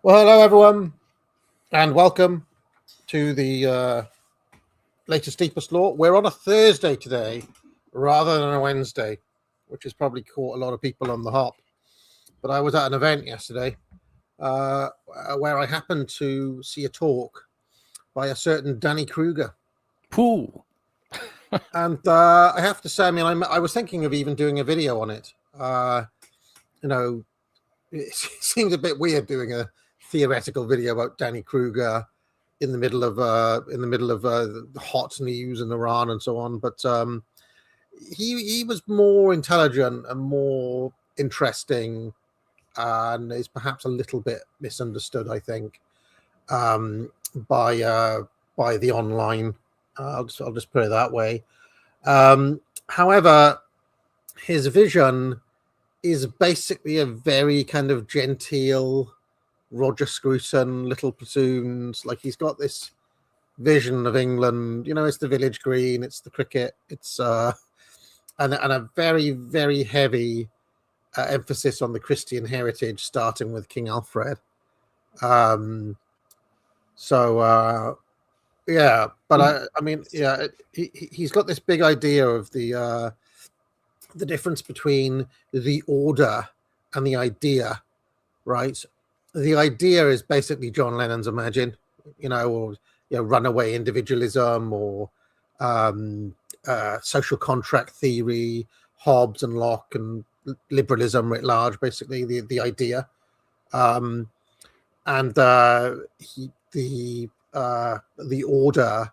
Well, hello everyone, and welcome to the latest Deepest Law. We're on a Thursday today, rather than a Wednesday, which has probably caught a lot of people on the hop. But I was at an event yesterday where I happened to see a talk by a certain Danny Krueger. Pooh. And I have to say, I was thinking of even doing a video on it. It seems a bit weird doing a theoretical video about Danny Krueger in the middle of the hot news in Iran and so on. But he was more intelligent and more interesting, and is perhaps a little bit misunderstood, I think, by the online. I'll just put it that way. However, his vision is basically a very kind of genteel Roger Scruton, little platoons. Like, he's got this vision of England, it's the village green, it's the cricket, it's and a very, very heavy emphasis on the Christian heritage, starting with King Alfred. He's got this big idea of the difference between the order and the idea, right? The idea is basically John Lennon's Imagine, or runaway individualism, or social contract theory, Hobbes and Locke, and liberalism writ large. Basically, the idea, the order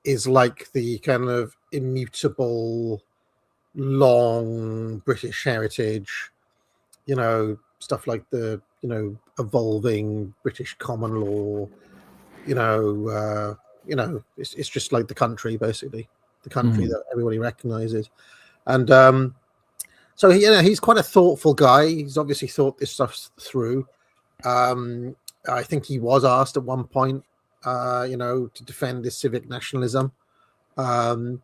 is like the kind of immutable, long British heritage, stuff like the evolving British common law, it's just like the country, basically, the country that everybody recognizes. And so he's quite a thoughtful guy. He's obviously thought this stuff through. I think he was asked at one point, to defend this civic nationalism. He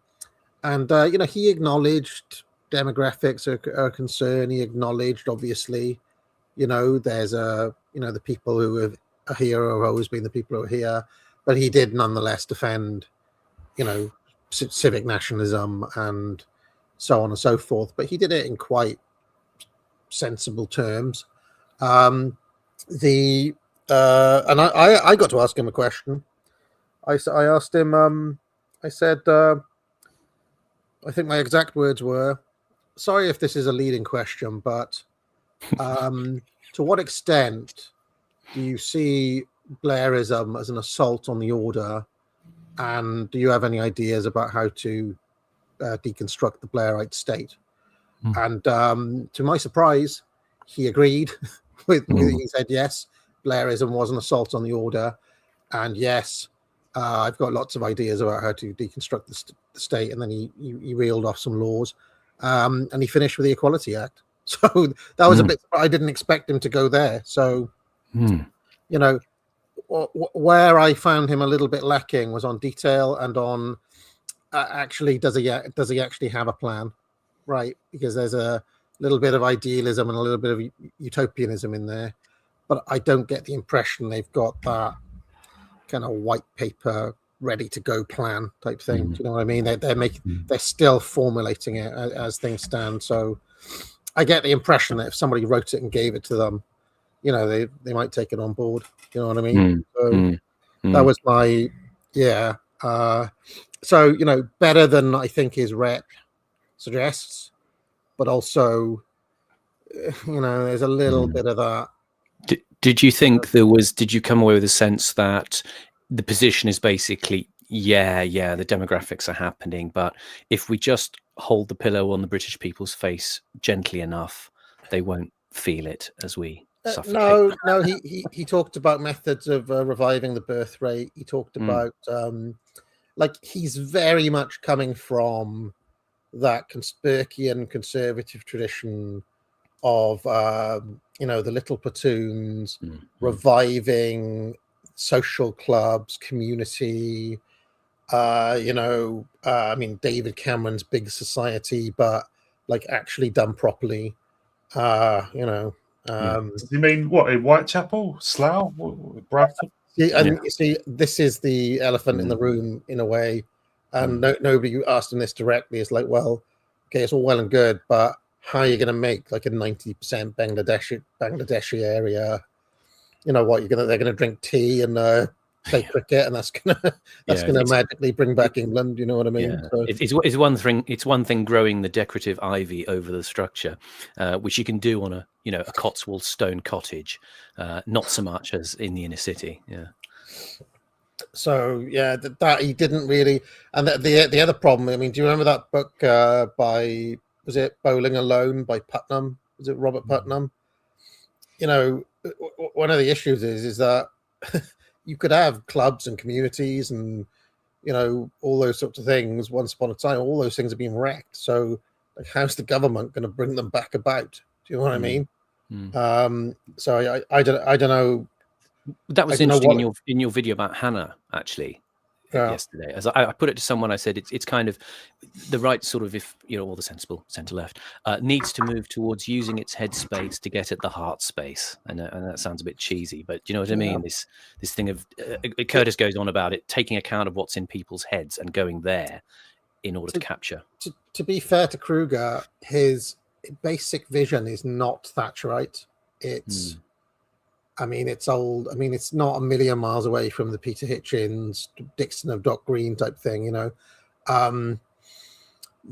acknowledged demographics are a concern. He acknowledged, obviously, there's the people who are here have always been the people who are here, but he did nonetheless defend, civic nationalism and so on and so forth. But he did it in quite sensible terms. And I got to ask him a question. I asked him. I said, I think my exact words were, "Sorry if this is a leading question, but to what extent do you see Blairism as an assault on the order, and do you have any ideas about how to deconstruct the Blairite state?" And to my surprise, he agreed. He said, yes, Blairism was an assault on the order, and yes, I've got lots of ideas about how to deconstruct the state. And then he reeled off some laws, and he finished with the Equality Act. So that was a bit, I didn't expect him to go there. So, where I found him a little bit lacking was on detail and on actually, does he actually have a plan, right? Because there's a little bit of idealism and a little bit of utopianism in there, but I don't get the impression they've got that kind of white paper ready to go plan type thing. Do you know what I mean? They're still formulating it as things stand. So I get the impression that if somebody wrote it and gave it to them, they might take it on board. You know what I mean? That was my so better than I think his rep suggests, but also there's a little bit of that. Did you think did you come away with a sense that the position is basically, yeah, the demographics are happening, but if we just hold the pillow on the British people's face gently enough, they won't feel it as we suffocate? No, he talked about methods of reviving the birth rate. He talked about like he's very much coming from that Conspiracian conservative tradition of the little platoons, reviving social clubs, community. I mean, David Cameron's Big Society, but like actually done properly. Does he mean what, in Whitechapel, Slough, Bradford? You see, this is the elephant in the room in a way, and nobody asked him this directly. It's like, well, okay, it's all well and good, but how are you going to make like a 90% Bangladeshi area? You know what? They're gonna drink tea and play cricket, and that's gonna magically bring back England. You know what I mean? Yeah. So, it's one thing. It's one thing growing the decorative ivy over the structure, which you can do on a Cotswold stone cottage, not so much as in the inner city. Yeah. So that he didn't really, and the other problem. I mean, do you remember that book by, was it Bowling Alone by Putnam? Was it Robert Putnam? One of the issues is that you could have clubs and communities and all those sorts of things once upon a time. All those things are being wrecked. So like, how's the government going to bring them back about? Do you know what I mean? So I don't know. That was interesting in your video about Hannah, actually. Yesterday, as I put it to someone, I said it's kind of the right sort of, if all the sensible centre left needs to move towards using its head space to get at the heart space, and that sounds a bit cheesy, but do you know what I mean? This thing of Curtis goes on about it, taking account of what's in people's heads and going there in order to capture. To be fair to Krueger, his basic vision is not Thatcherite. It's I mean, it's old. I mean, it's not a million miles away from the Peter Hitchens, Dixon of Dock Green type thing, and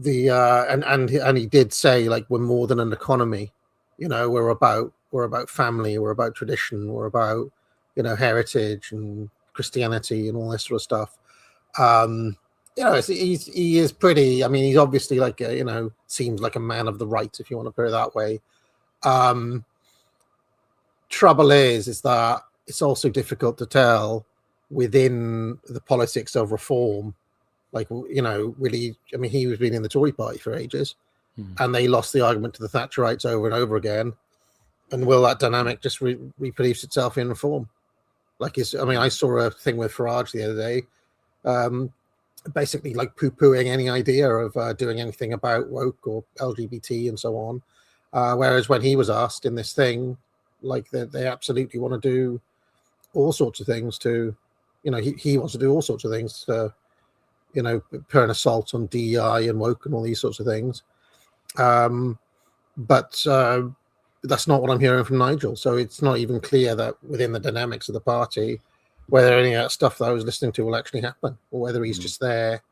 he did say, like, we're more than an economy, we're about family, we're about tradition, we're about heritage and Christianity and all this sort of stuff. He is pretty. I mean, he's obviously like seems like a man of the right, if you want to put it that way. Trouble is that it's also difficult to tell within the politics of reform. Like, really, I mean, he was been in the Tory party for ages, and they lost the argument to the Thatcherites over and over again. And will that dynamic just reproduce itself in reform? Like, I saw a thing with Farage the other day, basically like poo-pooing any idea of doing anything about woke or LGBT and so on. Whereas when he was asked in this thing, like they absolutely want to do all sorts of things to, he wants to do all sorts of things to, put an assault on DEI and woke and all these sorts of things. But that's not what I'm hearing from Nigel. So it's not even clear that within the dynamics of the party, whether any of that stuff that I was listening to will actually happen, or whether he's just there,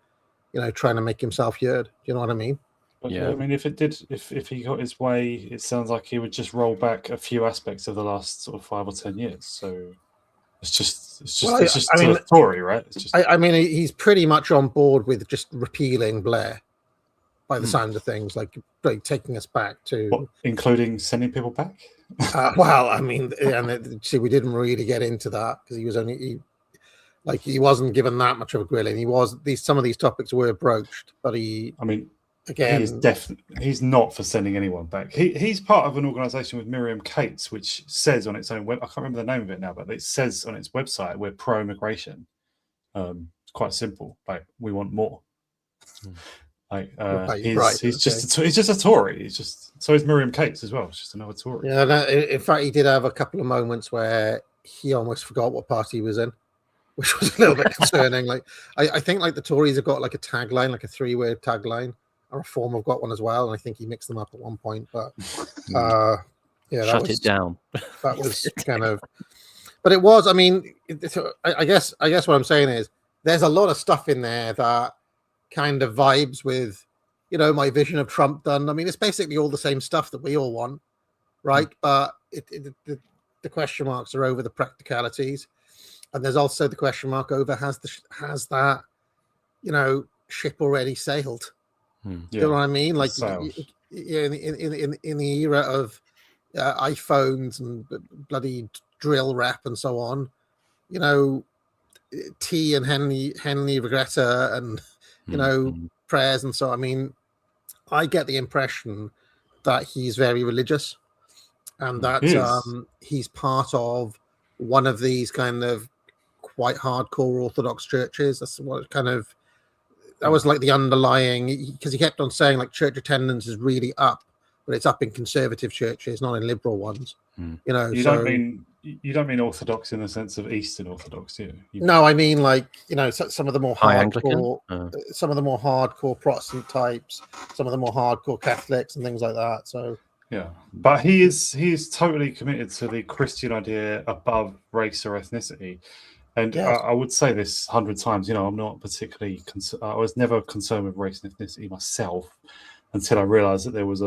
trying to make himself heard. Do you know what I mean? But, yeah, I mean, if he got his way, it sounds like he would just roll back a few aspects of the last sort of 5 or 10 years. So it's just a Tory, right? It's just. I mean, he's pretty much on board with just repealing Blair, by the sound of things, like taking us back to, what, including sending people back. Well, I mean, and see, we didn't really get into that because he was he wasn't given that much of a grilling. Some of these topics were broached, but again, he's not for sending anyone back. He's part of an organisation with Miriam Cates, which says on its own web, I can't remember the name of it now, but it says on its website we're pro-immigration. It's quite simple. Like, we want more. He's just a Tory. So is Miriam Cates as well. It's just another Tory. Yeah, no, in fact, he did have a couple of moments where he almost forgot what party he was in, which was a little bit concerning. Like, I think like the Tories have got like a tagline, like a 3-word tagline. Reform have got one as well, and I think he mixed them up at one point. But shut it down. That was kind of, but it was. I mean, I guess what I'm saying is there's a lot of stuff in there that kind of vibes with, my vision of Trump done. I mean, it's basically all the same stuff that we all want, right? But the question marks are over the practicalities, and there's also the question mark over has that ship already sailed. Yeah. Do you know what I mean? Like in the era of iPhones and bloody drill rap and so on, tea and Henley Regretta and prayers and so. I mean, I get the impression that he's very religious, and that he's part of one of these kind of quite hardcore Orthodox churches. That's what that was like the underlying, because he kept on saying like church attendance is really up, but it's up in conservative churches, not in liberal ones. You don't mean Orthodox in the sense of Eastern Orthodox, do you? No, I mean like some of the more hardcore, some of the more hardcore Protestant types, some of the more hardcore Catholics and things like that. So yeah, but he is totally committed to the Christian idea above race or ethnicity. And I would say this 100 times. I'm not particularly. I was never concerned with race and ethnicity myself until I realised that there was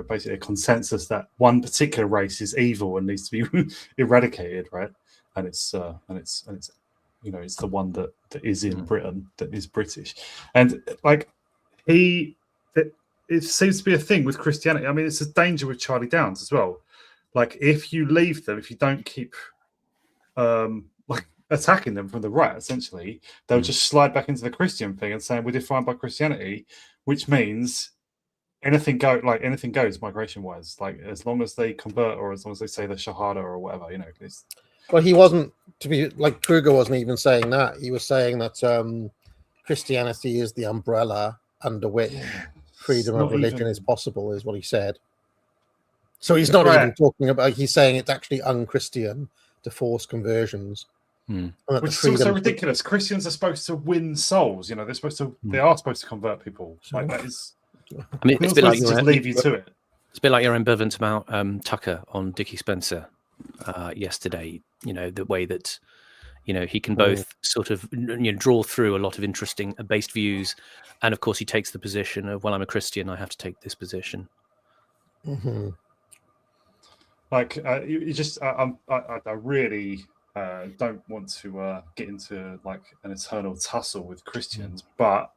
basically a consensus that one particular race is evil and needs to be eradicated, right? And it's the one that is in Britain, that is British, and like it seems to be a thing with Christianity. I mean, it's a danger with Charlie Downs as well. Like if you leave them, if you don't keep attacking them from the right, essentially, they'll just slide back into the Christian thing and saying we're defined by Christianity, which means anything goes migration wise. Like as long as they convert or as long as they say the Shahada or whatever, Well, he wasn't, to be like Krueger wasn't even saying that. He was saying that Christianity is the umbrella under which freedom of religion is possible, is what he said. So he's not even talking about. He's saying it's actually unchristian to force conversions. Which is also ridiculous. Christians are supposed to win souls. They are supposed to convert people. Like that is. I mean, it's a bit like just leave you to it. It's a bit like your ambivalence about Tucker on Dickie Spencer yesterday. The way that he can both sort of draw through a lot of interesting based views, and of course he takes the position of, well, I'm a Christian, I have to take this position. Mm-hmm. Like I really. Don't want to get into like an eternal tussle with Christians, but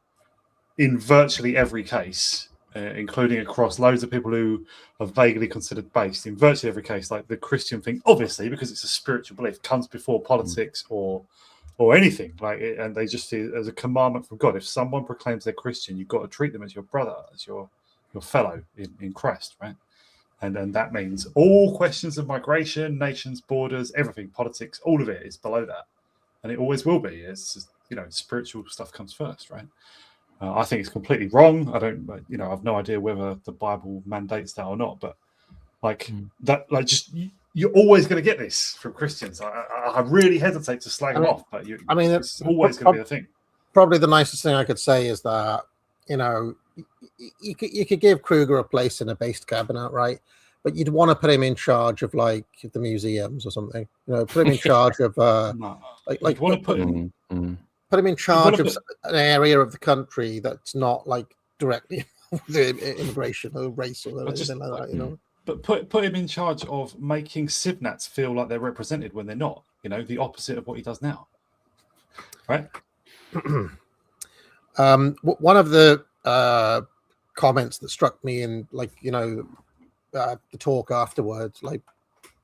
in virtually every case, including across loads of people who are vaguely considered based, in virtually every case, like the Christian thing, obviously because it's a spiritual belief, comes before politics or anything. Like, and they just see it as a commandment from God. If someone proclaims they're Christian, you've got to treat them as your brother, as your fellow in Christ, right? And that means all questions of migration, nations, borders, everything, politics, all of it is below that. And it always will be. It's just, spiritual stuff comes first, right? I think it's completely wrong. I don't, I've no idea whether the Bible mandates that or not. But you're always going to get this from Christians. I really hesitate to slag them off, but it's always going to be a thing. Probably the nicest thing I could say is that, you could give Krueger a place in a based cabinet, right? But you'd want to put him in charge of like the museums or something. Put him in charge of put him in charge of an area of the country that's not like directly with immigration or race or anything like that. But put him in charge of making Civnats feel like they're represented when they're not. The opposite of what he does now, right? One of the comments that struck me in the talk afterwards, like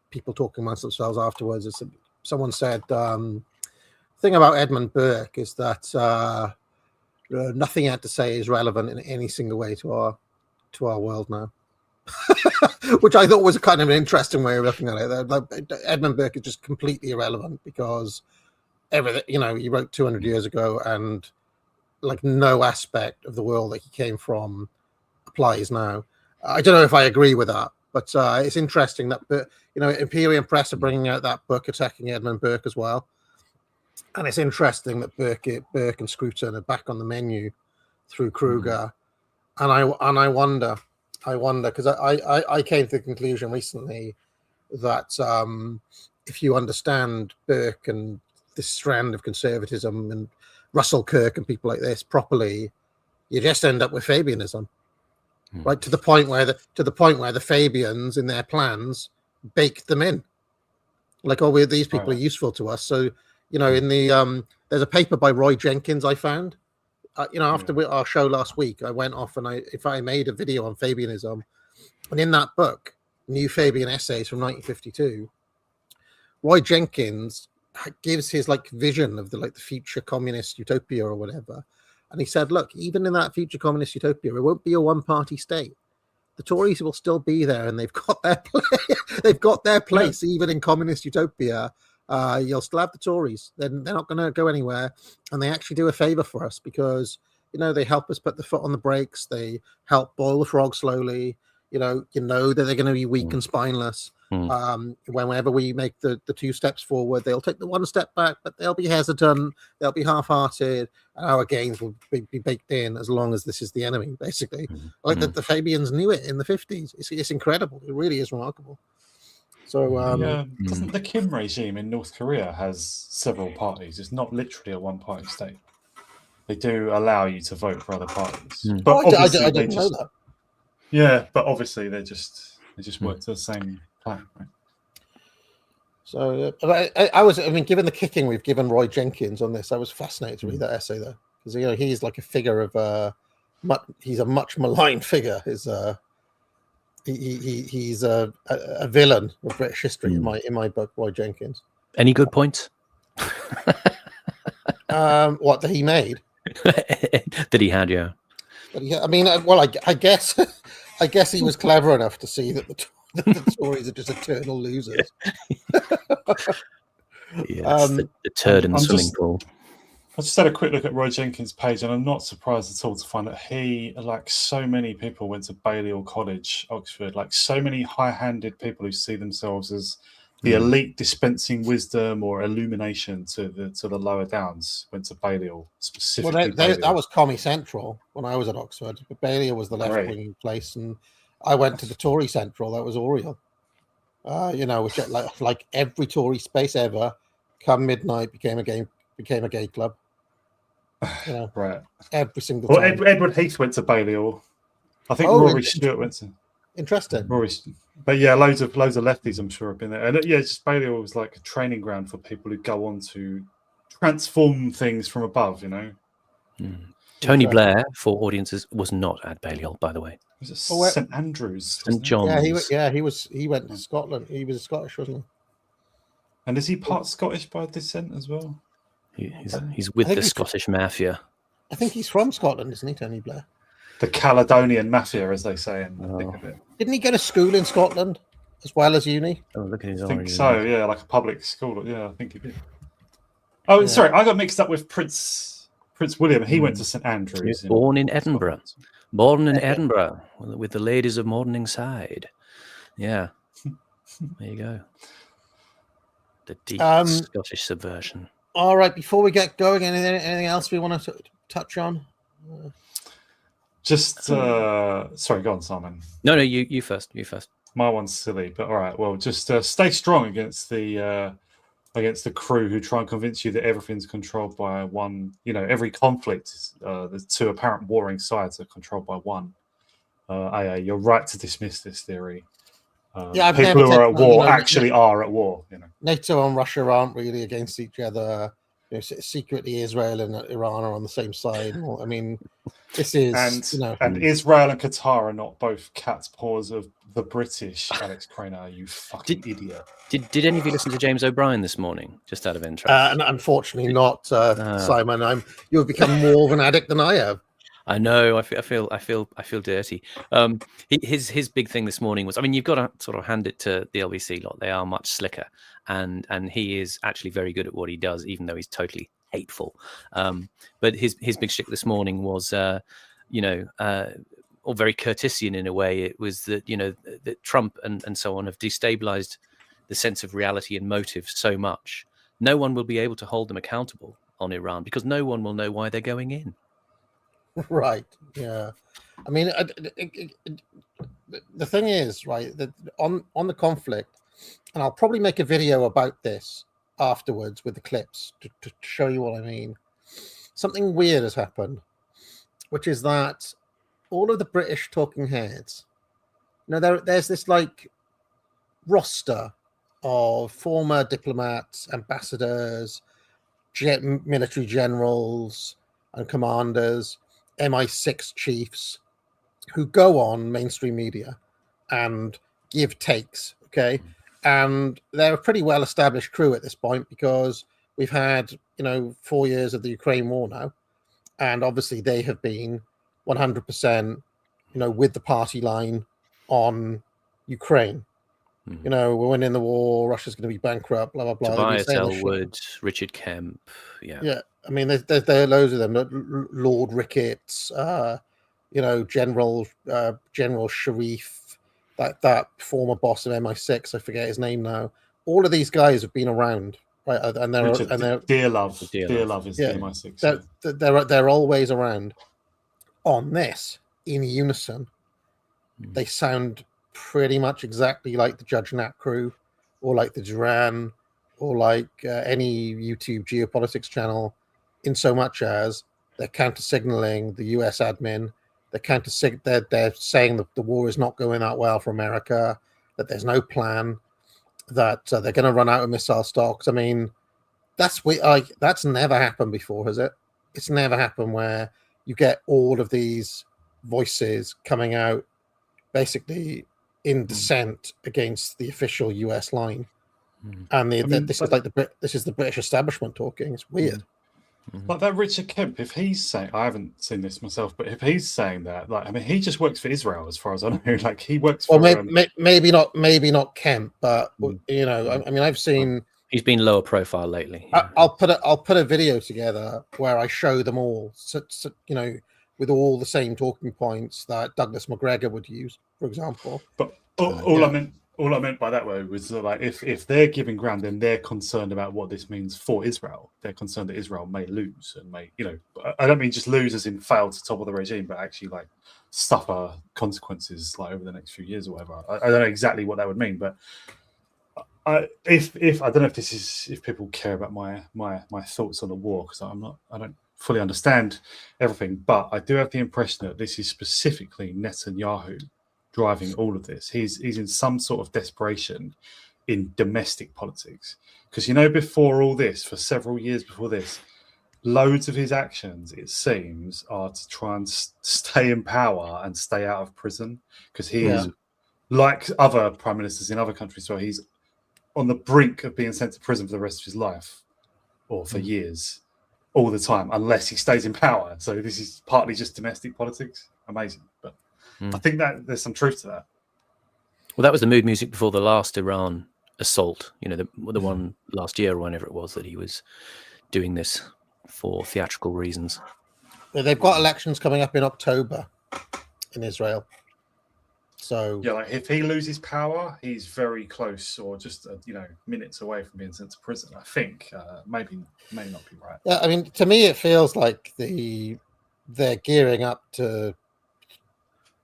people talking amongst themselves afterwards, is someone said thing about Edmund Burke is that nothing he had to say is relevant in any single way to our world now. Which I thought was a kind of an interesting way of looking at it. Like, Edmund Burke is just completely irrelevant because everything, he wrote 200 years ago, and like no aspect of the world that he came from applies now. I don't know if I agree with that, but it's interesting that Imperium Press are bringing out that book attacking Edmund Burke as well, and it's interesting that Burke and Scruton are back on the menu through Krueger, and I wonder because I came to the conclusion recently that if you understand Burke and this strand of conservatism and Russell Kirk and people like this properly, you just end up with Fabianism, right? To the point where the Fabians in their plans baked them in. Like, oh, these people are useful to us. So, you know, in the there's a paper by Roy Jenkins I found. You know, after our show last week, I went off and I made a video on Fabianism, and in that book, New Fabian Essays from 1952, Roy Jenkins gives his like vision of the future communist utopia or whatever, and he said, look, even in that future communist utopia, it won't be a one-party state. The Tories will still be there, and they've got their place even in communist utopia. You'll still have the Tories. They're not going to go anywhere, and they actually do a favor for us because, you know, they help us put the foot on the brakes. They help boil the frog slowly. You know that they're going to be weak and spineless. Whenever we make the 2 steps forward, they'll take the 1 step back, but they'll be hesitant. They'll be half-hearted. And our gains will be baked in as long as this is the enemy, basically. The Fabians knew it in the 50s. It's incredible. It really is remarkable. So doesn't the Kim regime in North Korea has several parties? It's not literally a one-party state. They do allow you to vote for other parties, but obviously I didn't know that. Yeah, but obviously they just work to the same plan, right? So given the kicking we've given Roy Jenkins on this, I was fascinated to read that essay though, because you know he's like a figure of he's a much maligned figure. He's a villain of British history in my book, Roy Jenkins. Any good points? What that he made? That he had, yeah. But I mean, I guess he was clever enough to see that the Tories are just eternal losers. Yeah, the turd in the swimming pool. I just had a quick look at Roy Jenkins' page, and I'm not surprised at all to find that he, like so many people, went to Balliol College, Oxford. Like so many high-handed people who see themselves as the elite dispensing wisdom or illumination to the lower downs went to Balliol specifically. Well, that was Commie Central when I was at Oxford, but Balliol was the left-wing place, and I went to the Tory Central. That was Oriel. You know, which like every Tory space ever, come midnight became a gay club. You know, right? Every single time. Well, Edward Heath went to Balliol. I think Rory Stewart went to. Interesting. But yeah, loads of lefties, I'm sure, have been there. And yeah, just Balliol was like a training ground for people who go on to transform things from above, you know. Tony Blair, for audiences, was not at Balliol, by the way. Was it St Andrews? St John's. He went to Scotland. He was Scottish, wasn't he? And is he part Scottish by descent as well? He's with the Scottish mafia. I think he's from Scotland, isn't he, Tony Blair? The Caledonian Mafia, as they say in the thick of it. Didn't he go to school in Scotland as well as uni? Oh, look at his I think so, yeah, like a public school. Yeah, I think he did. Oh, sorry, I got mixed up with Prince William. He went to St Andrews. He was born in Edinburgh. Born in Edinburgh with the ladies of Morningside. Yeah, there you go. The deep Scottish subversion. All right, before we get going, anything else we want to touch on? Just sorry, go on, Simon. No, you first. My one's silly, but all right. Well, just stay strong against the crew who try and convince you that everything's controlled by one. You know, every conflict, the 2 apparent warring sides are controlled by one. You're right to dismiss this theory. People who are at war actually are at war. You know, NATO and Russia aren't really against each other. You know, secretly, Israel and Iran are on the same side. I mean, this is and Israel and Qatar are not both cat's paws of the British. Alex Craner, you fucking idiot. Did any of you listen to James O'Brien this morning? Just out of interest. Unfortunately, not Simon. You've become more of an addict than I have. I know. I feel dirty. His big thing this morning was. I mean, you've got to sort of hand it to the LBC lot. They are much slicker, and he is actually very good at what he does, even though he's totally hateful. But his big shtick this morning was, or very Curtisian in a way. It was that that Trump and so on have destabilized the sense of reality and motive so much. No one will be able to hold them accountable on Iran because no one will know why they're going in. Right. Yeah. I mean, the thing is, right, that on the conflict, and I'll probably make a video about this afterwards with the clips to show you what I mean. Something weird has happened, which is that all of the British talking heads, there's this like roster of former diplomats, ambassadors, military generals and commanders, MI6 chiefs, who go on mainstream media and give takes, okay? And they're a pretty well-established crew at this point, because we've had, 4 years of the Ukraine war now, and obviously they have been 100%, with the party line on Ukraine. We're winning the war, Russia's going to be bankrupt, blah, blah, blah. Tobias Ellwood, Richard Kemp, Yeah, I mean, there are loads of them. Lord Ricketts, General Sharif, that former boss of MI6, I forget his name now. All of these guys have been around, right? And they're Dearlove is the MI6. They're always around. On this, in unison, they sound pretty much exactly like the Judge Nat crew, or like the Duran, or like any YouTube geopolitics channel, in so much as they're counter-signaling the US admin. They're saying that the war is not going that well for America, that there's no plan, that they're going to run out of missile stocks. I mean, that's never happened before, has it? It's never happened where you get all of these voices coming out basically in dissent against the official US line. And this is the British establishment talking. It's weird. Like that Richard Kemp, if he's saying, I haven't seen this myself, but if he's saying that, he just works for Israel, as far as I know. Like, he works for. Well, maybe not Kemp, but I've seen. He's been lower profile lately. Yeah. I'll put a video together where I show them all, with all the same talking points that Douglas McGregor would use, for example. But all I meant by that was like, if they're giving ground, then they're concerned about what this means for Israel. They're concerned that Israel may lose and may, I don't mean just lose as in fail to topple the regime, but actually like suffer consequences like over the next few years or whatever. I don't know exactly what that would mean, but I don't know if people care about my thoughts on the war, because I don't fully understand everything, but I do have the impression that this is specifically Netanyahu driving all of this. He's in some sort of desperation in domestic politics, because before all this, for several years before this, loads of his actions, it seems, are to try and stay in power and stay out of prison, because he is like other prime ministers in other countries where he's on the brink of being sent to prison for the rest of his life, or for years, all the time, unless he stays in power. So this is partly just domestic politics. Amazing. But I think that there's some truth to that. Well, that was the mood music before the last Iran assault, the one last year or whenever it was that he was doing this for theatrical reasons. Yeah, they've got elections coming up in October in Israel. So yeah, like if he loses power, he's very close, or just minutes away from being sent to prison. I think may not be right. Yeah, I mean, to me, it feels like they're gearing up to.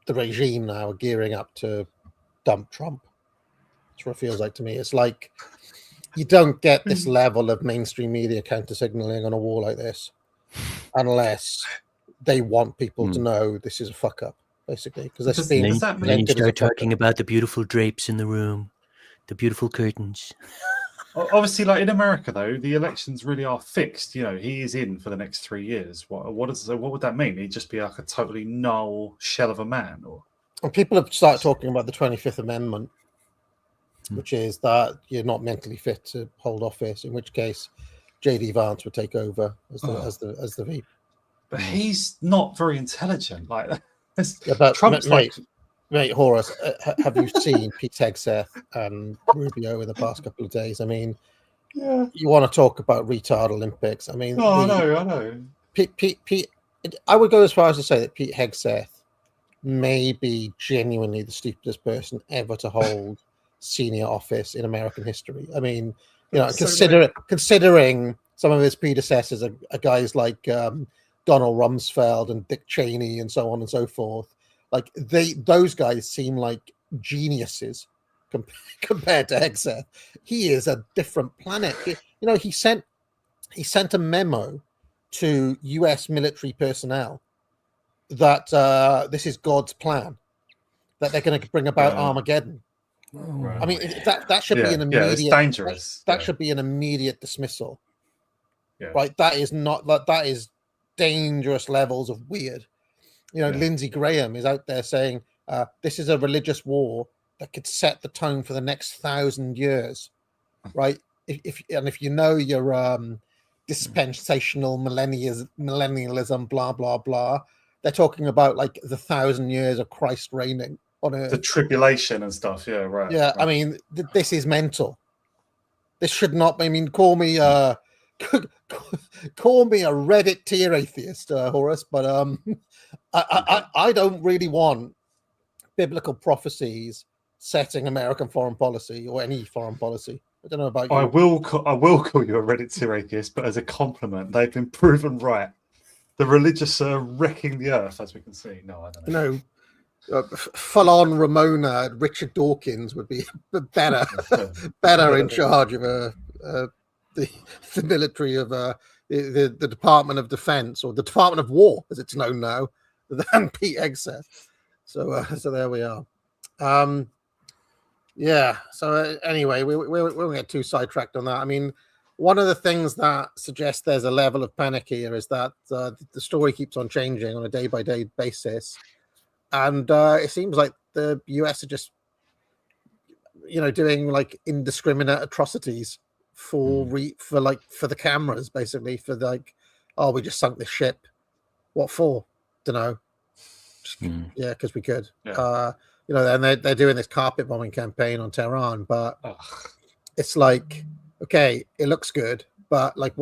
The regime now are gearing up to dump Trump. That's what it feels like to me. It's like you don't get this level of mainstream media counter-signaling on a war like this unless they want people to know this is a fuck-up, basically. Because then you start talking about the beautiful drapes in the room, the beautiful curtains. Obviously, like in America, though, the elections really are fixed. He is in for the next 3 years. What would that mean? He'd just be like a totally null shell of a man, or? And people have started talking about the 25th Amendment, which is that you're not mentally fit to hold office. In which case, J.D. Vance would take over as the VP. But he's not very intelligent. Like Trump's Mate, Horace, have you seen Pete Hegseth and Rubio in the past couple of days? I mean, you want to talk about retard Olympics? I mean, I know. Pete. I would go as far as to say that Pete Hegseth may be genuinely the stupidest person ever to hold senior office in American history. I mean, considering some of his predecessors are guys like Donald Rumsfeld and Dick Cheney and so on and so forth. Like those guys seem like geniuses compared to Hegseth. He is a different planet. He sent a memo to US military personnel that this is God's plan, that they're going to bring about Armageddon. Right. I mean, that should be an immediate. It's dangerous. That should be an immediate dismissal. Yeah. Right. That is not that is dangerous levels of weird. Lindsey Graham is out there saying this is a religious war that could set the tone for the next 1,000 years. Right. If your dispensational millennialism, blah blah blah, they're talking about like the 1,000 years of Christ reigning on earth, the tribulation and stuff. Yeah, right. Yeah, right. I mean, this is mental. This should not. I mean, call me a Reddit tier atheist, Horace, but I don't really want biblical prophecies setting American foreign policy or any foreign policy. I don't know about you. I will call you a Reddit tier atheist, but as a compliment, they've been proven right. The religious are wrecking the earth, as we can see. No, I don't know. Full-on Ramona Richard Dawkins would be better in charge of the military of the Department of Defense, or the Department of War, as it's known now, than Pete Hegseth. So there we are. So anyway, we won't get too sidetracked on that. I mean, one of the things that suggests there's a level of panic here is that the story keeps on changing on a day-by-day basis, and it seems like the US are just, doing like indiscriminate atrocities for the cameras, basically, for like, oh, we just sunk this ship. What for? Don't know. Because we could. Yeah. And they're doing this carpet bombing campaign on Tehran, but it's like, okay, it looks good, but like,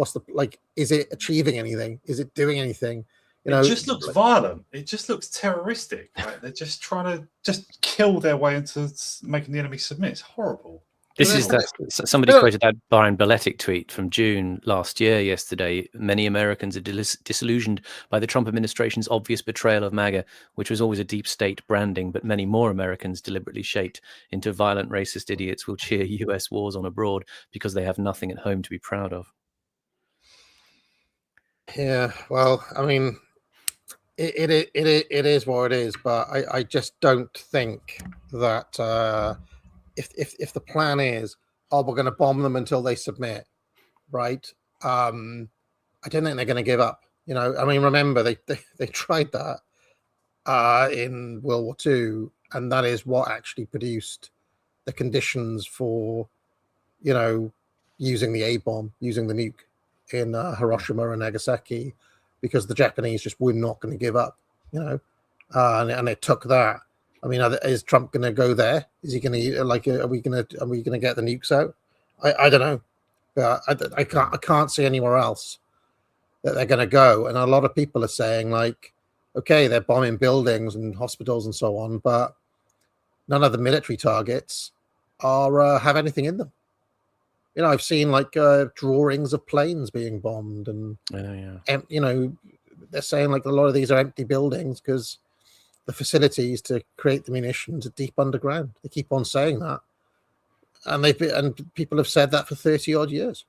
is it achieving anything? Is it doing anything? It just looks violent. It just looks terroristic. Right? They're just trying to just kill their way into making the enemy submit. It's horrible. This is that somebody quoted that Brian Beletic tweet from June last year. Yesterday, many Americans are disillusioned by the Trump administration's obvious betrayal of MAGA, which was always a deep state branding. But many more Americans, deliberately shaped into violent racist idiots, will cheer U.S. wars on abroad because they have nothing at home to be proud of. Yeah, well, I mean, it is what it is, but I just don't think that. If the plan is, we're going to bomb them until they submit, right? I don't think they're going to give up. I mean, remember they tried that in World War II, and that is what actually produced the conditions for, using the A-bomb, using the nuke in Hiroshima and Nagasaki, because the Japanese just were not going to give up, and it took that. I mean, is Trump going to go there? Is he going to are we going to get the nukes out? I don't know. I can't see anywhere else that they're going to go. And a lot of people are saying, like, okay, they're bombing buildings and hospitals and so on, but none of the military targets are have anything in them. I've seen like drawings of planes being bombed, and they're saying like a lot of these are empty buildings because the facilities to create the munitions are deep underground. They keep on saying that, and people have said that for 30 odd years.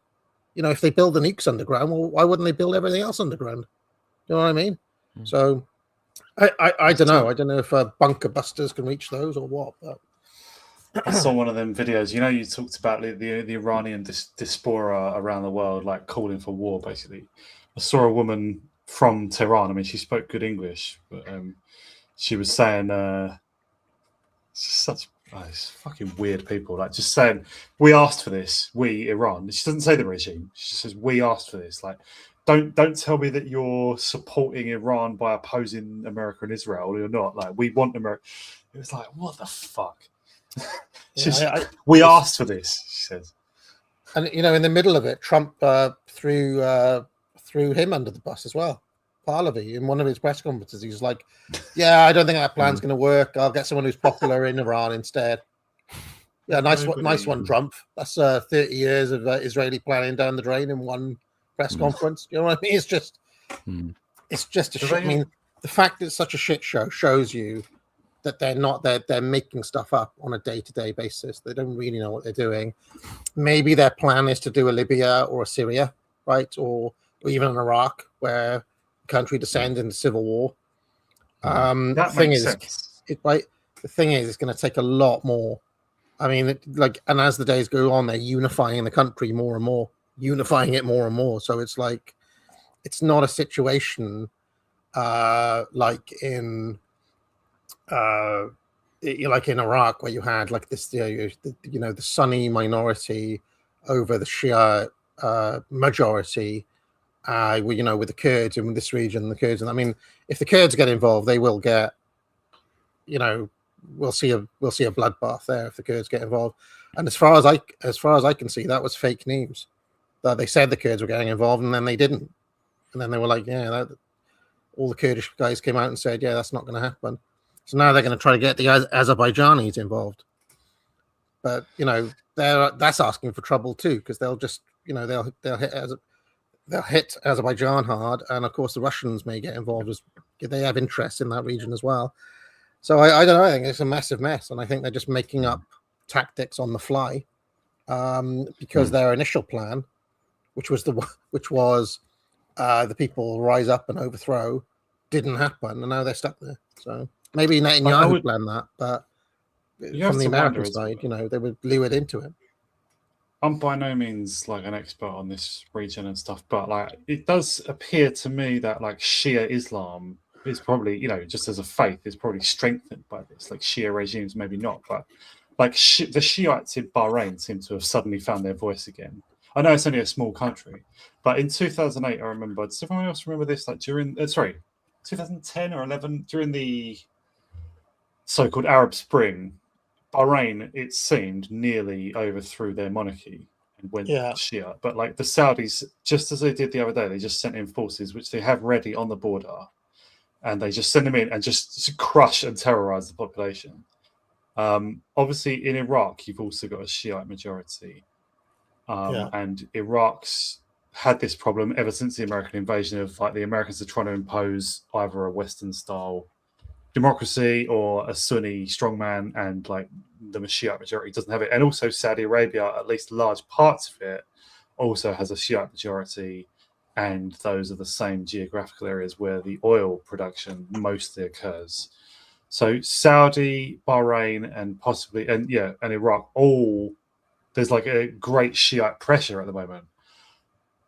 If they build the nukes underground, well, why wouldn't they build everything else underground? You know what I mean? So I don't know. I don't know if bunker busters can reach those or what. But I saw one of them videos. You talked about the Iranian diaspora around the world, like calling for war. Basically, I saw a woman from Tehran. I mean, she spoke good English, but she was saying, it's fucking weird people. Like, just saying, we asked for this, we, Iran. She doesn't say the regime. She just says, we asked for this. Like, don't tell me that you're supporting Iran by opposing America and Israel. You're not. Like, we want America. It was like, what the fuck? We asked for this, she says. And, in the middle of it, Trump threw him under the bus as well. Pahlavi, in one of his press conferences, he's like, yeah, I don't think that plan's going to work. I'll get someone who's popular in Iran instead. Yeah, nice one, Trump. That's 30 years of Israeli planning down the drain in one press conference. You know what I mean? It's just a shit. I mean, the fact that it's such a shit show shows you that they're making stuff up on a day-to-day basis. They don't really know what they're doing. Maybe their plan is to do a Libya or a Syria, right? Or even an Iraq, where country descend into civil war. The thing is, it's going to take a lot more I mean, and as the days go on, they're unifying the country more and more, unifying it more and more. So it's like, it's not a situation like in Iraq, where you had like this, the Sunni minority over the Shia majority. With the Kurds in this region, the Kurds, and I mean, if the Kurds get involved, they will get, we'll see a bloodbath there if the Kurds get involved. And as far as I can see, that was fake news. That they said the Kurds were getting involved, and then they didn't. And then they were like, all the Kurdish guys came out and said, yeah, that's not going to happen. So now they're going to try to get the Azerbaijanis involved. But that's asking for trouble too, because they'll just they'll hit Azerbaijan hard, and of course the Russians may get involved as they have interests in that region as well. So I don't know. I think it's a massive mess, and I think they're just making up tactics on the fly, because their initial plan, which was the people rise up and overthrow, didn't happen, and now they're stuck there. So maybe Netanyahu planned that, but from the American side, they were lured into it. I'm by no means like an expert on this region and stuff, but like it does appear to me that like Shia Islam is probably, just as a faith, is probably strengthened by this. Like Shia regimes, maybe not, but like the Shiites in Bahrain seem to have suddenly found their voice again. I know it's only a small country, but in 2008, I remember. Does everyone else remember this? Like during 2010 or 11, during the so-called Arab Spring, Bahrain, it seemed, nearly overthrew their monarchy and went Shia. But like the Saudis, just as they did the other day, they just sent in forces, which they have ready on the border, and they just send them in and just crush and terrorize the population. Obviously, in Iraq, you've also got a Shiite majority. And Iraq's had this problem ever since the American invasion of like the Americans are trying to impose either a Western style democracy or a Sunni strongman, and like the Shiite majority doesn't have it. And also Saudi Arabia, at least large parts of it, also has a Shiite majority, and those are the same geographical areas where the oil production mostly occurs. So Saudi, Bahrain, and possibly and Iraq, all there's like a great Shiite pressure at the moment,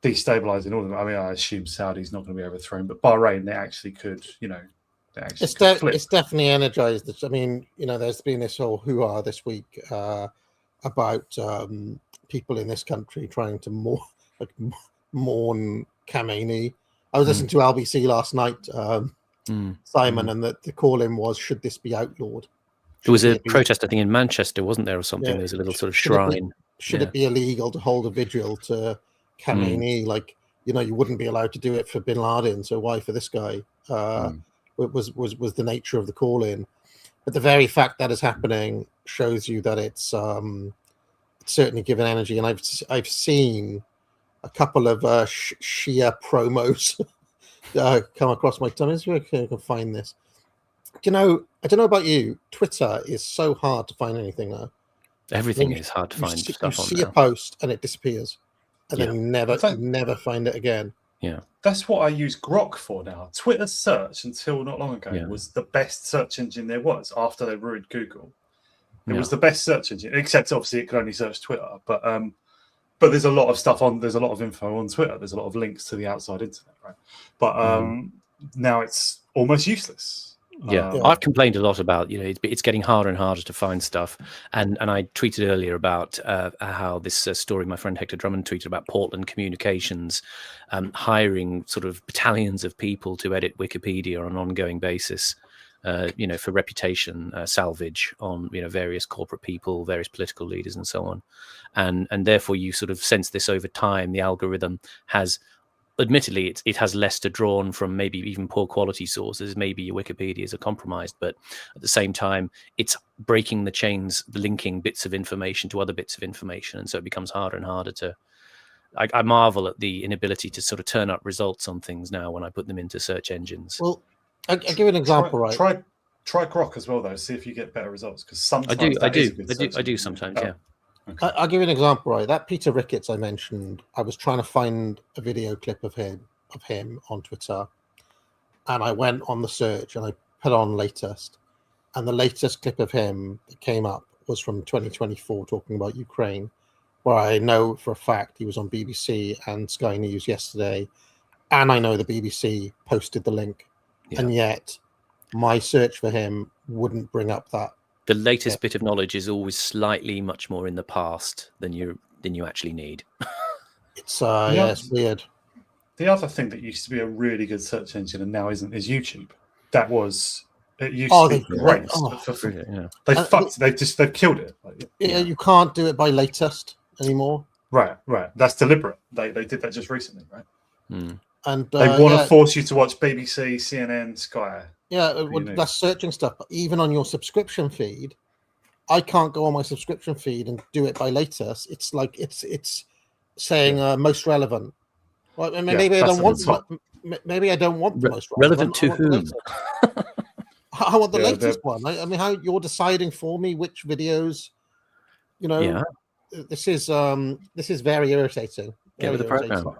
destabilizing all of them. I mean, I assume Saudi's not going to be overthrown, but Bahrain, they actually could, it's definitely energized. I mean, there's been this whole hoo-ha this week about people in this country trying to mourn Khamenei. I was listening to LBC last night, Simon, and the call-in was, should this be outlawed? There was a protest, I think, in Manchester, wasn't there, or something? There was a little sort of shrine. Should it be illegal to hold a vigil to Khamenei? Like, you wouldn't be allowed to do it for Bin Laden, so why for this guy? Was the nature of the call-in. But the very fact that is happening shows you that it's certainly given energy. And I've seen a couple of Shia promos come across my tummy. I can find this. I don't know about you. Twitter is so hard to find anything now. Everything is hard to find stuff on. You see a post and it disappears, and then you never find it again. Yeah, that's what I use Grok for now. Twitter search until not long ago was the best search engine there was after they ruined Google. It was the best search engine, except obviously it could only search Twitter. But there's a lot of stuff on. There's a lot of info on Twitter. There's a lot of links to the outside internet, right? But now it's almost useless. I've complained a lot about it's getting harder and harder to find stuff, and I tweeted earlier about how this story my friend Hector Drummond tweeted about Portland Communications hiring sort of battalions of people to edit Wikipedia on an ongoing basis, for reputation salvage on various corporate people, various political leaders, and so on, and therefore you sort of sense this over time. The algorithm has. Admittedly, it has less to draw on from maybe even poor quality sources. Maybe your Wikipedias are compromised, but at the same time, it's breaking the chains, linking bits of information to other bits of information. And so it becomes harder and harder to... I marvel at the inability to sort of turn up results on things now when I put them into search engines. Well, I'll give an example, right? Try Grok as well, though. See if you get better results. Because sometimes I do sometimes, yeah. Okay. I'll give you an example, right? That Peter Ricketts I mentioned, I was trying to find a video clip of him on Twitter, and I went on the search and I put on latest, and the latest clip of him that came up was from 2024 talking about Ukraine, where I know for a fact he was on BBC and Sky News yesterday, and I know the BBC posted the link, and yet my search for him wouldn't bring up that. The latest bit of knowledge is always slightly much more in the past than you actually need. It's it's weird. The other thing that used to be a really good search engine and now isn't is YouTube. It used to be great. They've killed it. You can't do it by latest anymore. Right. That's deliberate. They did that just recently, right? Mm. And they want to force you to watch BBC, CNN, Sky. Yeah, that's searching stuff. But even on your subscription feed, I can't go on my subscription feed and do it by latest. It's like it's saying most relevant. Well, maybe I don't want. Maybe I don't want the most relevant to whom. I want the latest one. I mean, how you're deciding for me which videos, this is very irritating. Get with the program.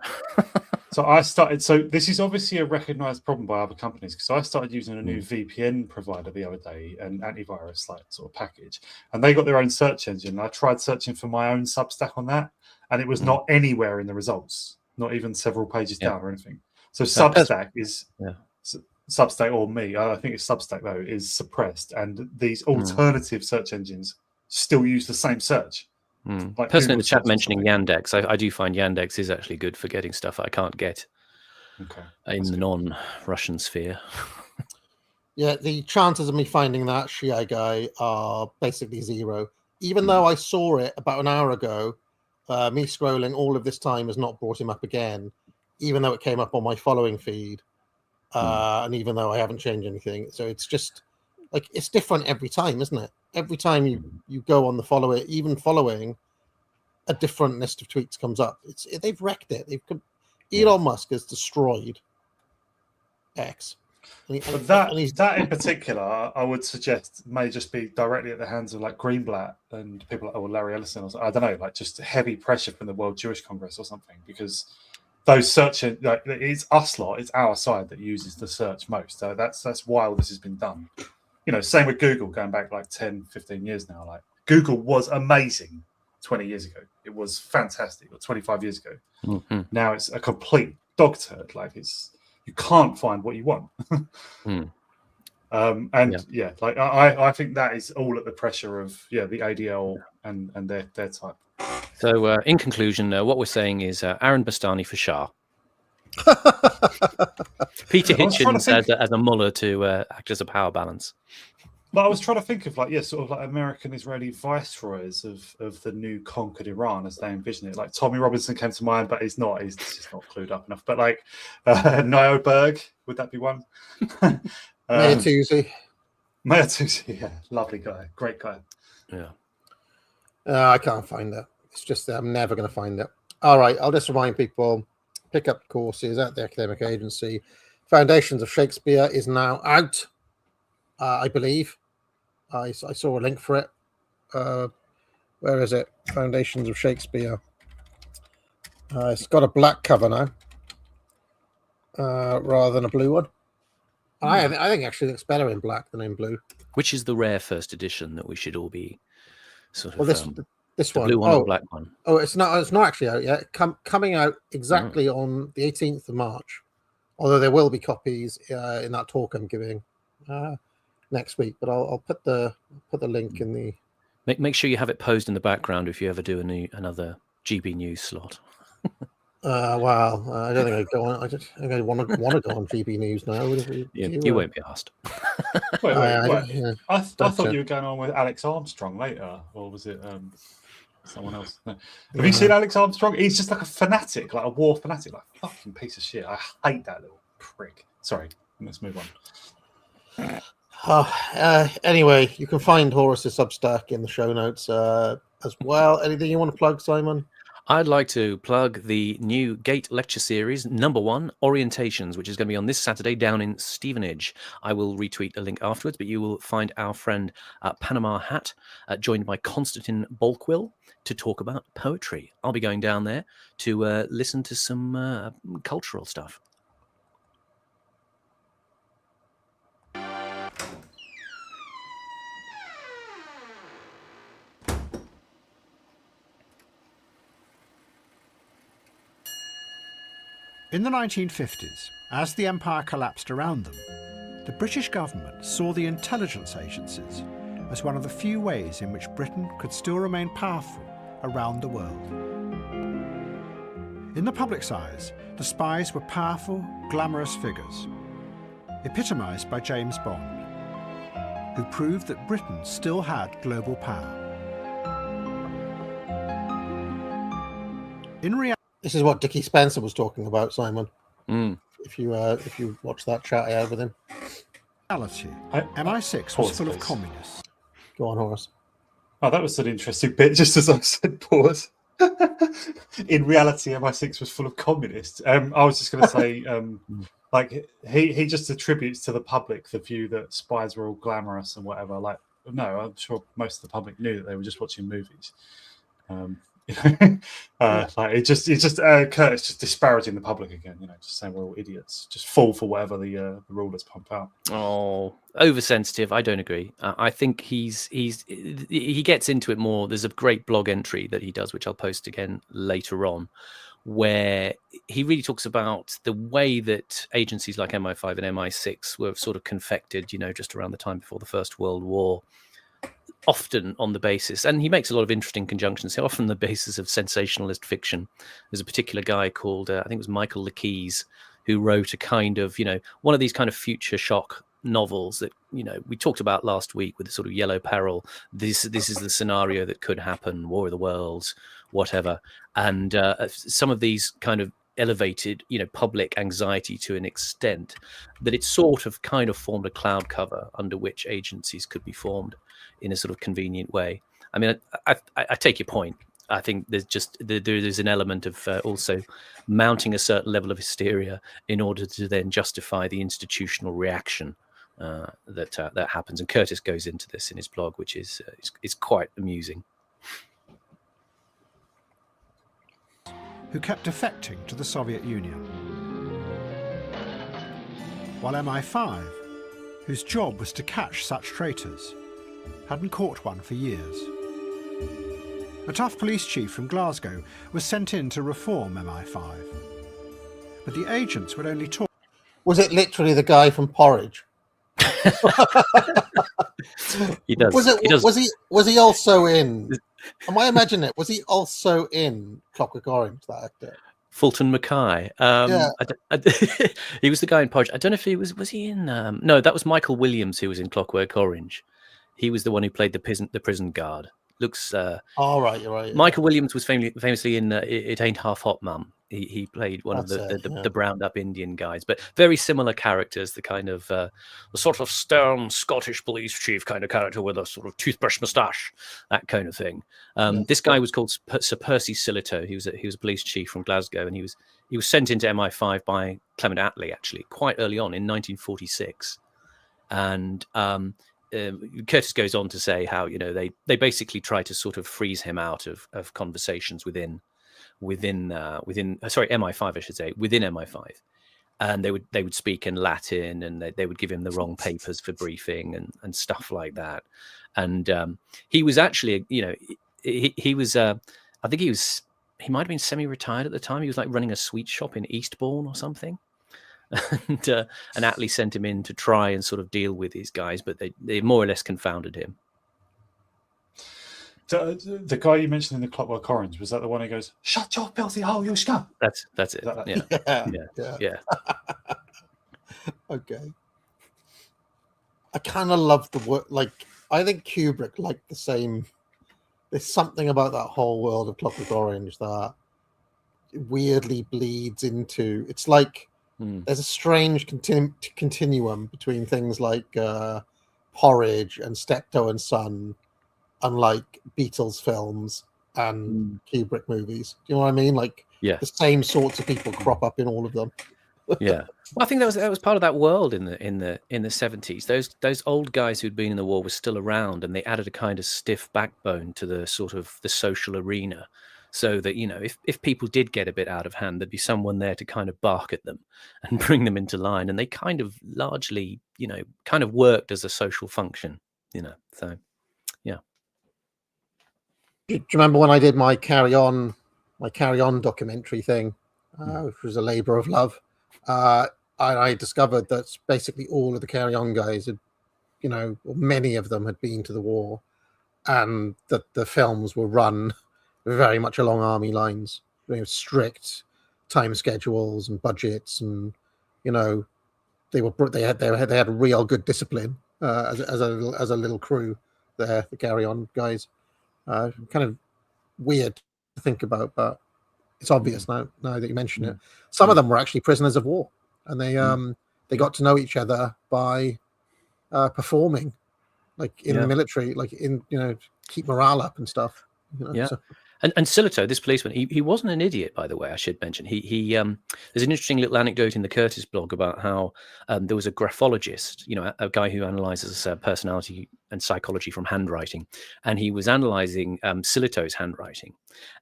So this is obviously a recognized problem by other companies, because I started using a new VPN provider the other day, an antivirus sort of package, and they got their own search engine. I tried searching for my own Substack on that, and it was not anywhere in the results, not even several pages down or anything. So Substack is Substack, or me, I think it's Substack though, is suppressed, and these alternative search engines still use the same search. Like person in the chat mentioning Yandex. I do find Yandex is actually good for getting stuff I can't get in the non-Russian sphere. Yeah, the chances of me finding that Shia guy are basically zero. Even though I saw it about an hour ago, me scrolling all of this time has not brought him up again, even though it came up on my following feed, and even though I haven't changed anything. So it's just like it's different every time, isn't it? Every time you go on the follow it, even following, a different list of tweets comes up. They've wrecked it. Elon Musk has destroyed X. But that in particular, I would suggest may just be directly at the hands of like Greenblatt and people like Larry Ellison, or I don't know, like just heavy pressure from the World Jewish Congress or something, because those searching, like, it's us lot, it's our side that uses the search most. So that's why all this has been done. Same with Google going back like 10, 15 years now. Like Google was amazing 20 years ago. It was fantastic, or 25 years ago. Mm-hmm. Now it's a complete dog turd. Like you can't find what you want. I think that is all at the pressure of the ADL and their type. So in conclusion, what we're saying is Aaron Bastani for Shah. Peter Hitchens as a mullah to act as a power balance. But I was trying to think of sort of like American Israeli viceroys of the new conquered Iran as they envision it. Like Tommy Robinson came to mind, but he's not. He's just not clued up enough. But like Niall Berg, would that be one? Mayor Tusi, yeah, lovely guy, great guy. Yeah. I can't find it. It's just that I'm never going to find it. All right, I'll just remind people, pick up courses at the academic agency. Foundations of Shakespeare is now out. I believe I saw a link for it. Where is it? Foundations of Shakespeare. It's got a black cover now, rather than a blue one. I think actually looks better in black than in blue. Which is the rare first edition that we should all be sort of. Well, this one, blue one or black one. Oh, it's not actually out yet. Coming out exactly on the 18th of March. Although there will be copies in that talk I'm giving. Next week, but I'll put the link in the. Make sure you have it posed in the background if you ever do another GB News slot. Well, I don't think I go on. I want to go on GB News now. You won't be asked. Wait. I thought you were going on with Alex Armstrong later, or was it someone else? No. Have you seen Alex Armstrong? He's just like a fanatic, like a war fanatic, like a fucking piece of shit. I hate that little prick. Sorry, let's move on. Anyway, you can find Horace's Substack in the show notes as well. Anything you want to plug, Simon? I'd like to plug the new GATE lecture series, number 1, Orientations, which is going to be on this Saturday down in Stevenage. I will retweet a link afterwards, but you will find our friend Panama Hat, joined by Konstantin Bolkwill, to talk about poetry. I'll be going down there to listen to some cultural stuff. In the 1950s, as the empire collapsed around them, the British government saw the intelligence agencies as one of the few ways in which Britain could still remain powerful around the world. In the public's eyes, the spies were powerful, glamorous figures, epitomised by James Bond, who proved that Britain still had global power. In reality, this is what Dickie Spencer was talking about, Simon. Mm. If you watch that chat I had with him. MI6 was full of communists. Go on, Horace. Oh, that was an interesting bit, just as I said pause. In reality, MI6 was full of communists. I was just going to say, like, he just attributes to the public the view that spies were all glamorous and whatever. Like, no, I'm sure most of the public knew that they were just watching movies. Like it's just Curtis just disparaging the public again, just saying we're all idiots, just fall for whatever the rulers pump out. Oh, oversensitive. I don't agree. I think he gets into it more. There's a great blog entry that he does, which I'll post again later on, where he really talks about the way that agencies like MI5 and MI6 were sort of confected, just around the time before the First World War. Often on the basis, and he makes a lot of interesting conjunctions here, often on the basis of sensationalist fiction. There's a particular guy called, I think it was Michael Leakey, who wrote a kind of, one of these kind of future shock novels that, we talked about last week with the sort of Yellow Peril. This is the scenario that could happen, War of the Worlds, whatever. And some of these kind of elevated, public anxiety to an extent that it sort of kind of formed a cloud cover under which agencies could be formed in a sort of convenient way. I mean, I take your point. I think there's an element of also mounting a certain level of hysteria in order to then justify the institutional reaction that happens. And Curtis goes into this in his blog, which is quite amusing. Who kept defecting to the Soviet Union. While MI5, whose job was to catch such traitors, hadn't caught one for years. A tough police chief from Glasgow was sent in to reform MI5. But the agents would only talk. Was it literally the guy from Porridge? He does. Was he also in? Am I imagining it? Was he also in Clockwork Orange? That actor, Fulton Mackay. Yeah. He was the guy in Porridge. I don't know if he was he in. No, that was Michael Williams who was in Clockwork Orange. He was the one who played the prison guard. Looks. All right, you're right. Michael Williams was famously in It Ain't Half Hot, Mum. He played one of the browned up Indian guys, but very similar characters. The kind of the sort of stern Scottish police chief kind of character with a sort of toothbrush moustache, that kind of thing. This guy was called Sir Percy Sillitoe. He was a police chief from Glasgow, and he was sent into MI5 by Clement Attlee actually quite early on in 1946, and. Curtis goes on to say how they basically try to sort of freeze him out of conversations within MI5 I should say, within MI5, and they would speak in Latin, and they would give him the wrong papers for briefing and stuff like that. And he was actually he was I think he might have been semi-retired at the time. He was like running a sweet shop in Eastbourne or something. And Attlee sent him in to try and sort of deal with these guys, but they more or less confounded him. The guy you mentioned in the Clockwork Orange, was that the one who goes, "Shut your filthy hole, you scum"? That's it. Yeah. Okay. I kind of love the work. Like, I think Kubrick liked the same. There's something about that whole world of Clockwork Orange that weirdly bleeds into. It's like. There's a strange continuum between things like Porridge and Steptoe and Son, unlike Beatles films and Kubrick movies. Do you know what I mean? Like, the same sorts of people crop up in all of them. Yeah, well, I think that was part of that world in the 70s. Those old guys who'd been in the war were still around, and they added a kind of stiff backbone to the sort of the social arena. So that, if people did get a bit out of hand, there'd be someone there to kind of bark at them and bring them into line. And they kind of largely, kind of worked as a social function, So, yeah. Do you remember when I did my Carry On documentary thing? which was a labour of love. I discovered that basically all of the Carry On guys had, many of them had been to the war, and that the films were run very much along army lines, strict time schedules and budgets, and they had a real good discipline as a little crew there, the Carry On guys. Kind of weird to think about, but it's obvious now that you mention it. Some of them were actually prisoners of war, and they got to know each other by performing, like in the military, like keep morale up and stuff. So. And Silito, this policeman, he wasn't an idiot, by the way. I should mention he there's an interesting little anecdote in the Curtis blog about how there was a graphologist, a guy who analyzes personality and psychology from handwriting, and he was analyzing Silito's handwriting,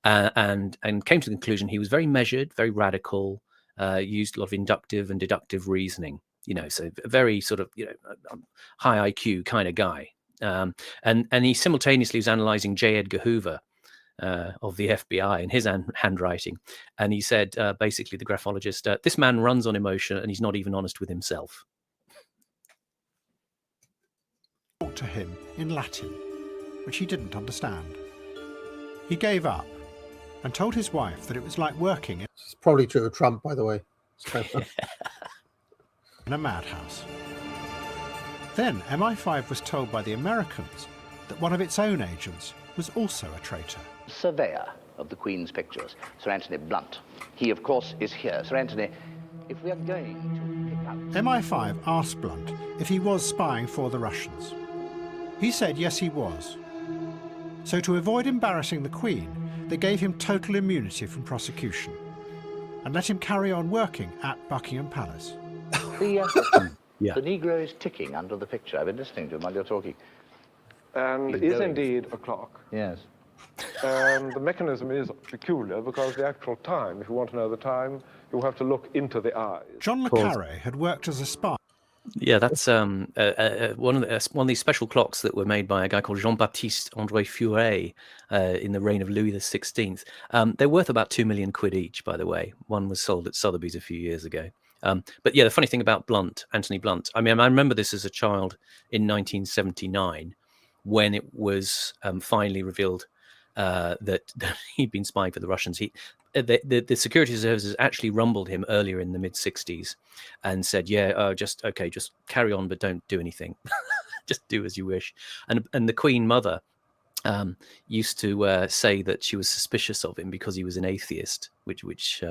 and came to the conclusion he was very measured, very radical, used a lot of inductive and deductive reasoning, so very sort of high IQ kind of guy, and he simultaneously was analyzing J. Edgar Hoover. Of the FBI in his handwriting, and he said basically, the graphologist, this man runs on emotion and he's not even honest with himself. Talked to him in Latin, which he didn't understand. He gave up and told his wife that it was like working It's probably true of Trump, by the way. in a madhouse. Then MI5 was told by the Americans that one of its own agents was also a traitor. Surveyor of the Queen's pictures, Sir Anthony Blunt. He, of course, is here. Sir Anthony, if we are going to pick up... MI5 asked Blunt if he was spying for the Russians. He said yes, he was. So to avoid embarrassing the Queen, they gave him total immunity from prosecution and let him carry on working at Buckingham Palace. The Negro is ticking under the picture. I've been listening to him while you're talking. And it is indeed a clock. Yes. And the mechanism is peculiar because the actual time, if you want to know the time, you have to look into the eyes. John le Carré had worked as a spy. Yeah, that's one of these special clocks that were made by a guy called Jean-Baptiste André Furet in the reign of Louis XVI. They're worth about £2 million each, by the way. One was sold at Sotheby's a few years ago. But yeah, the funny thing about Anthony Blunt, I mean, I remember this as a child in 1979 when it was finally revealed that he'd been spying for the Russians. The security services actually rumbled him earlier in the mid-60s and said, just carry on, but don't do anything. Just do as you wish. And the Queen Mother used to say that she was suspicious of him because he was an atheist, which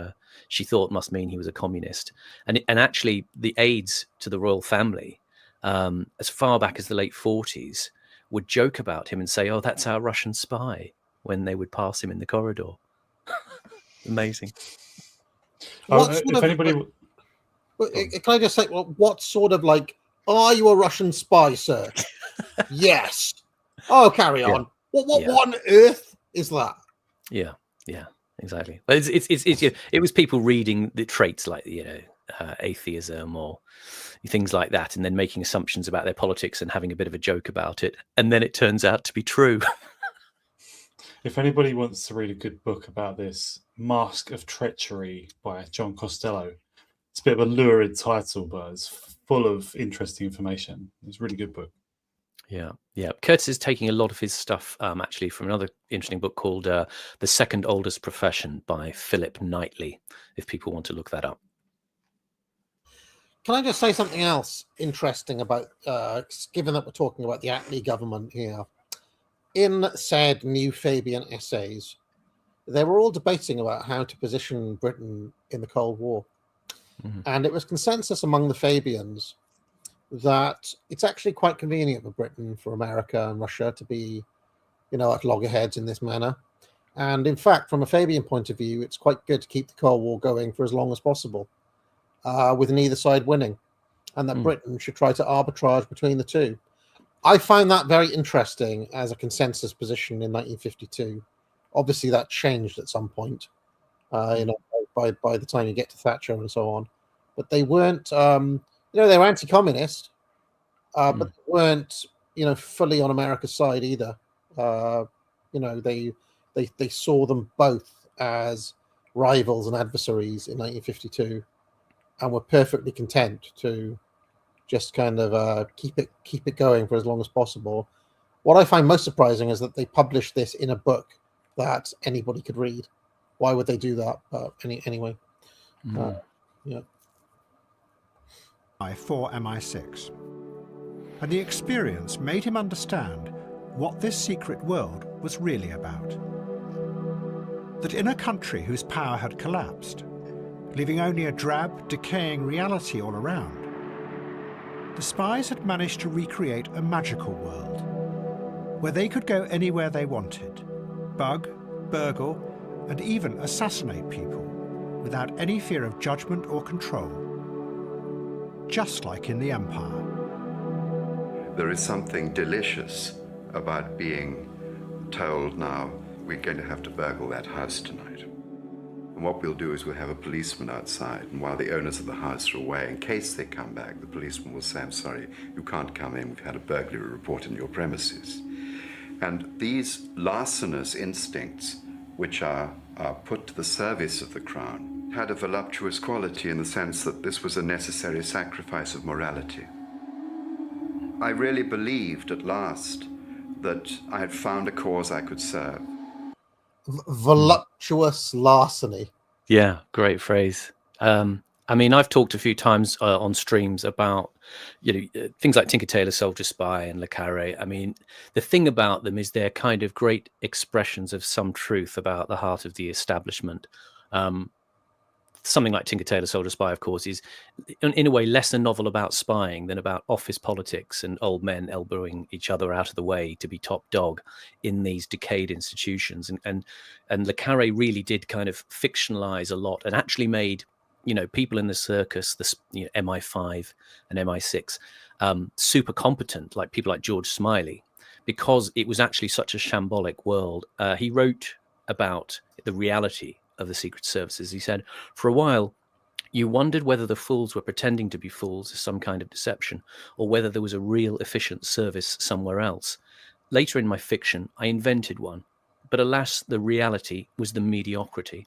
she thought must mean he was a communist. And actually, the aides to the royal family, as far back as the late 40s, would joke about him and say, "Oh, that's our Russian spy," when they would pass him in the corridor. Amazing. If anybody... Can I just say, what sort of are you a Russian spy, sir? Yes. Oh, carry on. What on earth is that? Yeah, exactly. But it was people reading the traits like atheism or things like that, and then making assumptions about their politics and having a bit of a joke about it, and then it turns out to be true. If anybody wants to read a good book about this, Mask of Treachery by John Costello. It's a bit of a lurid title, but it's full of interesting information. It's a really good book. Yeah. Curtis is taking a lot of his stuff actually from another interesting book called The Second Oldest Profession by Philip Knightley, if people want to look that up. Can I just say something else interesting about, given that we're talking about the Attlee government here? In said new Fabian essays, they were all debating about how to position Britain in the Cold War. Mm-hmm. And it was consensus among the Fabians that it's actually quite convenient for Britain, for America and Russia to be, at loggerheads in this manner. And in fact, from a Fabian point of view, it's quite good to keep the Cold War going for as long as possible, with neither side winning, and that Britain should try to arbitrage between the two. I find that very interesting as a consensus position in 1952. Obviously, that changed at some point, by the time you get to Thatcher and so on. But they weren't, they were anti-communist, but they weren't, fully on America's side either. They saw them both as rivals and adversaries in 1952, and were perfectly content to just kind of keep it going for as long as possible. What I find most surprising is that they published this in a book that anybody could read. Why would they do that? Anyway, yeah. For MI6, and the experience made him understand what this secret world was really about. That in a country whose power had collapsed, leaving only a drab, decaying reality all around, the spies had managed to recreate a magical world where they could go anywhere they wanted, bug, burgle, and even assassinate people without any fear of judgment or control, just like in the Empire. There is something delicious about being told now, we're going to have to burgle that house tonight. And what we'll do is we'll have a policeman outside, and while the owners of the house are away, in case they come back, the policeman will say, I'm sorry, you can't come in, we've had a burglary report in your premises. And these larcenous instincts, which are put to the service of the crown, had a voluptuous quality in the sense that this was a necessary sacrifice of morality. I really believed at last that I had found a cause I could serve. Voluptuous larceny. Yeah, great phrase. I mean, I've talked a few times on streams about, things like Tinker Tailor Soldier Spy and Le Carré. I mean, the thing about them is they're kind of great expressions of some truth about the heart of the establishment. Something like Tinker Tailor Soldier Spy, of course, is in a way less a novel about spying than about office politics and old men elbowing each other out of the way to be top dog in these decayed institutions. And Le Carré really did kind of fictionalize a lot and actually made, people in the circus, MI5 and MI6, super competent, like people like George Smiley, because it was actually such a shambolic world. He wrote about the reality of the secret services. He said, for a while, you wondered whether the fools were pretending to be fools as some kind of deception, or whether there was a real efficient service somewhere else. Later in my fiction, I invented one, but alas, the reality was the mediocrity.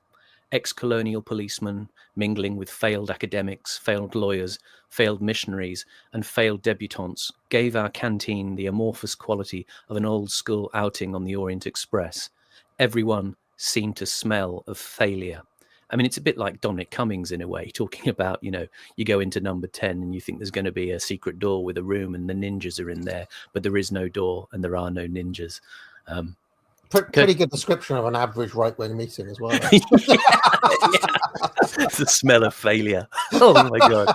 Ex-colonial policemen mingling with failed academics, failed lawyers, failed missionaries, and failed debutantes gave our canteen the amorphous quality of an old-school outing on the Orient Express. Everyone seemed to smell of failure. I mean, it's a bit like Dominic Cummings in a way, talking about, you go into number 10 and you think there's going to be a secret door with a room and the ninjas are in there, but there is no door and there are no ninjas. Pretty good description of an average right-wing meeting as well. Yeah. The smell of failure. Oh my God.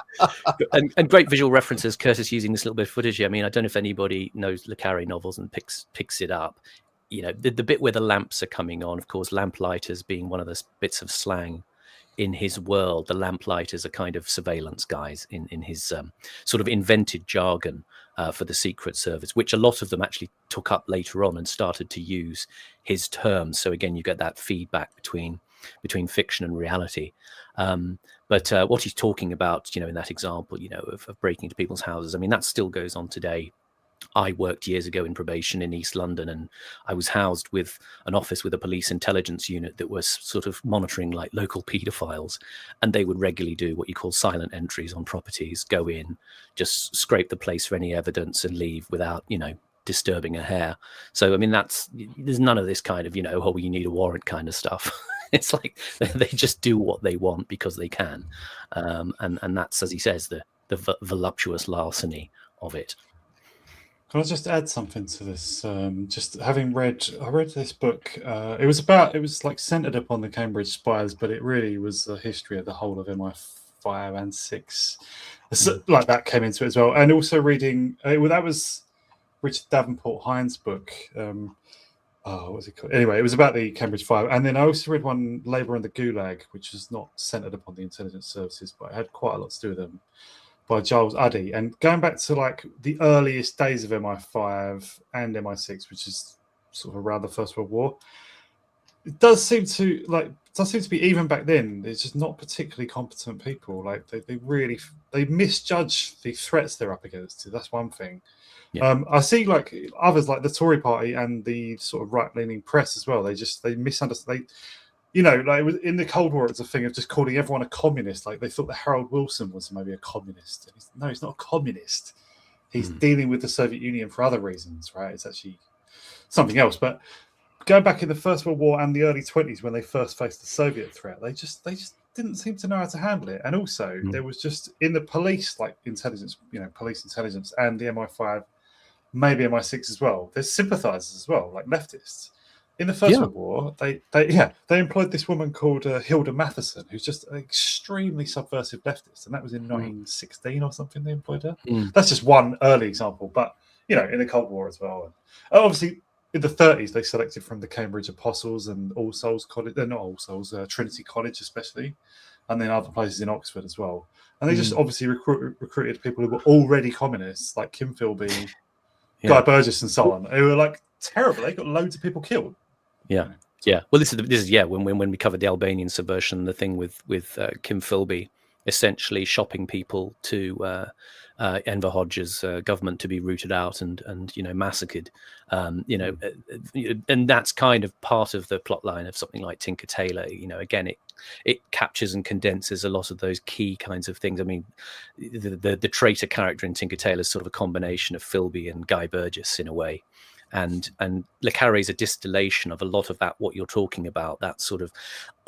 And great visual references, Curtis using this little bit of footage here. I mean, I don't know if anybody knows Le Carré novels and picks it up. The bit where the lamps are coming on, of course, lamplighters being one of the bits of slang in his world. The lamplighters are kind of surveillance guys in his sort of invented jargon for the Secret Service, which a lot of them actually took up later on and started to use his terms. So again, you get that feedback between fiction and reality. But what he's talking about, in that example, of breaking into people's houses, I mean, that still goes on today. I worked years ago in probation in East London, and I was housed with an office with a police intelligence unit that was sort of monitoring like local paedophiles, and they would regularly do what you call silent entries on properties, go in, just scrape the place for any evidence and leave without, disturbing a hair. So, I mean, there's none of this kind of, oh, you need a warrant kind of stuff. It's like they just do what they want because they can. And that's, as he says, the voluptuous larceny of it. Can I just add something to this? Just having I read this book. It was like centered upon the Cambridge Spies, but it really was the history of the whole of MI5 and 6. So, like that came into it as well. And also reading, that was Richard Davenport Hines' book. What was it called? Anyway, it was about the Cambridge 5. And then I also read one, Labour and the Gulag, which was not centered upon the intelligence services, but it had quite a lot to do with them, by Giles Uddy. And going back to like the earliest days of MI5 and MI6, which is sort of around the First World War, it does seem to be even back then. There's just not particularly competent people. Like they misjudge the threats they're up against. That's one thing. Yeah. I see like others, like the Tory party and the sort of right-leaning press as well. They misunderstand. like it was in the Cold War, it's a thing of just calling everyone a communist. Like they thought that Harold Wilson was maybe a communist. No, he's not a communist. He's dealing with the Soviet Union for other reasons, right? It's actually something else. But going back in the First World War and the early 20s, when they first faced the Soviet threat, they just didn't seem to know how to handle it. And also, there was just in the police, like intelligence, police intelligence, and the MI5, maybe MI6 as well. There's sympathizers as well, like leftists. In the First World War, they employed this woman called Hilda Matheson, who's just an extremely subversive leftist, and that was in 1916 or something. They employed her. That's just one early example, but in the Cold War as well. And obviously, in the 30s, they selected from the Cambridge Apostles and All Souls College. Not All Souls, Trinity College especially, and then other places in Oxford as well. And they just obviously recruited people who were already communists, like Kim Philby, Guy Burgess, and so on, who were like terrible. They got loads of people killed. Yeah. Well, this is when we covered the Albanian subversion, the thing with Kim Philby essentially shopping people to Enver Hoxha's government to be rooted out and massacred, and that's kind of part of the plot line of something like Tinker Tailor. Again, it captures and condenses a lot of those key kinds of things. I mean, the traitor character in Tinker Tailor is sort of a combination of Philby and Guy Burgess in a way. And Le Carré is a distillation of a lot of that, what you're talking about, that sort of,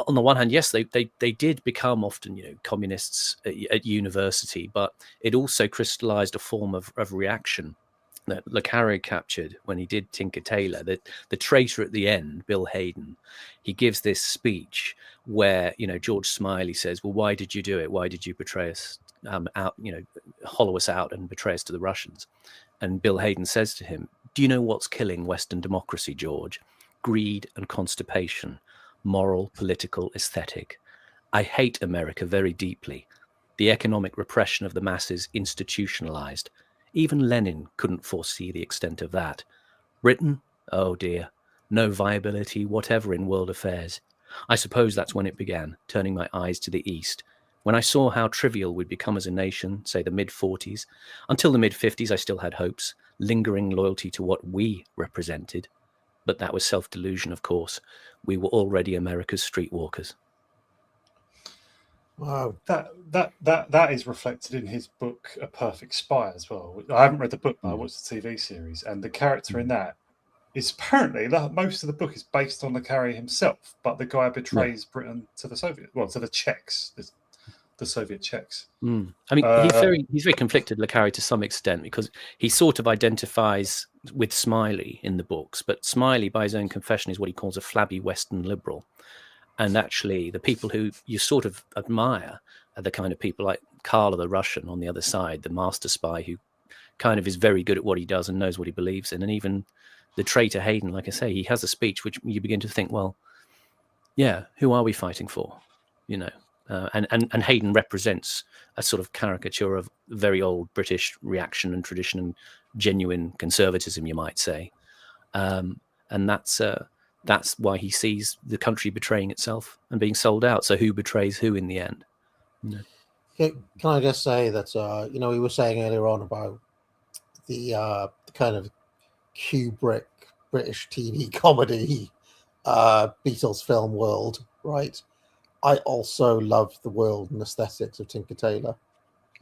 on the one hand, yes, they did become often, communists at university, but it also crystallized a form of reaction that Le Carré captured when he did Tinker Tailor. That the traitor at the end, Bill Hayden, he gives this speech where, George Smiley says, well, why did you do it? Why did you betray us out, hollow us out and betray us to the Russians? And Bill Hayden says to him, do you know what's killing Western democracy, George? Greed and constipation, moral, political, aesthetic. I hate America very deeply. The economic repression of the masses institutionalized. Even Lenin couldn't foresee the extent of that. Britain? Oh dear. No viability whatever in world affairs. I suppose that's when it began, turning my eyes to the East. When I saw how trivial we'd become as a nation, say the mid-40s, until the mid-50s I still had hopes, lingering loyalty to what we represented. But that was self-delusion, of course. We were already America's streetwalkers. Wow. That is reflected in his book, A Perfect Spy, as well. I haven't read the book, but I watched the TV series, and the character in that is apparently, most of the book is based on Le Carré himself, but the guy betrays Britain to the to the Czechs. The Soviet Czechs. I mean, he's very conflicted, Le Carré, to some extent, because he sort of identifies with Smiley in the books, but Smiley, by his own confession, is what he calls a flabby Western liberal. And actually, the people who you sort of admire are the kind of people like Carla the Russian on the other side, the master spy who kind of is very good at what he does and knows what he believes in. And even the traitor Hayden, like I say, he has a speech which you begin to think, well, yeah, who are we fighting for? And Hayden represents a sort of caricature of very old British reaction and tradition and genuine conservatism, you might say. And that's why he sees the country betraying itself and being sold out. So who betrays who in the end? Can I just say that, we were saying earlier on about the kind of Kubrick British TV comedy Beatles film world, right? I also love the world and aesthetics of Tinker Tailor.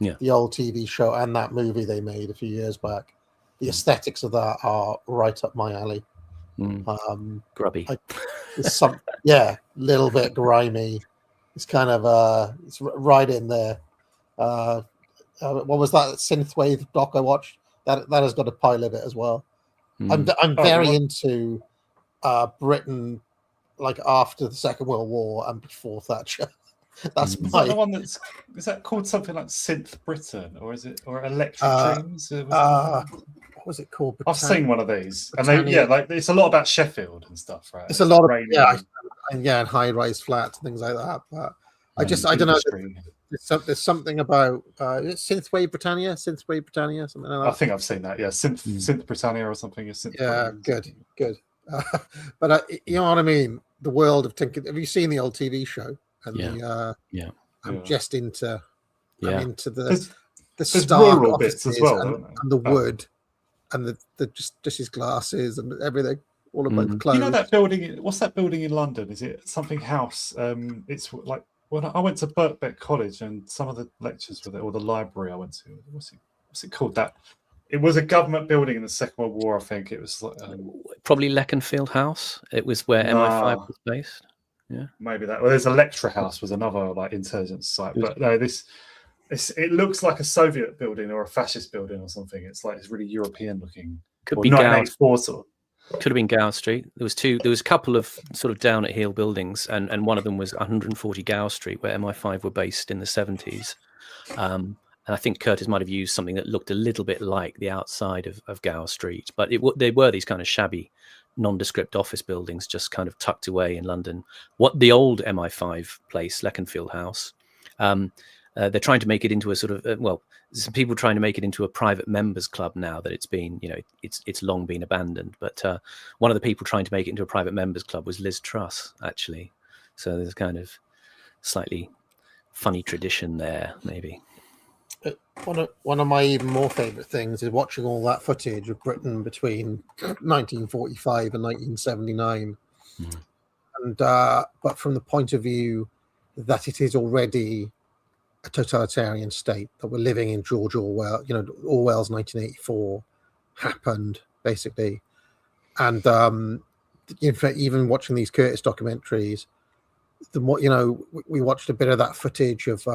Yeah. The old TV show and that movie they made a few years back. The aesthetics of that are right up my alley. Grubby. Little bit grimy. It's kind of it's right in there. What was that synthwave doc I watched? That has got a pile of it as well. I'm very into Britain, like after the Second World War and before Thatcher. That's is that the one is that called something like Synth Britain, or is it Electric Dreams? What was it called? I've seen one of these, Britannia. And they it's a lot about Sheffield and stuff, right? It's a lot of and high-rise flats and things like that. But I don't know. There's something about Synthwave Britannia, something like that. I think I've seen that. Yeah, Synth Britannia or something. Good. But you know what I mean? The world of Tinker. Have you seen the old TV show? And I'm just into. I'm into the stark offices bits as well, and the wood, and the just his glasses and everything. all about the clothes. You know that building? What's that building in London? Is it something house? It's like when I went to Birkbeck College, and some of the lectures were there, or the library I went to. What's it called? That it was a government building in the Second World War. I think it was probably Leconfield House. It was where MI5 was based. Yeah, maybe that. Well, there's Electra House was another like intelligence site, but no, it looks like a Soviet building or a fascist building or something. It's really European looking. Could be 1984 sort of. Could have been Gower Street. There was a couple of sort of down at heel buildings, and one of them was 140 Gower Street, where MI5 were based in the 70s. And I think Curtis might have used something that looked a little bit like the outside of Gower Street, but they were these kind of shabby, nondescript office buildings just kind of tucked away in London. What the old MI5 place, Leconfield House, they're trying to make it into a sort of some people trying to make it into a private members club now that it's been, it's long been abandoned. But one of the people trying to make it into a private members club was Liz Truss, actually. So there's kind of slightly funny tradition there, maybe. One of my even more favourite things is watching all that footage of Britain between 1945 and 1979, and but from the point of view that it is already a totalitarian state, that we're living in George Orwell. Orwell's 1984 happened basically, and in fact, even watching these Curtis documentaries, the more we watched a bit of that footage of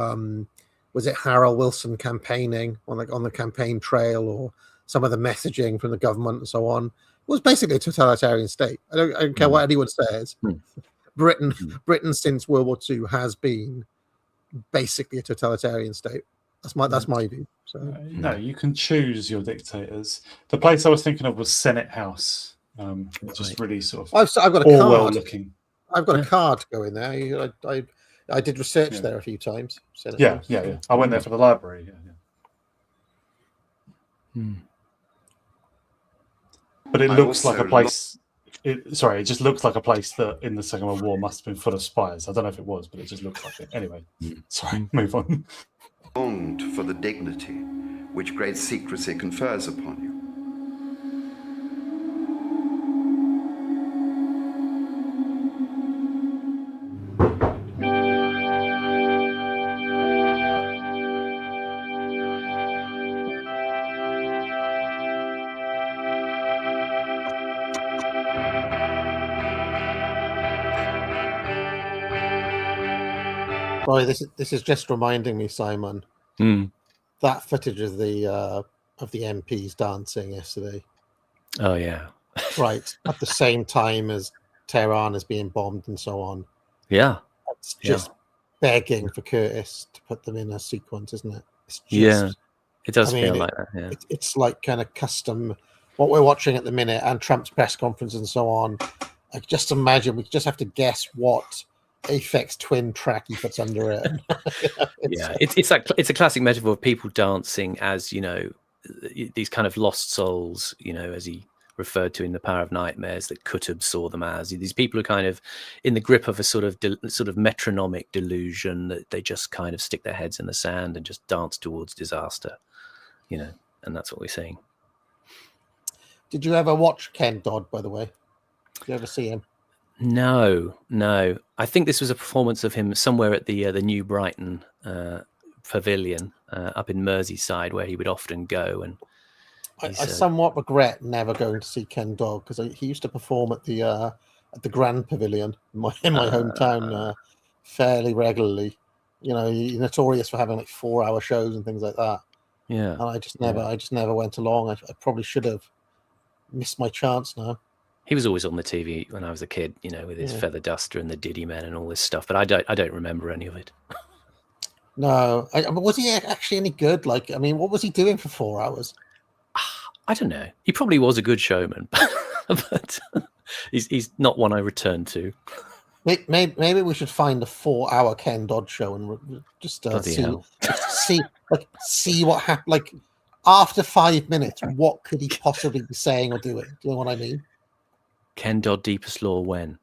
was it Harold Wilson campaigning on the campaign trail, or some of the messaging from the government and so on. It was basically a totalitarian state. I don't care what anyone says. Britain since World War II has been basically a totalitarian state. That's my view. So no, you can choose your dictators. The place I was thinking of was Senate House. Just really sort of I've got a Orwell card. looking. I've got a card to go in there. I did research there a few times. Senate Yeah. House. I went there for the library. But it looks like a place. It just looks like a place that in the Second World War must have been full of spies. I don't know if it was, but it just looks like it. Anyway, sorry, move on. Longed for the dignity which great secrecy confers upon you. Sorry, this is just reminding me, Simon. That footage of the MPs dancing yesterday. Oh yeah. Right at the same time as Tehran is being bombed and so on. Yeah. It's just begging for Curtis to put them in a sequence, isn't it? It's just, it does feel like that. Yeah. It's like kind of custom. What we're watching at the minute, and Trump's press conference and so on. I just imagine we just have to guess what Aphex Twin track he puts under it. It's a classic metaphor of people dancing as these kind of lost souls, as he referred to in The Power of Nightmares, that Qutb saw them as. These people are kind of in the grip of a sort of metronomic delusion that they just kind of stick their heads in the sand and just dance towards disaster, and that's what we're seeing. Did you ever watch Ken Dodd, by the way? Did you ever see him? No. I think this was a performance of him somewhere at the New Brighton Pavilion up in Merseyside, where he would often go. And I somewhat regret never going to see Ken Dodd, because he used to perform at the Grand Pavilion in my hometown fairly regularly. He's notorious for having 4-hour shows and things like that. Yeah, and I just never went along. I probably should have. Missed my chance now. He was always on the TV when I was a kid, with his feather duster and the Diddy Men and all this stuff. But I don't remember any of it. No, was he actually any good? What was he doing for 4 hours? I don't know. He probably was a good showman, but he's not one I return to. Maybe we should find a 4-hour Ken Dodd show and just see what happened. After 5 minutes, what could he possibly be saying or doing? Do you know what I mean? Ken Dodd, deepest law when?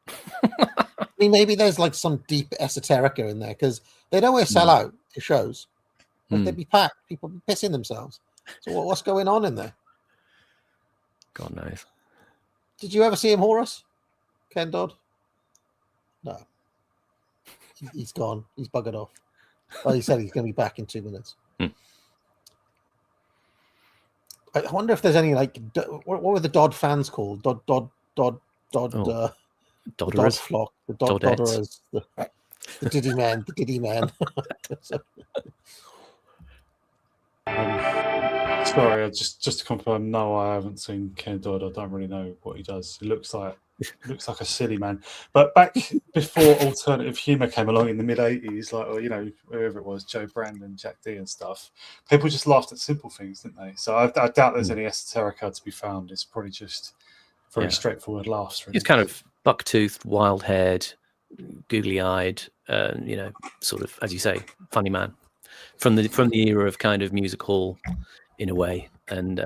Maybe there's some deep esoterica in there, because they don't always sell out to shows. They'd be packed, people be pissing themselves. So what's going on in there? God knows. Did you ever see him, Horace? Ken Dodd? No. He's gone. He's buggered off. Well, he said he's going to be back in 2 minutes. I wonder if there's any, like, what were the Dodd fans called? Dodd Dodderers. flock. The Dodderers. The Diddy Man. The Diddy Man. Sorry, just to confirm, no, I haven't seen Ken Dodd. I don't really know what he does. He looks like a silly man. But back before alternative humour came along in the mid-'80s, like, or, you know, whoever it was, Joe Brandon, Jack D and stuff, people just laughed at simple things, didn't they? So I doubt there's any esoterica to be found. It's probably just very straightforward laughs. Really. He's kind of buck-toothed, wild-haired, googly-eyed, you know, sort of, as you say, funny man from the era of kind of music hall, in a way, and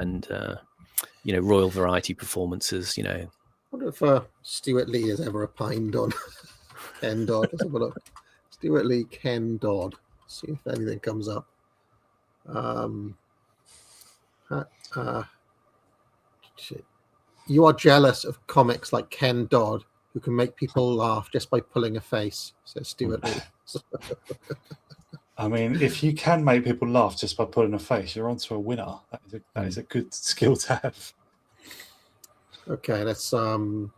you know, royal variety performances. You know, I wonder if Stuart Lee has ever opined on Ken Dodd. Let's have a look. Stuart Lee, Ken Dodd. See if anything comes up. You are jealous of comics like Ken Dodd, who can make people laugh just by pulling a face, says Stuart Lee. I mean, if you can make people laugh just by pulling a face, you're onto a winner. That is a good skill to have. Okay, let's okay.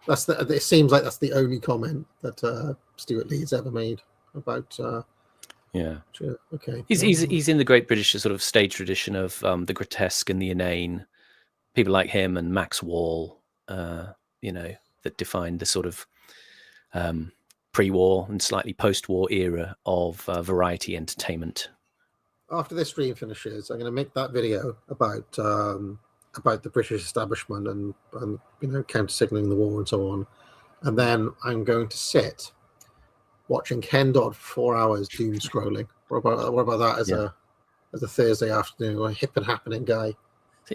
It seems like that's the only comment that Stuart Lee's ever made about okay. He's in the great British sort of stage tradition of the grotesque and the inane. People like him and Max Wall, you know, that defined the sort of pre-war and slightly post-war era of variety entertainment. After this stream finishes, I'm going to make that video about the British establishment and you know, counter-signaling the war and so on, and then I'm going to sit watching Ken Dodd for 4 hours doom scrolling. What about that as a Thursday afternoon, or a hip and happening guy?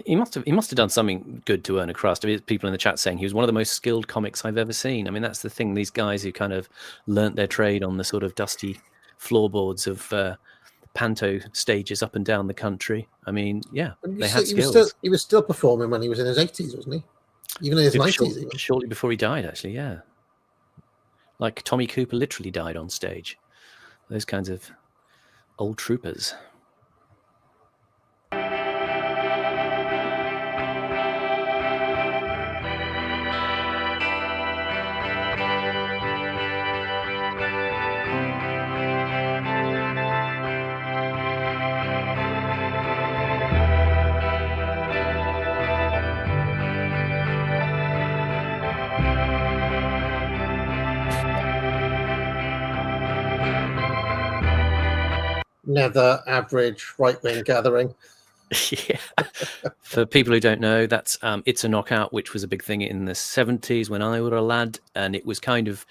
He must have done something good to earn a crust. I mean, people in the chat saying he was one of the most skilled comics I've ever seen. I mean, that's the thing. These guys who kind of learnt their trade on the sort of dusty floorboards of panto stages up and down the country. I mean, yeah, they had skills. He was still performing when he was in his 80s, wasn't he? Even in his 90s. Shortly before he died, actually, yeah. Like Tommy Cooper literally died on stage. Those kinds of old troopers. Never average right-wing gathering. Yeah. For people who don't know, that's It's a Knockout, which was a big thing in the 70s when I was a lad, and it was kind of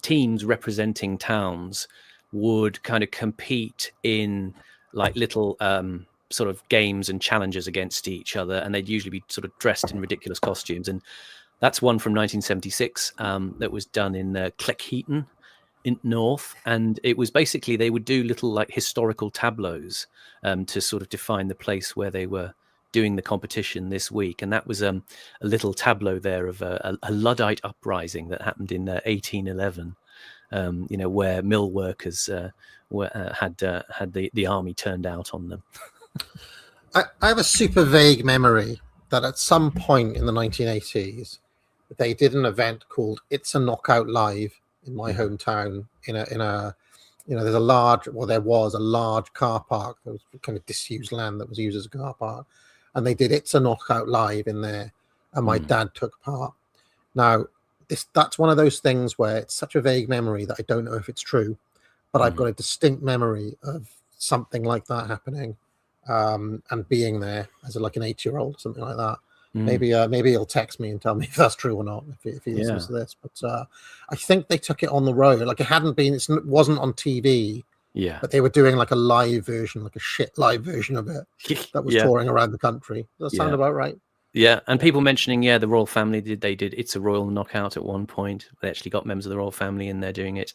teams representing towns would kind of compete in like little sort of games and challenges against each other, and they'd usually be sort of dressed in ridiculous costumes. And that's one from 1976 that was done in Cleckheaton in North, and it was basically they would do little like historical tableaus to sort of define the place where they were doing the competition this week. And that was a little tableau there of a Luddite uprising that happened in 1811, you know, where mill workers had the army turned out on them. I have a super vague memory that at some point in the 1980s they did an event called It's a Knockout Live in my hometown, in a you know, there was a large car park that was kind of disused land that was used as a car park, and they did It's a Knockout Live in there, and my dad took part. Now that's one of those things where it's such a vague memory that I don't know if it's true, but I've got a distinct memory of something like that happening, and being there as like an 8-year-old, something like that. Maybe he'll text me and tell me if that's true or not, if he listens to this. But I think they took it on the road. Like it wasn't on TV. Yeah. But they were doing like a live version, like a shit live version of it that was touring around the country. Does that sound about right? Yeah, and people mentioning, the royal family did It's a Royal Knockout at one point. They actually got members of the royal family in there doing it.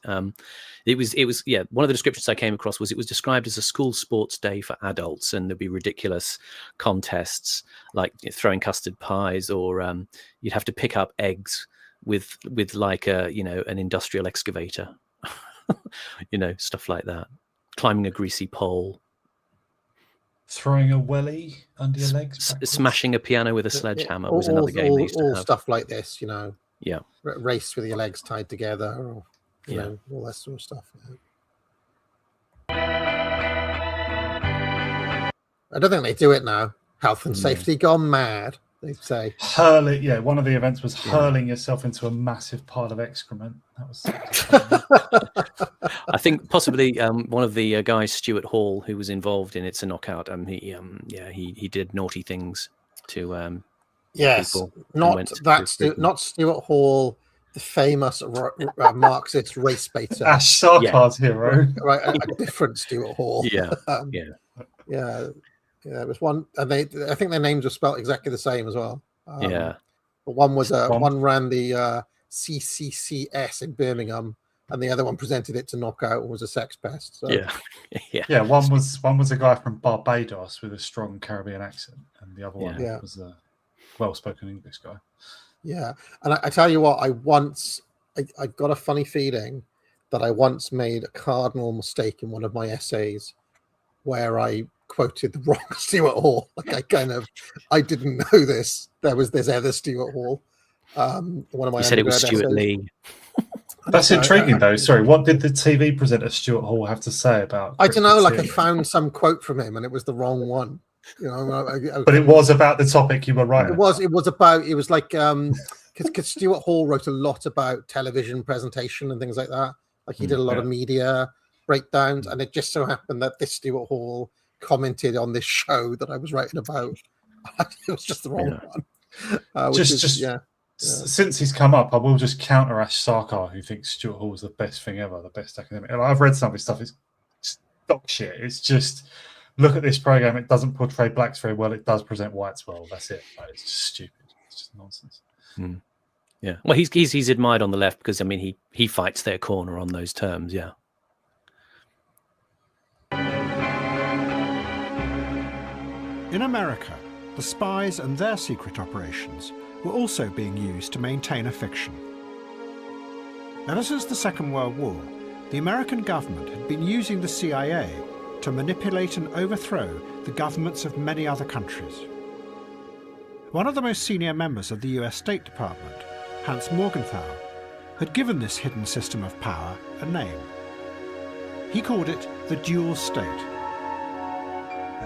It was one of the descriptions I came across was it was described as a school sports day for adults, and there'd be ridiculous contests like throwing custard pies, or you'd have to pick up eggs with like an industrial excavator, stuff like that, climbing a greasy pole. Throwing a welly under your legs, smashing a piano with a sledgehammer was another game they used to have. Stuff like this, Yeah, race with your legs tied together, or you know, all that sort of stuff. I don't think they do it now. Health and safety gone mad, they'd say. Hurling, one of the events was hurling yourself into a massive pile of excrement. That was I think possibly one of the guys, Stuart Hall, who was involved in It's a Knockout. He did naughty things to people. Not Stuart Hall, the famous Marxist race baiter. Ash Sarkar's hero, right? A different Stuart Hall. It was one, and I think their names were spelt exactly the same as well. But one was one ran the CCCS in Birmingham, and the other one presented it to Knockout and was a sex pest. So. One was a guy from Barbados with a strong Caribbean accent, and the other one was a well-spoken English guy. Yeah, and I tell you what, I got a funny feeling that I once made a cardinal mistake in one of my essays, where I quoted the wrong Stuart Hall. Like I didn't know this. There was this other Stuart Hall. One of my. You said it was Stuart Lee. That's intriguing, though. Sorry, what did the TV presenter Stuart Hall have to say about? I don't know. Like I found some quote from him, and it was the wrong one. But it was about the topic you were writing. It was about. It was like because Stuart Hall wrote a lot about television presentation and things like that. Like he did a lot of media breakdowns, and it just so happened that this Stuart Hall commented on this show that I was writing about. It was just the wrong one. Since he's come up, I will just counter Ash Sarkar, who thinks Stuart Hall is the best thing ever, the best academic. And I've read some of his stuff. It's dog shit. It's just, look at this program. It doesn't portray blacks very well. It does present whites well. That's it. It's just stupid. It's just nonsense. Yeah. Well, he's admired on the left because he fights their corner on those terms. Yeah. In America, the spies and their secret operations were also being used to maintain a fiction. Ever since the Second World War, the American government had been using the CIA to manipulate and overthrow the governments of many other countries. One of the most senior members of the US State Department, Hans Morgenthau, had given this hidden system of power a name. He called it the dual state.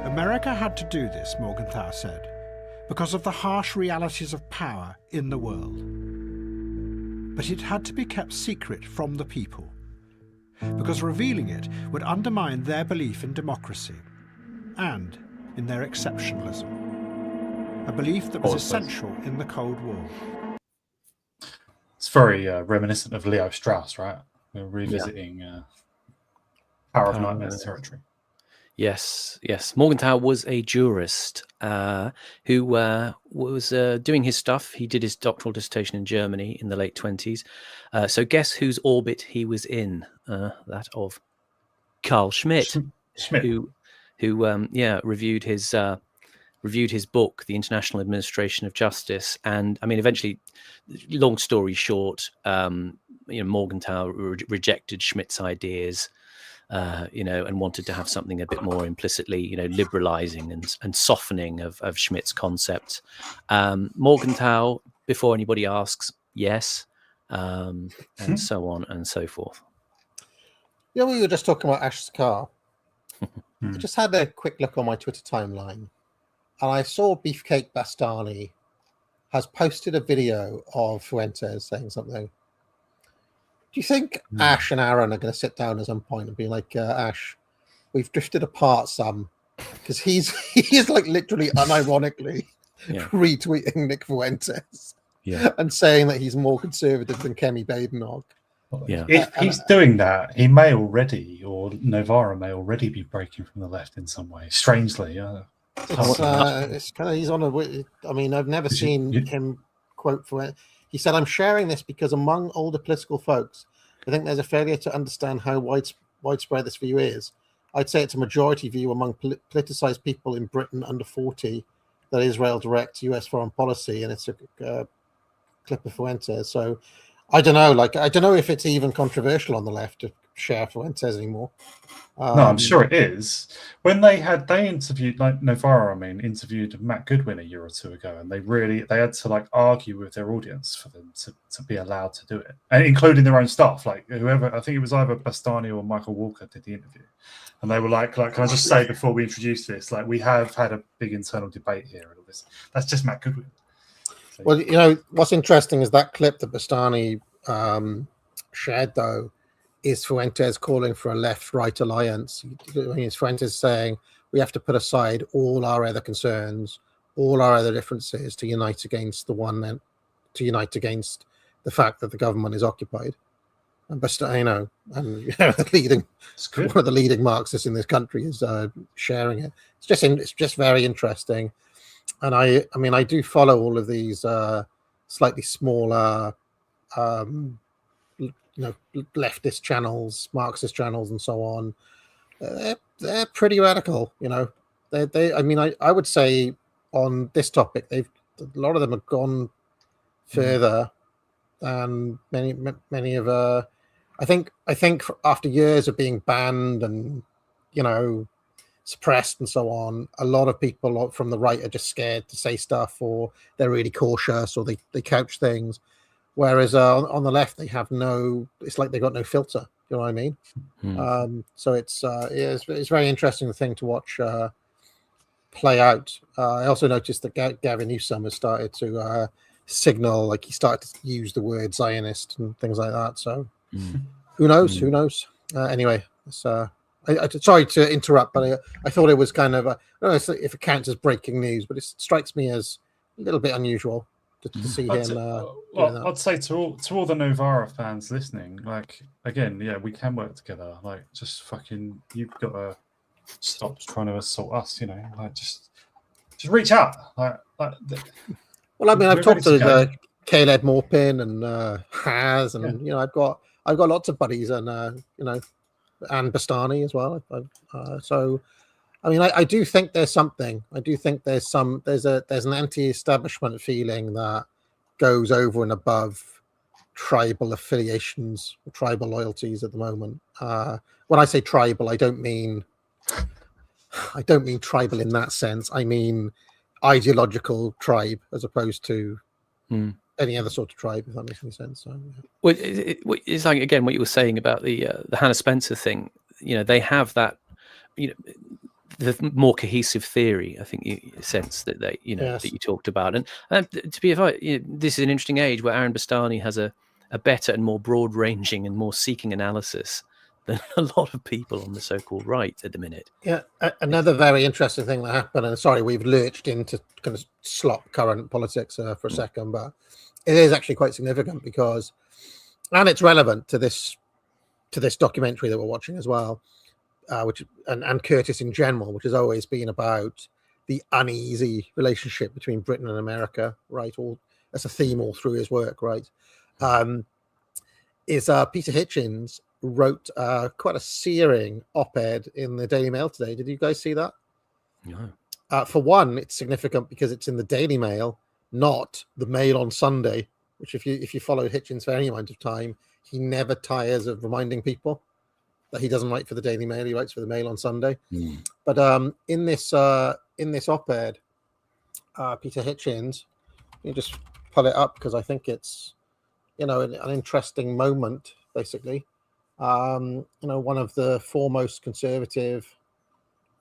America had to do this, Morgenthau said, because of the harsh realities of power in the world. But it had to be kept secret from the people, because revealing it would undermine their belief in democracy and in their exceptionalism, a belief that was essential in the Cold War. It's very reminiscent of Leo Strauss, right? We're revisiting Power of Nightmares territory. Yes. Morgenthau was a jurist who was doing his stuff. He did his doctoral dissertation in Germany in the late 20s. So guess whose orbit he was in? That of Carl Schmitt. Who reviewed his book, The International Administration of Justice. And eventually, long story short, Morgenthau rejected Schmitt's ideas. And wanted to have something a bit more implicitly, liberalizing and softening of Schmitt's concepts. Morgenthau, before anybody asks, yes, and so on and so forth. We were just talking about Ash Sarkar. I just had a quick look on my Twitter timeline, and I saw Beefcake Bastani has posted a video of Fuentes saying something. Do you think Ash and Aaron are going to sit down at some point and be like, Ash, we've drifted apart some? Because he is like literally unironically retweeting Nick Fuentes and saying that he's more conservative than Kemi Badenoch. Yeah. If he's doing that, he may already, or Novara may already be breaking from the left in some way. Strangely, It's kind of, he's on a. I mean, I've never seen him quote for it. He said, "I'm sharing this because among older political folks, I think there's a failure to understand how widespread this view is. I'd say it's a majority view among politicized people in Britain under 40 that Israel directs U.S. foreign policy," and it's a clip of Fuentes. So I don't know. Like, I don't know if it's even controversial on the left to share Fuentes anymore. No, I'm sure it is. When they interviewed, like Novara, interviewed Matt Goodwin a year or two ago, and they had to like argue with their audience for them to be allowed to do it, and including their own staff, like whoever, I think it was either Bastani or Michael Walker did the interview, and they were like, can I just say before we introduce this, like we have had a big internal debate here and all this. That's just Matt Goodwin. So, well, you know what's interesting is that clip that Bastani shared, though, is Fuentes calling for a left-right alliance. It's Fuentes saying we have to put aside all our other concerns, all our other differences to unite against the fact that the government is occupied. And Bastani, one of the leading Marxists in this country is sharing it. It's just very interesting. And I do follow all of these slightly smaller leftist channels, Marxist channels, and so on. They're pretty radical, I would say on this topic, a lot of them have gone further than many of. I think after years of being banned and suppressed and so on, a lot of people from the right are just scared to say stuff, or they're really cautious, or they couch things. Whereas on the left, they have it's like they've got no filter. You know what I mean? So it's very interesting thing to watch play out. I also noticed that Gavin Newsom has started to signal, like he started to use the word Zionist and things like that. So who knows? Who knows? Anyway, it's, sorry to interrupt, but I thought it was kind of, I don't know if it counts as breaking news, but it strikes me as a little bit unusual. To see him. I'd say to all the Novara fans listening, like again, yeah, we can work together. Like, just fucking, you've got to stop trying to assault us. Like just reach out. Well, I mean, I've talked to Caleb Morpin and Haz, and I've got lots of buddies, and and Bastani as well. So. I mean, I do think there's something. I do think there's an anti-establishment feeling that goes over and above tribal affiliations, tribal loyalties at the moment. When I say tribal, I don't mean tribal in that sense. I mean ideological tribe, as opposed to any other sort of tribe, if that makes any sense. So, yeah. Well, it's like, again, what you were saying about the Hannah Spencer thing. They have that. The more cohesive theory, I think, sense that that you talked about, and to be this is an interesting age where Aaron Bastani has a better and more broad-ranging and more seeking analysis than a lot of people on the so-called right at the minute. Yeah, another very interesting thing that happened, and sorry, we've lurched into kind of slop current politics for a second, but it is actually quite significant because, and it's relevant to this documentary that we're watching as well. Which and Curtis in general, which has always been about the uneasy relationship between Britain and America, right? That's a theme all through his work, right? Is Peter Hitchens wrote quite a searing op-ed in the Daily Mail today. Did you guys see that? No. For one, it's significant because it's in the Daily Mail, not the Mail on Sunday. Which, if you follow Hitchens for any amount of time, he never tires of reminding people that he doesn't write for the Daily Mail; he writes for the Mail on Sunday. But in this op-ed, Peter Hitchens, you just pull it up because I think it's an interesting moment. Basically, one of the foremost conservative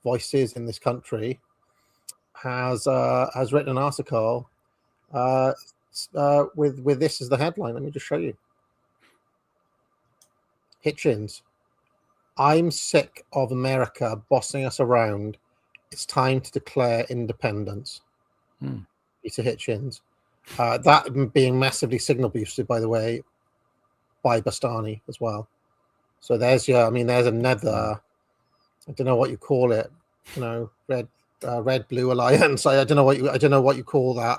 voices in this country has written an article with this as the headline. Let me just show you. Hitchens: I'm sick of America bossing us around. It's time to declare independence. Peter Hitchens. That being massively signal boosted, by the way, by Bastani as well. So there's another, I don't know what you call it, red red-blue alliance. I don't know what you call that.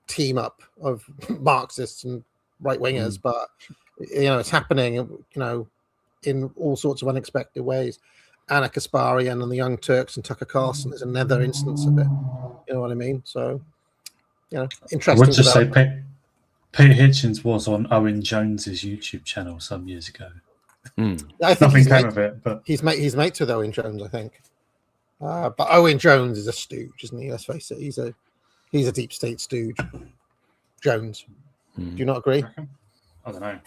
Team up of Marxists and right wingers, but it's happening. In all sorts of unexpected ways. Anna Kasparian and the Young Turks and Tucker Carlson is another instance of it. You know what I mean? So, interesting. I would just say Pete Hitchens was on Owen Jones's YouTube channel some years ago. I think nothing came of it, but he's mates with Owen Jones, I think. But Owen Jones is a stooge, isn't he? Let's face it, he's a deep state stooge. Jones, do you not agree? I don't know.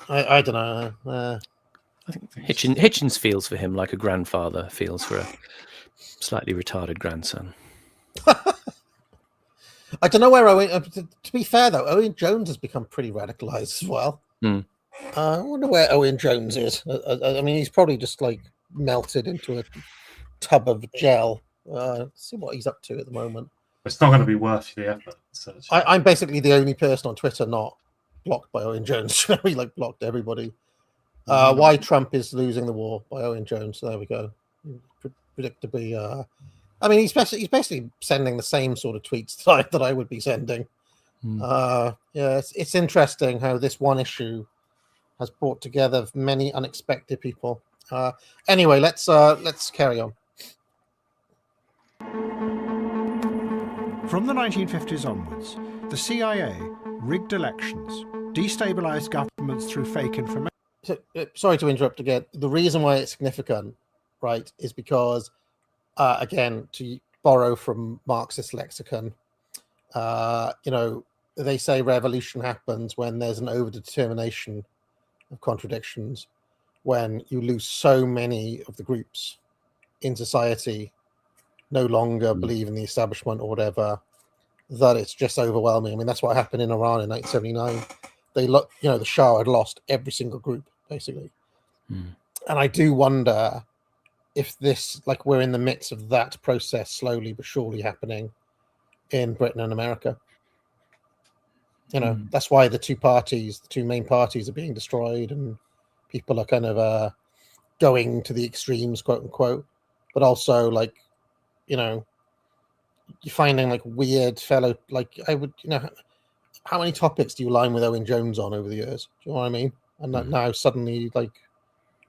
I don't know. I think Hitchens feels for him like a grandfather feels for a slightly retarded grandson. I don't know where Owen. To be fair, though, Owen Jones has become pretty radicalized as well. I wonder where Owen Jones is. I mean, he's probably just like melted into a tub of gel. See what he's up to at the moment. It's not going to be worth the effort. I'm basically the only person on Twitter not blocked by Owen Jones. We blocked everybody. Why Trump is losing the war by Owen Jones. There we go. Predictably, I mean, he's basically sending the same sort of tweets that I would be sending. It's interesting how this one issue has brought together many unexpected people. Anyway, let's carry on. From the 1950s onwards, the CIA rigged elections, destabilized governments through fake information. So, sorry to interrupt again. The reason why it's significant, right, is because, again, to borrow from Marxist lexicon, they say revolution happens when there's an overdetermination of contradictions, when you lose so many of the groups in society no longer believe in the establishment or whatever, that it's just overwhelming. I mean, that's what happened in Iran in 1979. The Shah had lost every single group, basically. And I do wonder if this, we're in the midst of that process slowly but surely happening in Britain and America. That's why the two main parties are being destroyed, and people are kind of going to the extremes, quote unquote, but also you're finding weird fellow, how many topics do you line with Owen Jones on over the years? Do you know what I mean? And now suddenly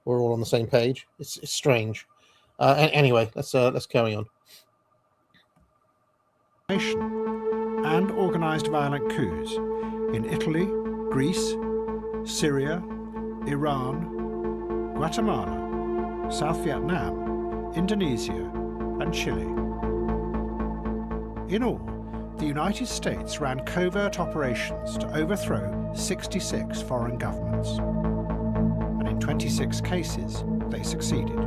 we're all on the same page. It's strange. Anyway, let's carry on. And organized violent coups in Italy, Greece, Syria, Iran, Guatemala, South Vietnam, Indonesia, and Chile. In all, the United States ran covert operations to overthrow 66 foreign governments. And in 26 cases, they succeeded.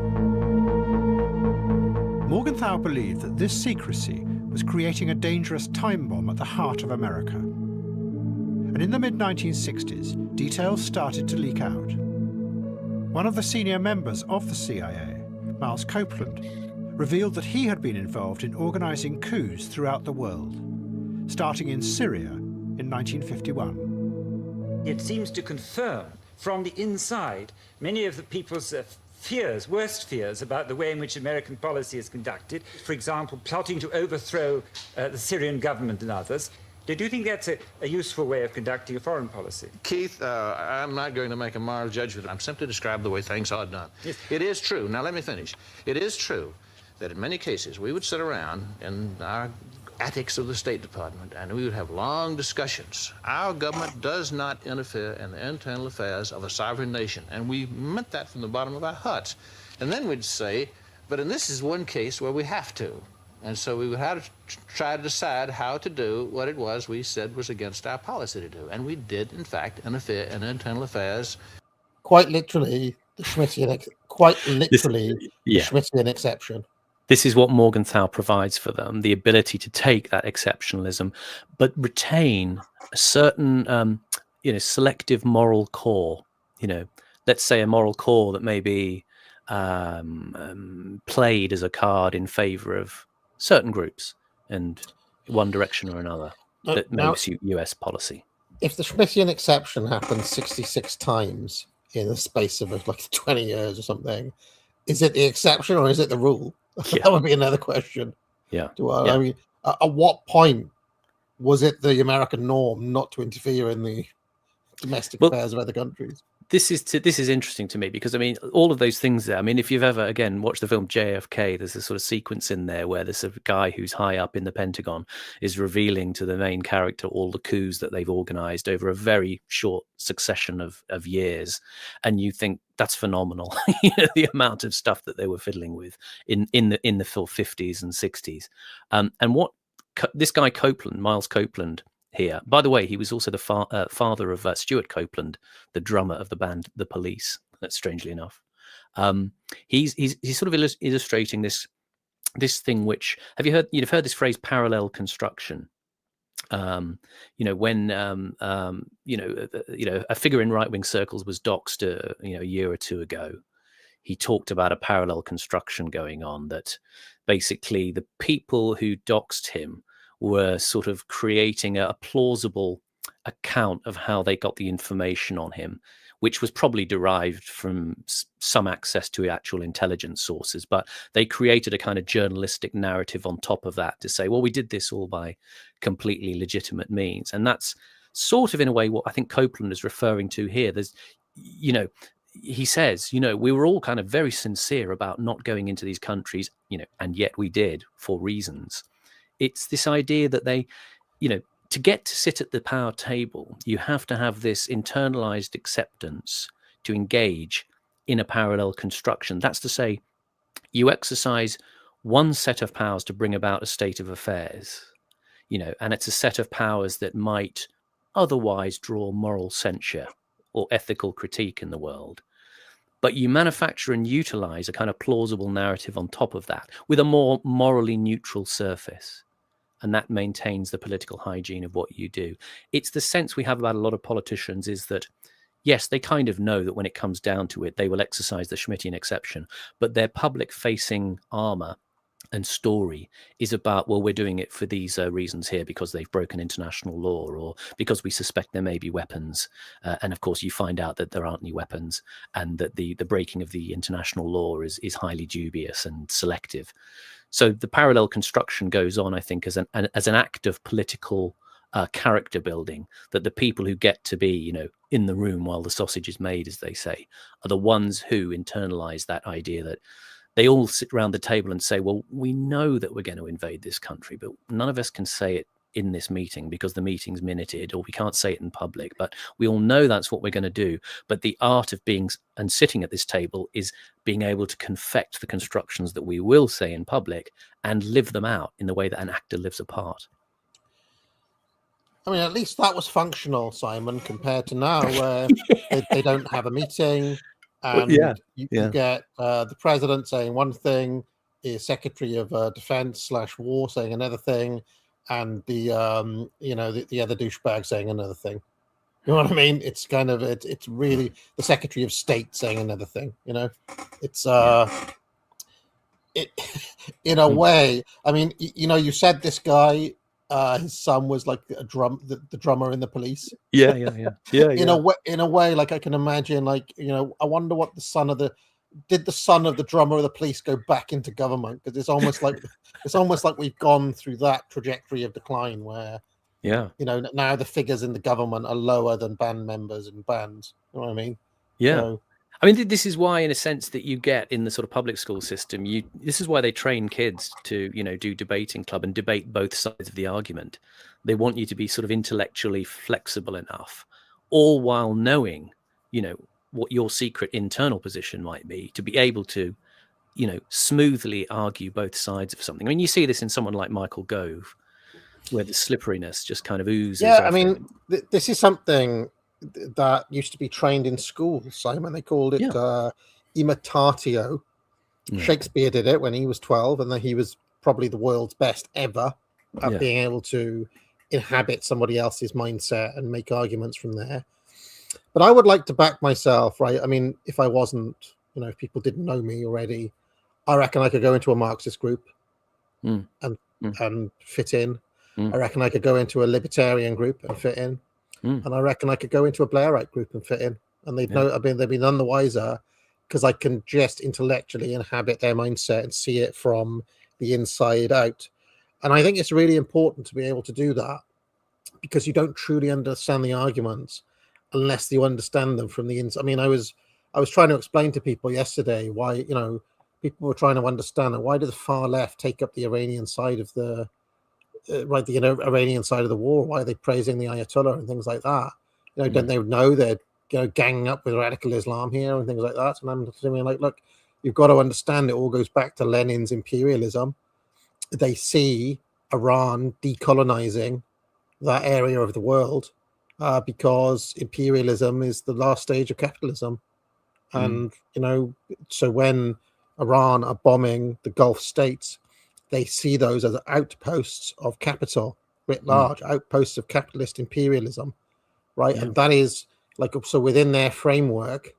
Morgenthau believed that this secrecy was creating a dangerous time bomb at the heart of America. And in the mid-1960s, details started to leak out. One of the senior members of the CIA, Miles Copeland, revealed that he had been involved in organizing coups throughout the world, starting in Syria in 1951. It seems to confirm from the inside many of the people's fears, worst fears, about the way in which American policy is conducted. For example, plotting to overthrow the Syrian government and others. Do you think that's a useful way of conducting a foreign policy? Keith, I'm not going to make a moral judgment. I'm simply describing the way things are done. Yes. It is true. Now, let me finish. It is true that in many cases we would sit around in our attics of the State Department and we would have long discussions. Our government does not interfere in the internal affairs of a sovereign nation, and we meant that from the bottom of our hearts. And then we'd say, but in this is one case where we have to. And so we would have to try to decide how to do what it was we said was against our policy to do. And we did, in fact, interfere in internal affairs. Quite literally, the Schmittian exception. This is what Morgenthau provides for them, the ability to take that exceptionalism, but retain a certain, selective moral core. Let's say a moral core that may be played as a card in favor of certain groups and one direction or another that may suit US policy. If the Schmittian exception happens 66 times in the space of 20 years or something, is it the exception or is it the rule? That would be another question. Yeah. I mean, at what point was it the American norm not to interfere in the domestic affairs of other countries? This is interesting to me because, I mean, all of those things there. I mean, if you've ever, again, watched the film JFK, there's a sort of sequence in there where there's a guy who's high up in the Pentagon is revealing to the main character all the coups that they've organized over a very short succession of years. And you think that's phenomenal, the amount of stuff that they were fiddling with in the full 50s and 60s. And what this guy Copeland, Miles Copeland, here. By the way, he was also the father of Stuart Copeland, the drummer of the band The Police. That's strangely enough. He's sort of illustrating this thing which you've heard this phrase parallel construction. When a figure in right-wing circles was doxed a year or two ago, he talked about a parallel construction going on, that basically the people who doxed him were sort of creating a plausible account of how they got the information on him, which was probably derived from some access to actual intelligence sources. But they created a kind of journalistic narrative on top of that to say, well, we did this all by completely legitimate means. And that's sort of, in a way, what I think Copeland is referring to here. There's, he says, we were all kind of very sincere about not going into these countries, and yet we did for reasons. It's this idea that they, to get to sit at the power table, you have to have this internalized acceptance to engage in a parallel construction. That's to say, you exercise one set of powers to bring about a state of affairs, and it's a set of powers that might otherwise draw moral censure or ethical critique in the world. But you manufacture and utilize a kind of plausible narrative on top of that with a more morally neutral surface. And that maintains the political hygiene of what you do. It's the sense we have about a lot of politicians is that, yes, they kind of know that when it comes down to it, they will exercise the Schmittian exception, but their public-facing armor and story is about, well, we're doing it for these reasons here because they've broken international law or because we suspect there may be weapons. And of course, you find out that there aren't any weapons and that the breaking of the international law is highly dubious and selective. So the parallel construction goes on, I think, as an act of political character building, that the people who get to be, in the room while the sausage is made, as they say, are the ones who internalize that idea that they all sit around the table and say, well, we know that we're going to invade this country, but none of us can say it in this meeting because the meeting's minuted, or we can't say it in public, but we all know that's what we're going to do. But the art of being and sitting at this table is being able to confect the constructions that we will say in public and live them out in the way that an actor lives a part. I mean, at least that was functional, Simon, compared to now where they don't have a meeting and you get the president saying one thing, the Secretary of Defense / War saying another thing, and the other douchebag saying another thing. You know what I mean? It's kind of it's really the Secretary of State saying another thing. It's it in a way. I mean, you said this guy, his son was like the drummer in the Police. Yeah. In a way, like I can imagine, like I wonder what the son of the drummer of the Police go back into government, because it's almost like we've gone through that trajectory of decline where now the figures in the government are lower than band members in bands. You know what I mean? I mean, this is why, in a sense, that you get in the sort of public school system, this is why they train kids to do debating club and debate both sides of the argument. They want you to be sort of intellectually flexible enough, all while knowing what your secret internal position might be, to be able to, smoothly argue both sides of something. I mean, you see this in someone like Michael Gove, where the slipperiness just kind of oozes. Yeah, I mean, this is something that used to be trained in school, Simon. They called it imitatio. Shakespeare did it when he was 12, and then he was probably the world's best ever at being able to inhabit somebody else's mindset and make arguments from there. But I would like to back myself, right? I mean, if I wasn't, if people didn't know me already, I reckon I could go into a Marxist group and fit in. I reckon I could go into a libertarian group and fit in. And I reckon I could go into a Blairite group and fit in. And they'd know. I mean, they'd be none the wiser because I can just intellectually inhabit their mindset and see it from the inside out. And I think it's really important to be able to do that, because you don't truly understand the arguments unless you understand them from the inside. I mean, I was trying to explain to people yesterday why, people were trying to understand why did the far left take up the Iranian side of the Iranian side of the war? Why are they praising the Ayatollah and things like that? Don't they know they're ganging up with radical Islam here and things like that? And I'm saying, like, look, you've got to understand it all goes back to Lenin's imperialism. They see Iran decolonizing that area of the world because imperialism is the last stage of capitalism. And, so when Iran are bombing the Gulf states, they see those as outposts of capital writ large, outposts of capitalist imperialism, right? And that is so within their framework,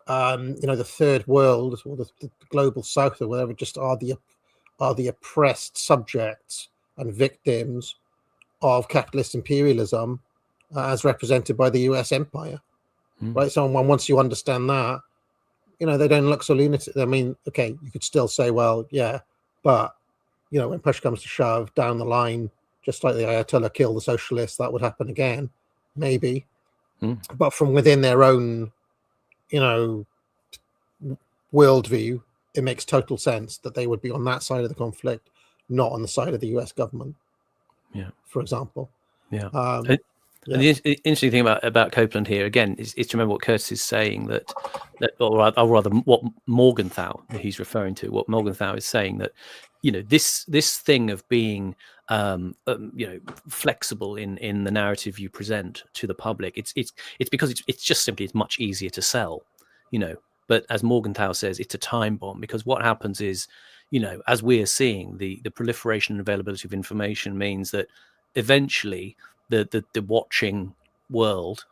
the third world or the global south or whatever just are the oppressed subjects and victims of capitalist imperialism as represented by the US empire, right? So once you understand that, they don't look so lunatic. I mean, okay, you could still say, well, yeah, but when push comes to shove down the line, just like the Ayatollah killed the socialists, that would happen again, maybe. But from within their own, worldview, it makes total sense that they would be on that side of the conflict, not on the side of the US government. Yeah, for example. Yeah. And the interesting thing about Copeland here again is to remember what Curtis is saying, that or rather what Morgenthau he's referring to. What Morgenthau is saying, that this thing of being flexible in the narrative you present to the public, it's because it's just simply it's much easier to sell, But as Morgenthau says, it's a time bomb, because what happens is, as we are seeing, the proliferation and availability of information means that eventually the watching world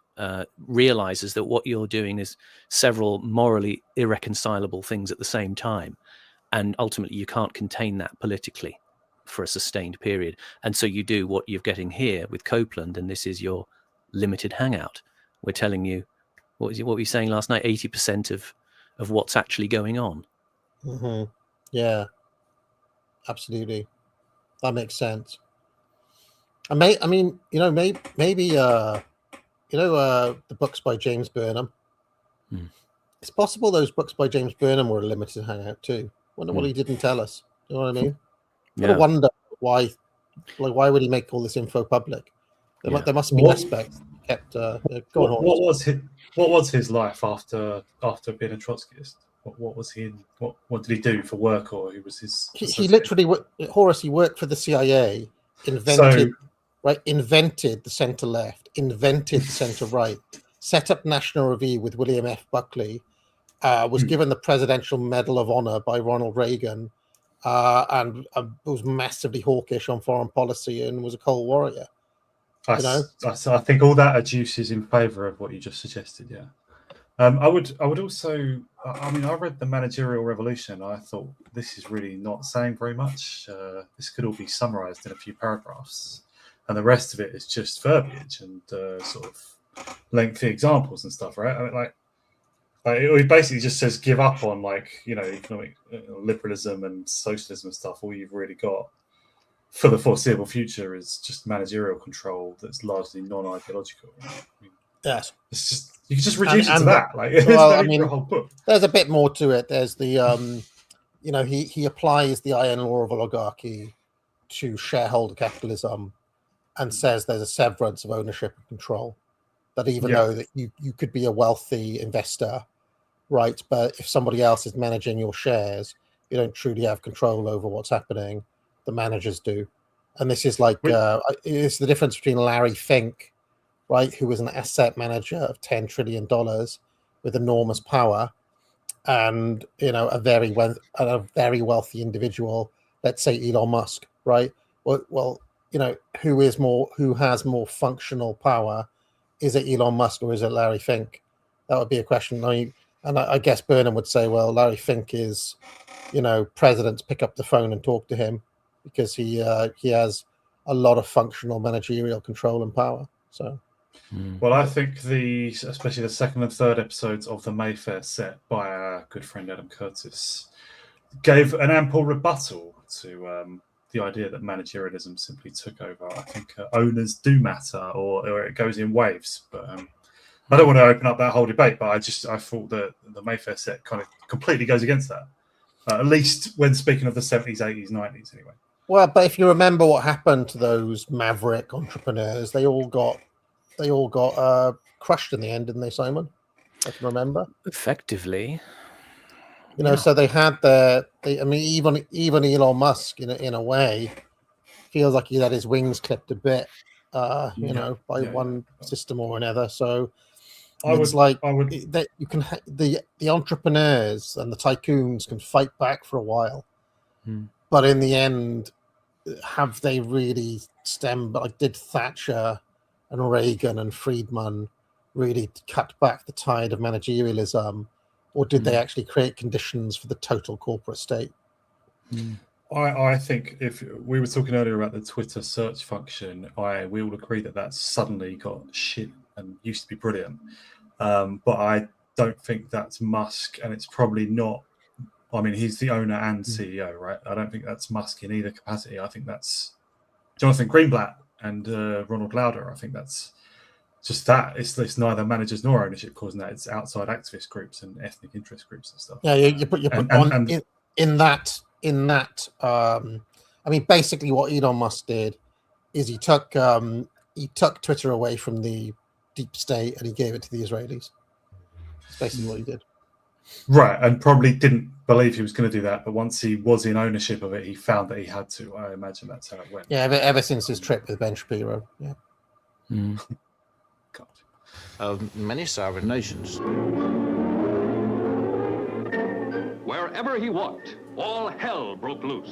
realizes that what you're doing is several morally irreconcilable things at the same time, and ultimately you can't contain that politically for a sustained period, and so you do what you're getting here with Copeland, and this is your limited hangout. We're telling you what were you saying last night? 80% of what's actually going on. Yeah, absolutely, that makes sense. Maybe the books by James Burnham. It's possible those books by James Burnham were a limited hangout too. Wonder what he didn't tell us. You know what I mean? I wonder why. Why would he make all this info public? There must be aspects kept. What was his life after being a Trotskyist? What was he? What did he do for work, or who was his? He literally, Horace. He worked for the CIA. Invented the centre left, invented the centre right, set up National Review with William F. Buckley, was given the Presidential Medal of Honor by Ronald Reagan, and was massively hawkish on foreign policy and was a Cold Warrior. I think all that adduces in favour of what you just suggested. Yeah, I would also. I mean, I read the Managerial Revolution. I thought this is really not saying very much. This could all be summarised in a few paragraphs. And the rest of it is just verbiage and sort of lengthy examples and stuff, right? I mean, it basically just says give up on economic liberalism and socialism and stuff. All you've really got for the foreseeable future is just managerial control that's largely non-ideological. Right? I mean, yes, it's just you can just reduce it to that. The whole book. There's a bit more to it. There's the he applies the iron law of oligarchy to shareholder capitalism. And says there's a severance of ownership and control. That even though that you could be a wealthy investor, right? But if somebody else is managing your shares, you don't truly have control over what's happening. The managers do. And this is it's the difference between Larry Fink, right, who was an asset manager of $10 trillion with enormous power, and a very wealthy individual, let's say Elon Musk, right? Well, who has more functional power? Is it Elon Musk or is it Larry Fink? That would be a question. I guess Burnham would say, well, Larry Fink is, presidents pick up the phone and talk to him because he has a lot of functional managerial control and power. So Well, I think especially the second and third episodes of the Mayfair set by our good friend Adam Curtis gave an ample rebuttal to the idea that managerialism simply took over. I think owners do matter, or it goes in waves. But I don't want to open up that whole debate. But I thought that the Mayfair set kind of completely goes against that. At least when speaking of the 70s, 80s, 90s, anyway. Well, but if you remember what happened to those maverick entrepreneurs, they all got crushed in the end, didn't they, Simon? I can remember. Effectively. So they had even Elon Musk in a way feels like he had his wings clipped a bit, by one system or another. So the entrepreneurs and the tycoons can fight back for a while, but in the end, have they really stemmed? Like, did Thatcher and Reagan and Friedman really cut back the tide of managerialism? Or did they actually create conditions for the total corporate state? I think if we were talking earlier about the Twitter search function, we all agree that suddenly got shit and used to be brilliant. But I don't think that's Musk, and it's probably not. I mean, he's the owner and CEO, right? I don't think that's Musk in either capacity. I think that's Jonathan Greenblatt and Ronald Lauder. I think that's just that. It's neither managers nor ownership causing that. It's outside activist groups and ethnic interest groups and stuff. Yeah, you put in that. I mean, basically, what Elon Musk did is he took Twitter away from the deep state and he gave it to the Israelis. That's basically what he did. Right, and probably didn't believe he was going to do that, but once he was in ownership of it, he found that he had to. I imagine that's how it went. Yeah, ever since his trip with Ben Shapiro. Yeah. God. Of many sovereign nations. Wherever he walked, all hell broke loose.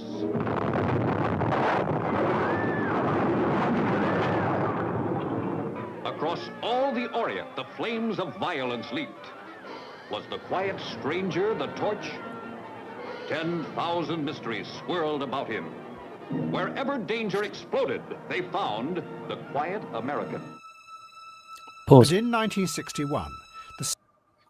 Across all the Orient, the flames of violence leaped. Was the quiet stranger the torch? 10,000 mysteries swirled about him. Wherever danger exploded, they found the quiet American. Pause. But in 1961,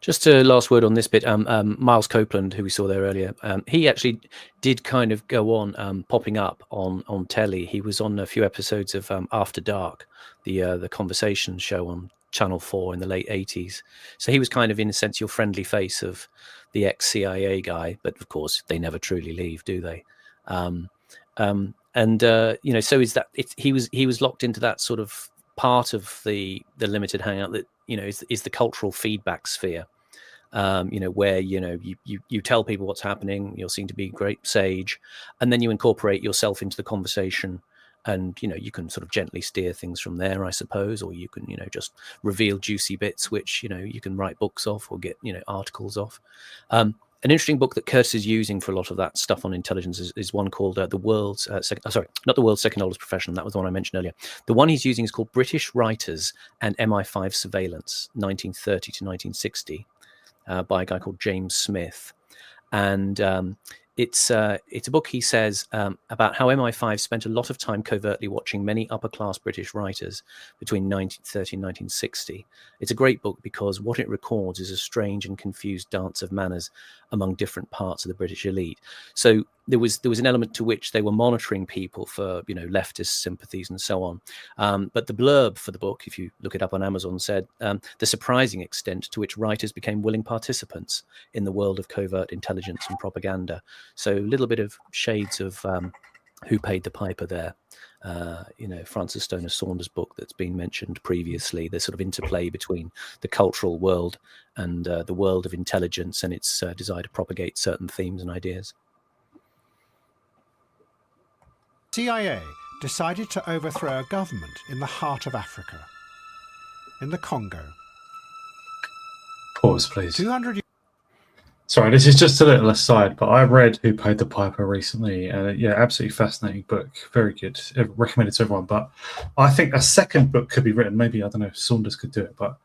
just a last word on this bit. Miles Copeland, who we saw there earlier, he actually did kind of go on popping up on telly. He was on a few episodes of After Dark, the conversation show on Channel 4 in the late 80s. So he was kind of, in a sense, your friendly face of the ex-CIA guy. But of course, they never truly leave, do they? So is that he was locked into that sort of part of the limited hangout that is the cultural feedback sphere, where you tell people what's happening, you'll seem to be a great sage, and then you incorporate yourself into the conversation, and you can sort of gently steer things from there, I suppose, or you can just reveal juicy bits which you can write books off or get articles off. An interesting book that Curtis is using for a lot of that stuff on intelligence is one called not the world's second oldest profession. That was the one I mentioned earlier. The one he's using is called British Writers and MI5 Surveillance, 1930 to 1960, by a guy called James Smith. And it's a book, he says, about how MI5 spent a lot of time covertly watching many upper-class British writers between 1930 and 1960. It's a great book because what it records is a strange and confused dance of manners among different parts of the British elite. So there was an element to which they were monitoring people for leftist sympathies and so on. But the blurb for the book, if you look it up on Amazon, said the surprising extent to which writers became willing participants in the world of covert intelligence and propaganda. So a little bit of shades of Who Paid the Piper there. Francis Stoner Saunders' book that's been mentioned previously, the sort of interplay between the cultural world and the world of intelligence and its desire to propagate certain themes and ideas. CIA decided to overthrow a government in the heart of Africa, in the Congo. Pause, please. 200 years. Sorry, this is just a little aside, but I read Who Paid the Piper recently. Absolutely fascinating book. Very good. Recommended to everyone. But I think a second book could be written. Maybe, I don't know if Saunders could do it. But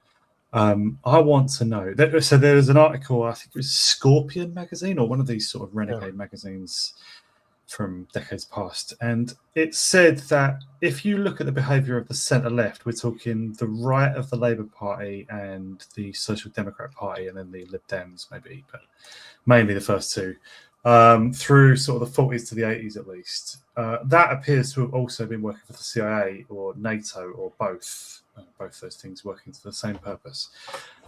I want to know. So there was an article, I think it was Scorpion magazine or one of these sort of renegade magazines. from decades past, and it said that if you look at the behaviour of the centre-left, we're talking the right of the Labour Party and the Social Democrat Party, and then the Lib Dems maybe, but mainly the first two, through sort of the 40s to the 80s at least. That appears to have also been working for the CIA or NATO or both those things working for the same purpose.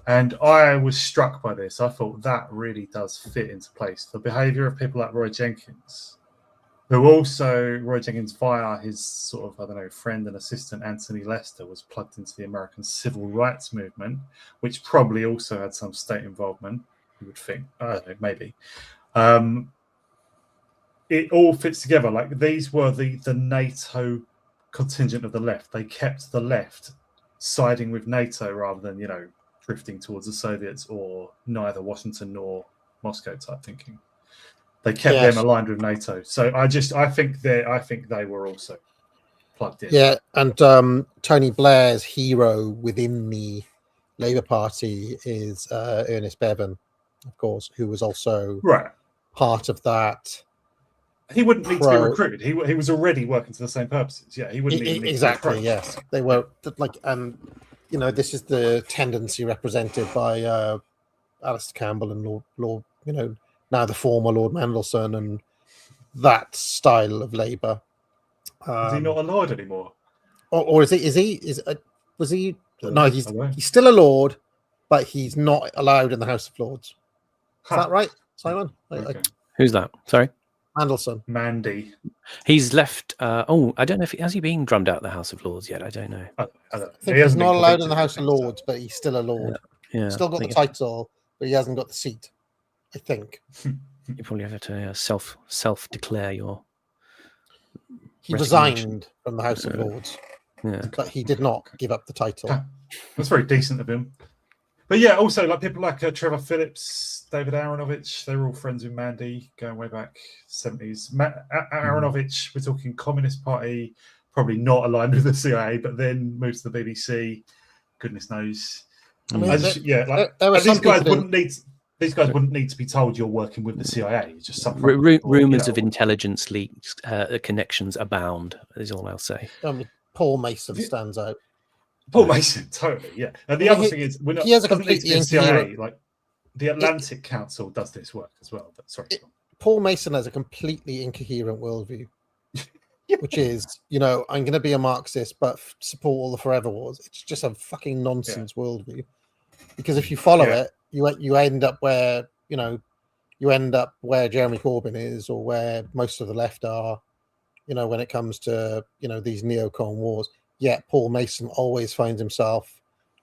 And I was struck by this. I thought that really does fit into place. The behaviour of people like Roy Jenkins, who also, Roy Jenkins, via his sort of, I don't know, friend and assistant, Anthony Lester, was plugged into the American civil rights movement, which probably also had some state involvement, you would think. I don't know, maybe. It all fits together. Like, these were the NATO contingent of the left. They kept the left siding with NATO rather than, drifting towards the Soviets or neither Washington nor Moscow type thinking. They kept them aligned with NATO. So I think they were also plugged in. Yeah, and Tony Blair's hero within the Labour Party is Ernest Bevin, of course, who was also part of that. He wouldn't need to be recruited. He was already working to the same purposes. Yeah, he wouldn't even need exactly. To be yes, they were like, this is the tendency represented by Alistair Campbell and Lord, now the former Lord Mandelson, and that style of Labour. Is he not a lord anymore? Or was he? No, he's still a lord, but he's not allowed in the House of Lords. Is that right, Simon? Okay. Who's that? Sorry. Mandelson. Mandy. He's left. I don't know if has he been drummed out of the House of Lords yet? I don't know. I think he's not allowed in the House of Lords, but he's still a lord. Yeah. Still got the title, but he hasn't got the seat, I think. You probably have to self-declare your. He resigned from the House of Lords, but he did not give up the title. That's very decent of him. But yeah, also like people like Trevor Phillips, David Aronovich, they were all friends with Mandy going way back 70s. Aronovich, we're talking Communist Party, probably not aligned with the CIA, but then moved to the BBC. Goodness knows. I mean, these guys wouldn't need to be told you're working with the CIA. It's just something. Rumors of intelligence leaks, connections abound. Is all I'll say. Paul Mason stands out. Paul Mason, totally, yeah. And the other thing is, we're not. He has a completely CIA. Like the Atlantic Council does this work as well. But sorry, Paul Mason has a completely incoherent worldview, which is, I'm going to be a Marxist, but support all the forever wars. It's just a fucking nonsense worldview. Because if you follow it, you end up where Jeremy Corbyn is, or where most of the left are, when it comes to these neocon wars. Yet Paul Mason always finds himself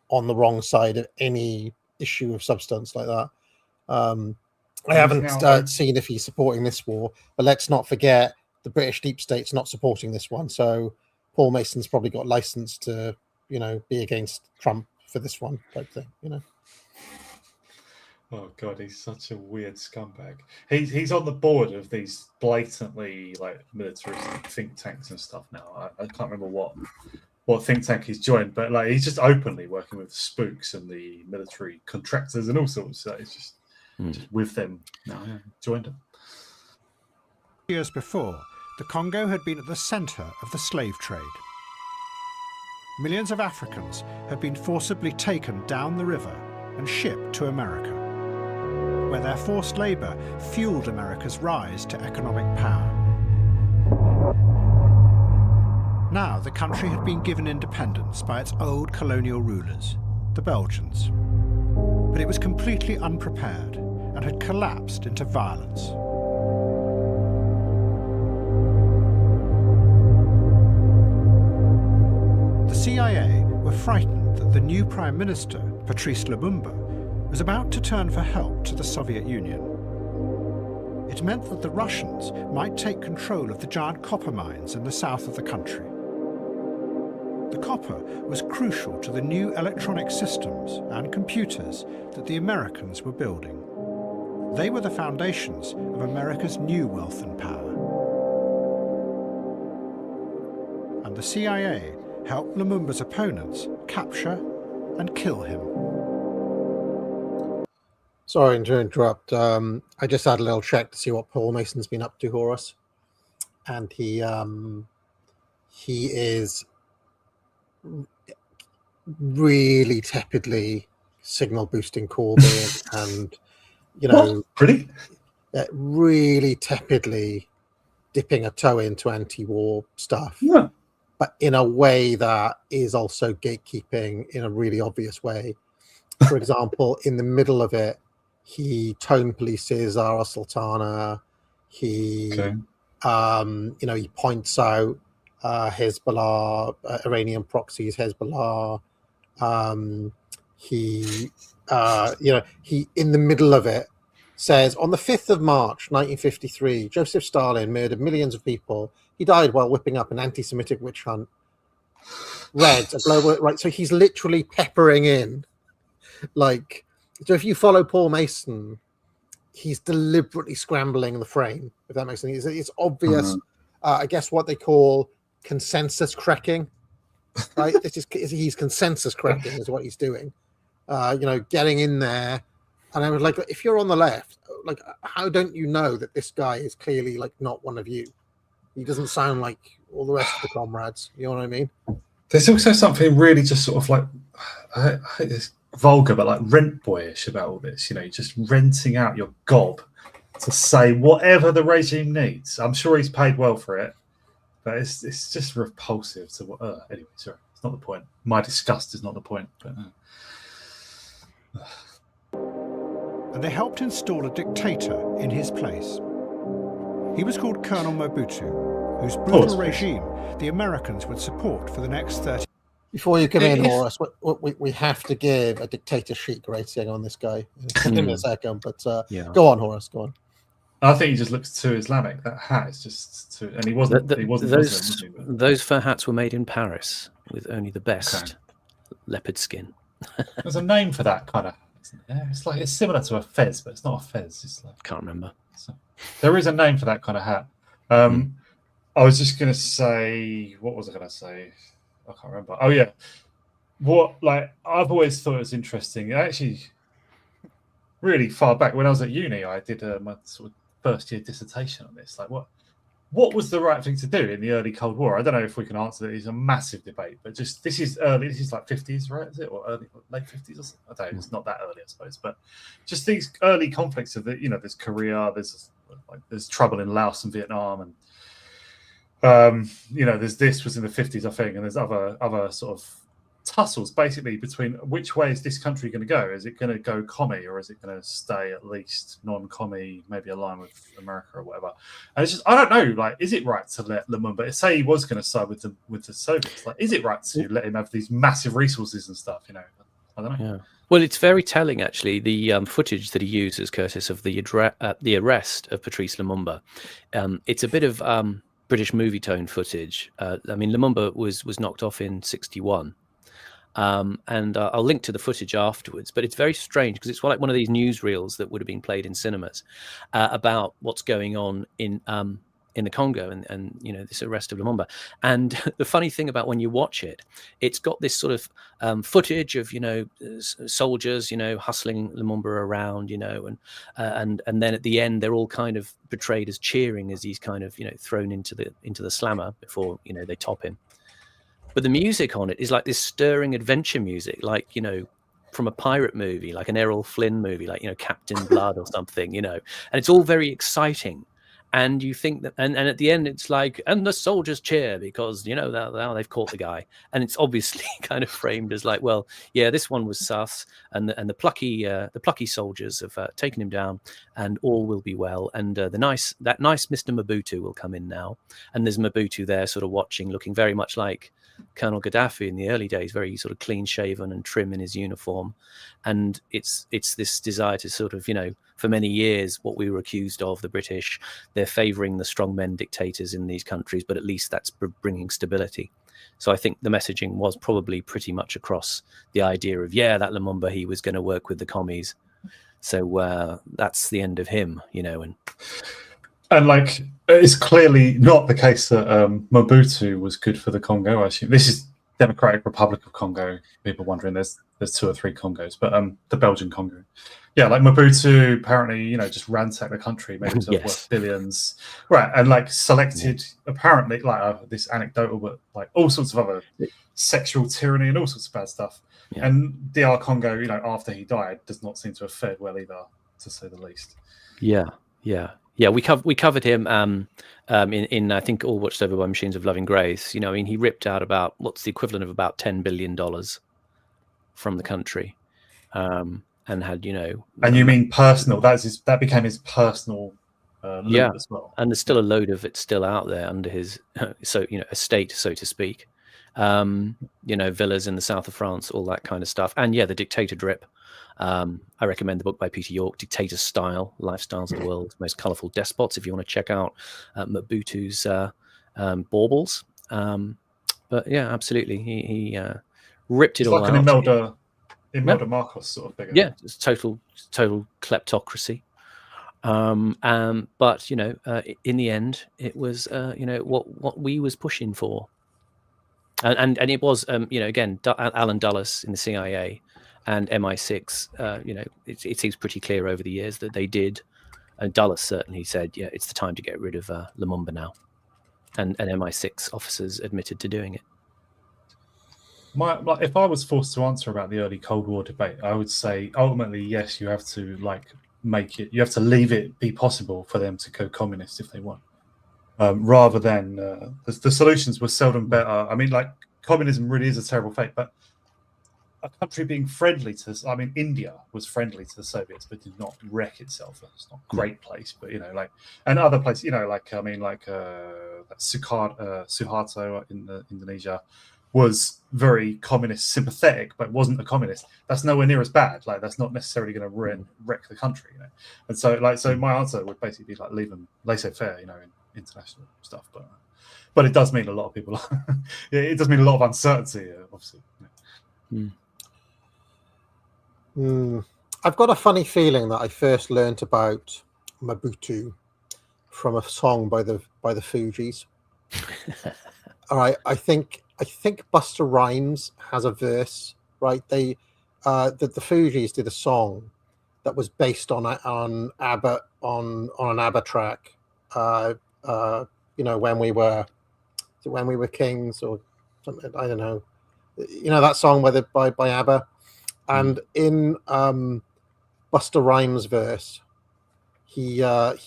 on the wrong side of any issue of substance like that. I haven't seen if he's supporting this war, but let's not forget the British deep state's not supporting this one. So Paul Mason's probably got license to, be against Trump for this one type thing, Oh God, he's such a weird scumbag. He's on the board of these blatantly like militaristic think tanks and stuff now. I can't remember what think tank he's joined, but like he's just openly working with the spooks and the military contractors and all sorts. So it's just with them now. Yeah, joined them. Years before, the Congo had been at the centre of the slave trade. Millions of Africans had been forcibly taken down the river and shipped to America, where their forced labour fueled America's rise to economic power. Now the country had been given independence by its old colonial rulers, the Belgians. But it was completely unprepared and had collapsed into violence. The CIA were frightened that the new Prime Minister, Patrice Lumumba, was about to turn for help to the Soviet Union. It meant that the Russians might take control of the giant copper mines in the south of the country. The copper was crucial to the new electronic systems and computers that the Americans were building. They were the foundations of America's new wealth and power. And the CIA helped Lumumba's opponents capture and kill him. Sorry to interrupt. I just had a little check to see what Paul Mason's been up to for us. and he is really tepidly signal boosting Corbyn, and pretty really tepidly dipping a toe into anti-war stuff, but in a way that is also gatekeeping in a really obvious way. For example, in the middle of it, he tone polices Zara Sultana. He, he points out Hezbollah, Iranian proxies, Hezbollah. He in the middle of it says, on the 5th of March, 1953, Joseph Stalin murdered millions of people. He died while whipping up an anti-Semitic witch hunt. Red, a global, right? So he's literally peppering in. So if you follow Paul Mason, he's deliberately scrambling the frame, if that makes sense. It's obvious, I guess, what they call consensus cracking, right? He's consensus cracking is what he's doing. Getting in there. And I was like, if you're on the left, how don't you know that this guy is clearly not one of you? He doesn't sound like all the rest of the comrades. You know what I mean? There's also something really just sort of I hate this vulgar, but rent boyish about all this. Just renting out your gob to say whatever the regime needs. I'm sure he's paid well for it, but it's just repulsive to what. Anyway, sorry, it's not the point. My disgust is not the point. But, and they helped install a dictator in his place. He was called Colonel Mobutu, whose brutal regime the Americans would support for the next 30. Before you come in, Horace, we have to give a dictator chic rating on this guy in a second. But go on, Horace, go on. I think he just looks too Islamic. That hat is just too, and he wasn't. He wasn't Muslim, those fur hats were made in Paris with only the best leopard skin. There's a name for that kind of. It's similar to a fez, but it's not a fez. It's can't remember. There is a name for that kind of hat. I was just going to say, what was I going to say? I can't remember. Oh yeah, I've always thought it was interesting. Actually, really far back when I was at uni, I did my sort of first year dissertation on this. What was the right thing to do in the early Cold War? I don't know if we can answer that. It's a massive debate, but just this is early. This is 50s, right? Is it or late 50s or something? I don't know. It's not that early, I suppose. But just these early conflicts of there's Korea, there's trouble in Laos and Vietnam, and there's this was in the 50s, I think, and there's other sort of tussles basically between which way is this country going to go? Is it going to go commie or is it going to stay at least non-commie, maybe align with America or whatever? And it's just I don't know. Is it right to let Lumumba say he was going to side with the Soviets? Is it right to let him have these massive resources and stuff? I don't know. Yeah. Well, it's very telling actually. The footage that he uses, Curtis, of the arrest of Patrice Lumumba. It's a bit of British movie tone footage. Lumumba was knocked off in 1961. And I'll link to the footage afterwards, but it's very strange because it's like one of these newsreels that would have been played in cinemas about what's going on in the Congo and this arrest of Lumumba. And the funny thing about when you watch it, it's got this sort of footage of soldiers hustling Lumumba around, and then at the end they're all kind of portrayed as cheering as he's kind of thrown into the slammer before they top him. But the music on it is like this stirring adventure music, from a pirate movie, like an Errol Flynn movie, Captain Blood or something, and it's all very exciting. And you think that, and at the end, it's like, and the soldiers cheer because, now they've caught the guy. And it's obviously kind of framed as well, yeah, this one was sus, and the plucky soldiers have taken him down, and all will be well. And that nice Mr. Mobutu will come in now. And there's Mobutu there sort of watching, looking very much like Colonel Gaddafi in the early days, very sort of clean shaven and trim in his uniform. And it's this desire to sort of, for many years, what we were accused of, the British, they're favouring the strongmen dictators in these countries, but at least that's bringing stability. So I think the messaging was probably pretty much across the idea of, that Lumumba, he was going to work with the commies. So that's the end of him, And it's clearly not the case that Mobutu was good for the Congo. I assume this is Democratic Republic of Congo. People wondering, there's 2 or 3 Congos, but the Belgian Congo. Yeah, like Mobutu apparently, just ransacked the country, made himself worth billions, right? And like selected, apparently, like this anecdotal, but like all sorts of other sexual tyranny and all sorts of bad stuff. Yeah. And DR Congo, after he died, does not seem to have fared well either, to say the least. Yeah. We covered him in I think All Watched Over by Machines of Loving Grace. He ripped out about what's the equivalent of about $10 billion from the country. And had and you mean personal? That became his personal loot as well. And there's still a load of it still out there under his estate, so to speak. Villas in the south of France, all that kind of stuff. And the Dictator drip. I recommend the book by Peter York, Dictator Style: Lifestyles of the World's Most Colourful Despots, if you want to check out Mobutu's baubles. But yeah, absolutely, he ripped it all like out. Imelda Marcos sort of figure. Yeah, it's total kleptocracy. But in the end, it was what we was pushing for, and it was again Alan Dulles in the CIA and MI6. It seems pretty clear over the years that they did, and Dulles certainly said, it's the time to get rid of Lumumba now, and MI6 officers admitted to doing it. If I was forced to answer about the early Cold War debate, I would say ultimately, yes, you have to make it. You have to leave it be possible for them to go communist if they want, rather than the solutions were seldom better. I mean, communism really is a terrible fate, but a country being friendly to, India was friendly to the Soviets, but did not wreck itself. It's not a great place, but and other places, Suharto in Indonesia was very communist sympathetic, but wasn't a communist. That's nowhere near as bad. That's not necessarily going to wreck the country. And so my answer would basically be leave them laissez-faire, in international stuff. But it does mean a lot of people. It does mean a lot of uncertainty, obviously. I've got a funny feeling that I first learnt about Mobutu from a song by the Fugees. All right, I think Busta Rhymes has a verse, right? They the Fugees did a song that was based on ABBA on an ABBA track. When we were kings or something. I don't know. That song by ABBA, and in Busta Rhymes' verse, he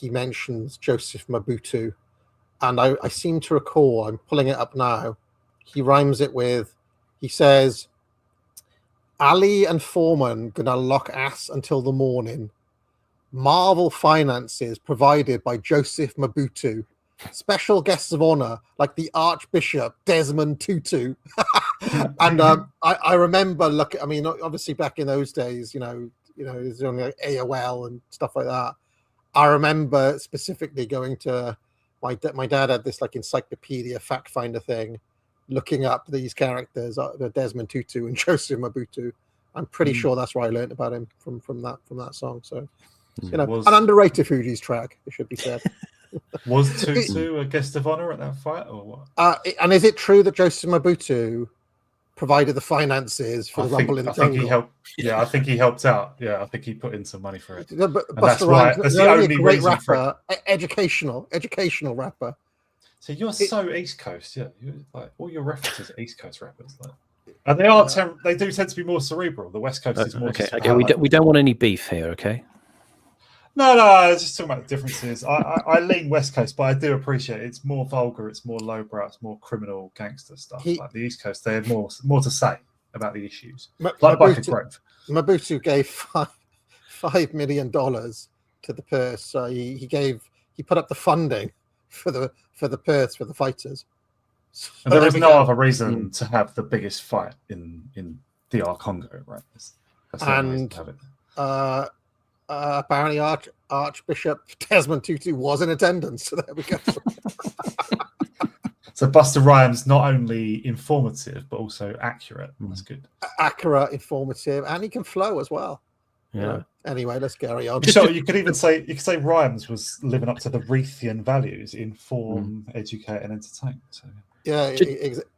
mentions Joseph Mobutu, and I seem to recall, I'm pulling it up now, he rhymes it with, he says, Ali and Foreman gonna lock ass until the morning. Marvel finances provided by Joseph Mobutu. Special guests of honor like the Archbishop Desmond Tutu. And I remember obviously back in those days, there's only AOL and stuff like that. I remember specifically going to my dad had this encyclopedia fact finder thing, looking up these characters, Desmond Tutu and Joseph Mobutu. I'm pretty sure that's where I learned about him from that song. So an underrated Fugees track, it should be said. Was Tutu a guest of honor at that fight, or what? And is it true that Joseph Mobutu provided the finances for the Rumble in the Jungle? He helped. Yeah, I think he helped out. Yeah, I think he put in some money for it. But that's why. That's the only great rapper, educational rapper. So you're so East Coast, yeah. All your references are East Coast rappers, and they do tend to be more cerebral. The West Coast is more. Okay. We don't want any beef here, okay? No, I was just talking about the differences. I lean West Coast, but I do appreciate it's more vulgar, it's more lowbrow, it's more criminal gangster stuff. Like the East Coast, they had more to say about the issues. Mobutu gave $5 million to the purse. So he put up the funding for the purse for the fighters. So and there is no other reason to have the biggest fight in DR Congo, right? That's the only reason to have it. Apparently Archbishop Desmond Tutu was in attendance, so there we go. So Busta Rhymes not only informative but also accurate. That's good. Accurate, informative, and he can flow as well. Yeah. Anyway, let's carry on. So you could say Rhymes was living up to the Reithian values: inform, educate, and entertain. So. Yeah,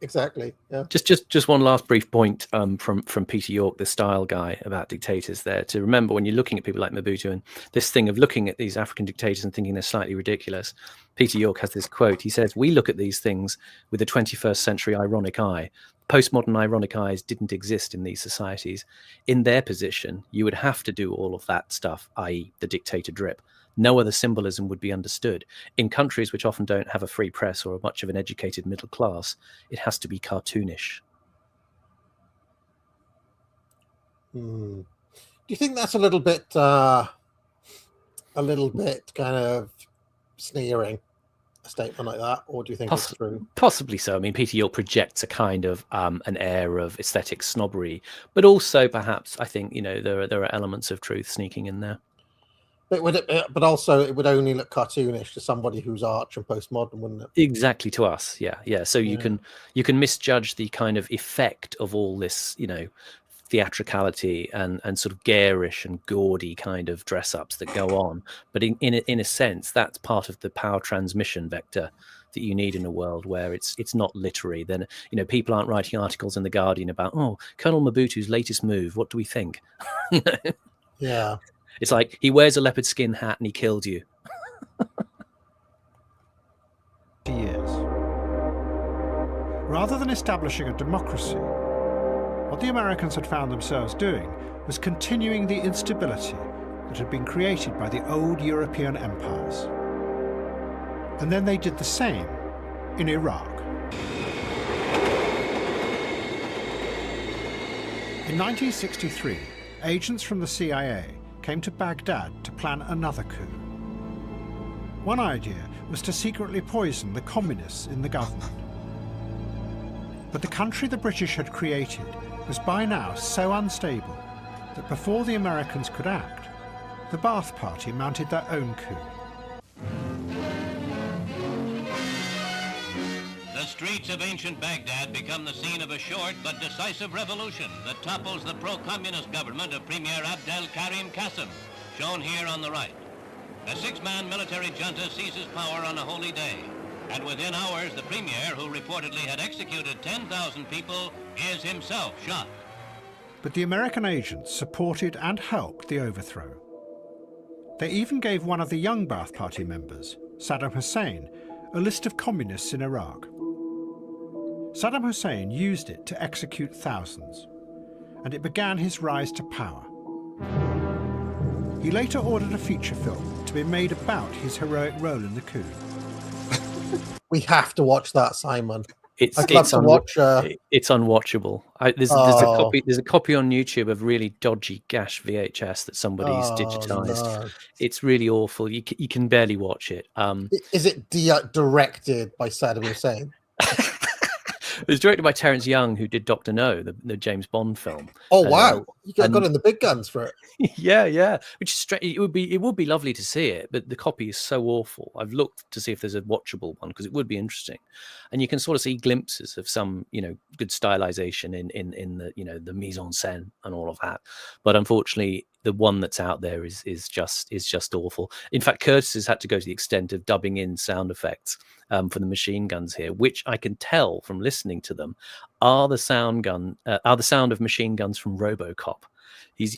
exactly. Yeah. Just one last brief point from Peter York, the style guy, about dictators there. To remember when you're looking at people like Mobutu and this thing of looking at these African dictators and thinking they're slightly ridiculous. Peter York has this quote. He says, "We look at these things with a 21st century ironic eye. Postmodern ironic eyes didn't exist in these societies. In their position, you would have to do all of that stuff, i.e. the dictator drip. No other symbolism would be understood. In countries which often don't have a free press or much of an educated middle class, it has to be cartoonish." Do you think that's a little bit kind of sneering, a statement like that, or do you think it's true? Possibly so. I mean, Peter York projects a kind of an air of aesthetic snobbery, but also perhaps I think there are elements of truth sneaking in there. But also it would only look cartoonish to somebody who's arch and postmodern, wouldn't it? Exactly, to us, yeah. So you can misjudge the kind of effect of all this, theatricality and sort of garish and gaudy kind of dress ups that go on. But in a sense, that's part of the power transmission vector that you need in a world where it's not literary. Then people aren't writing articles in the Guardian about Colonel Mobutu's latest move. What do we think? Yeah. It's like he wears a leopard skin hat and he killed you. Years. Rather than establishing a democracy, what the Americans had found themselves doing was continuing the instability that had been created by the old European empires. And then they did the same in Iraq. In 1963, agents from the CIA came to Baghdad to plan another coup. One idea was to secretly poison the communists in the government. But the country the British had created was by now so unstable that before the Americans could act, the Ba'ath Party mounted their own coup. The streets of ancient Baghdad become the scene of a short but decisive revolution that topples the pro-communist government of Premier Abdel Karim Qasem, shown here on the right. A six-man military junta seizes power on a holy day, and within hours the premier, who reportedly had executed 10,000 people, is himself shot. But the American agents supported and helped the overthrow. They even gave one of the young Ba'ath Party members, Saddam Hussein, a list of communists in Iraq. Saddam Hussein used it to execute thousands, and it began his rise to power. He later ordered a feature film to be made about his heroic role in the coup. We have to watch that, Simon. It's unwatchable. There's a copy on YouTube of really dodgy gash VHS that somebody's digitized. No. It's really awful. You can barely watch it. Is it directed by Saddam Hussein? It was directed by Terence Young, who did Dr. No, the James Bond film. Oh wow! You got in the big guns for it. Yeah. Which is strange. It would be lovely to see it, but the copy is so awful. I've looked to see if there's a watchable one because it would be interesting, and you can sort of see glimpses of some good stylization in the the mise en scène and all of that. But unfortunately, the one that's out there is just awful. In fact, Curtis has had to go to the extent of dubbing in sound effects for the machine guns here, which I can tell from listening to them are the sound of machine guns from RoboCop. He's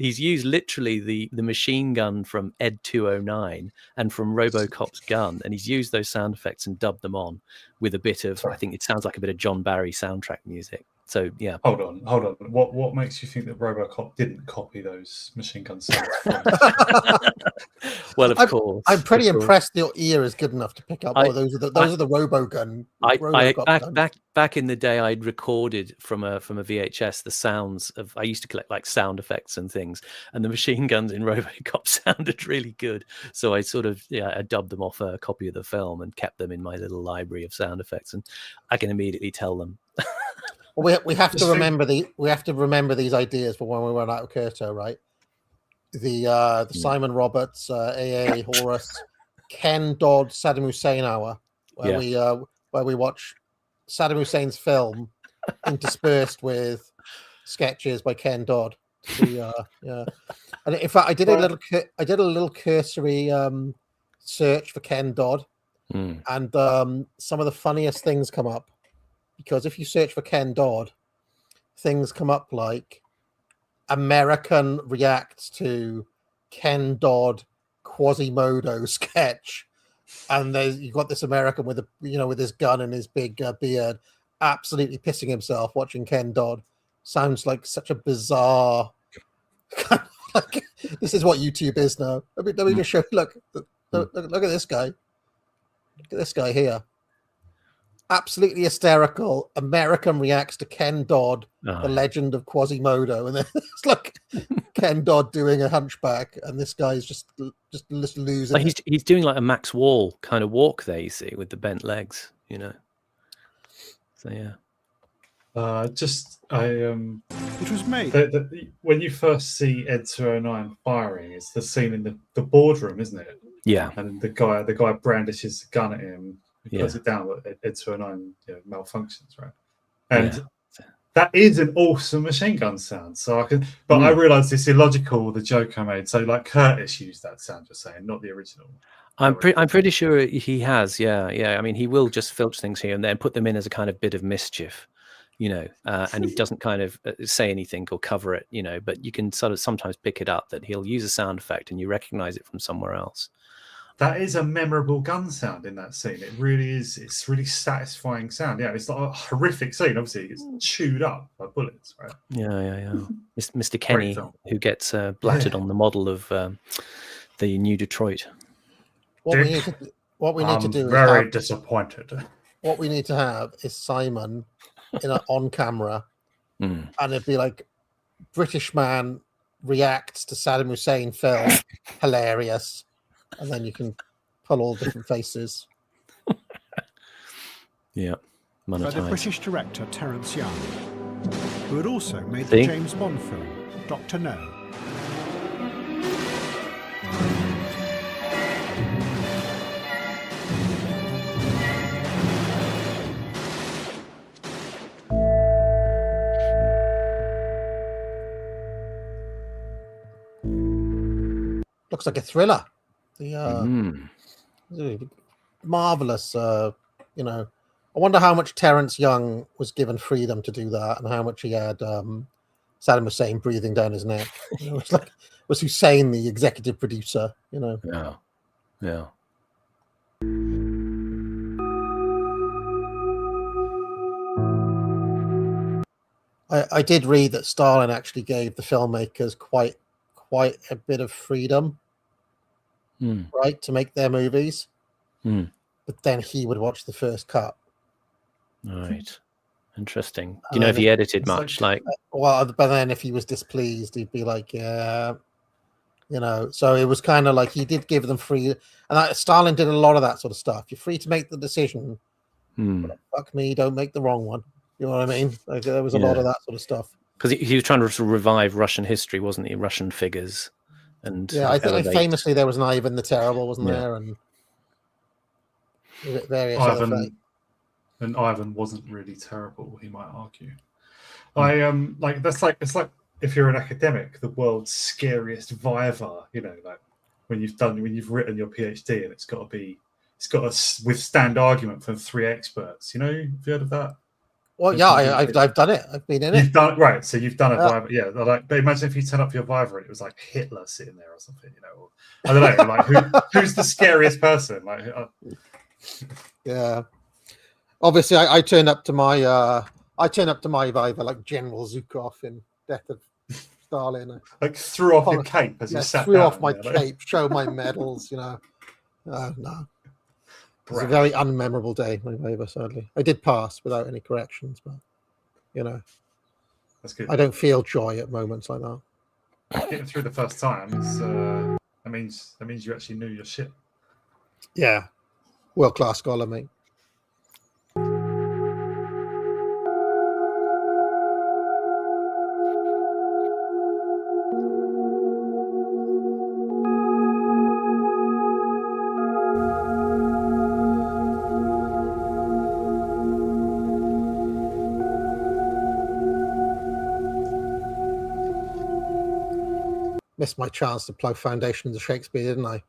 used literally the machine gun from Ed 209 and from RoboCop's gun, and he's used those sound effects and dubbed them on with a bit of, I think it sounds like a bit of John Barry soundtrack music. So yeah. Hold on. What makes you think that RoboCop didn't copy those machine gun sounds? Well, of course. I'm pretty impressed your ear is good enough to pick up. Those are the RoboGun. Back in the day, I'd recorded from a VHS the sounds of. I used to collect like sound effects and things, and the machine guns in RoboCop sounded really good. So I sort of I dubbed them off a copy of the film and kept them in my little library of sound effects, and I can immediately tell them. Well, we have to remember these ideas for when we run out of Curto, right? The Simon Roberts, AA Horus, Ken Dodd, Saddam Hussein hour, where we watch Saddam Hussein's film interspersed with sketches by Ken Dodd. And in fact, I did a little cursory search for Ken Dodd, And some of the funniest things come up, because if you search for Ken Dodd, things come up like American reacts to Ken Dodd Quasimodo sketch, and you've got this American with with his gun and his big beard, absolutely pissing himself watching Ken Dodd. Sounds like such a bizarre. Like, this is what YouTube is now. Let me just show you. Look at this guy. Look at this guy here. Absolutely hysterical. American reacts to Ken Dodd, the legend of Quasimodo, and then it's like Ken Dodd doing a hunchback, and this guy's just losing. Like he's doing like a Max Wall kind of walk there, you see, with the bent legs, So yeah. It was made. When you first see Ed 209 firing, it's the scene in the boardroom, isn't it? Yeah. And the guy brandishes the gun at him. He puts it down, but Ed 209 malfunctions, right? And that is an awesome machine gun sound. So I realised it's illogical with the joke I made. So like Curtis used that sound, just saying, not the original. I'm pretty sure he has. Yeah. I mean, he will just filch things here and there and put them in as a kind of bit of mischief, and he doesn't kind of say anything or cover it, but you can sort of sometimes pick it up that he'll use a sound effect and you recognize it from somewhere else. That is a memorable gun sound in that scene. It really is. It's really satisfying sound. Yeah, it's like a horrific scene. Obviously, it's chewed up by bullets, right? Yeah. Mr. Kenny, who gets blattered on the model of the New Detroit. What we need to do is very disappointed. What we need to have is Simon on camera, and it'd be like British man reacts to Saddam Hussein film, hilarious. And then you can pull all different faces. Yeah. By the British director Terence Young, who had also made the James Bond film, Dr. No. Looks like a thriller. Marvelous. I wonder how much Terence Young was given freedom to do that, and how much he had Saddam Hussein breathing down his neck. Was Hussein the executive producer? Yeah. I did read that Stalin actually gave the filmmakers quite a bit of freedom. Right, to make their movies, but then he would watch the first cut. Right, interesting. Do you know if he edited much? Well, but then if he was displeased, he'd be like, "Yeah," So it was kind of like he did give them free, and Stalin did a lot of that sort of stuff. You're free to make the decision, but fuck me, don't make the wrong one. You know what I mean? Like, there was a lot of that sort of stuff. Because he was trying to sort of revive Russian history, wasn't he? Russian figures. And I think famously there was an Ivan the Terrible, wasn't there? And various Ivan, and Ivan wasn't really terrible, he might argue. It's like if you're an academic, the world's scariest viva, like when you've written your PhD and it's got to withstand argument from 3 experts. Have you heard of that? Well, yeah, I've done it. I've been in it. You've done it, right? So you've done a Viva, yeah. But imagine if you turn up your Viva and it was like Hitler sitting there or something, Or, I don't know, like who's the scariest person? Yeah. Obviously, I turned up to my Viva like General Zhukov in Death of Stalin. Like threw off your cape as you sat down. Threw off my cape, showed my medals. No. It was a very unmemorable day, my Viva, sadly. I did pass without any corrections, but, That's good. I don't feel joy at moments like that. Getting through the first time that means you actually knew your shit. Yeah. World-class scholar, mate. Missed my chance to plug Foundations of Shakespeare, didn't I?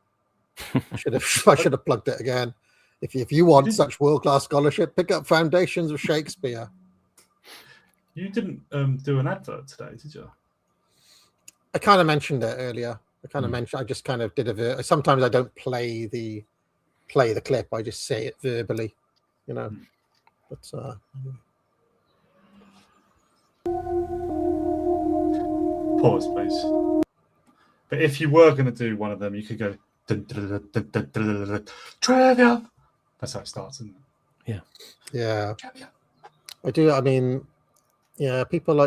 I should have plugged it again. If you want such world-class scholarship, pick up Foundations of Shakespeare. You didn't do an advert today, did you? I kind of mentioned it earlier. I just kind of did sometimes I don't play the clip. I just say it verbally, you know. But pause, please. But if you were going to do one of them, you could go trivia. That's how it starts, isn't it? Yeah. I do. I mean, yeah. People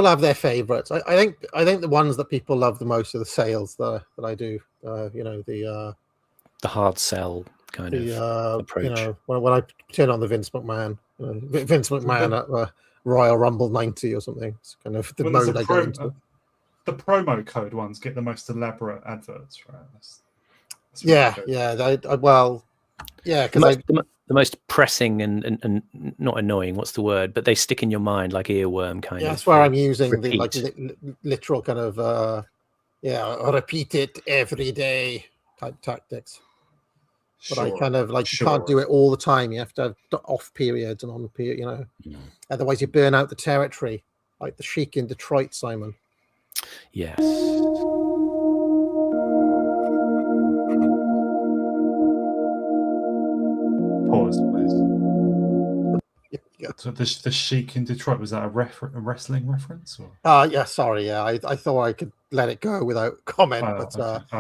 have their favorites. I think the ones that people love the most are the sales that I do. You know, the hard sell kind of approach. You know, when I turn on the Vince McMahon at Royal Rumble 90 or something, it's kind of the mode I go into. The promo code ones get the most elaborate adverts, right? That's because the most pressing and not annoying. What's the word? But they stick in your mind like earworm kind of. That's where I'm using the literal kind of repeat it every day type tactics. But I kind of you can't do it all the time. You have to have off periods and on period, you know. Otherwise you burn out the territory, like the Sheik in Detroit, Simon. Yes. Pause, please. So the Sheik in Detroit, was that a wrestling reference? Or? Yeah, sorry. Yeah, I thought I could let it go without comment.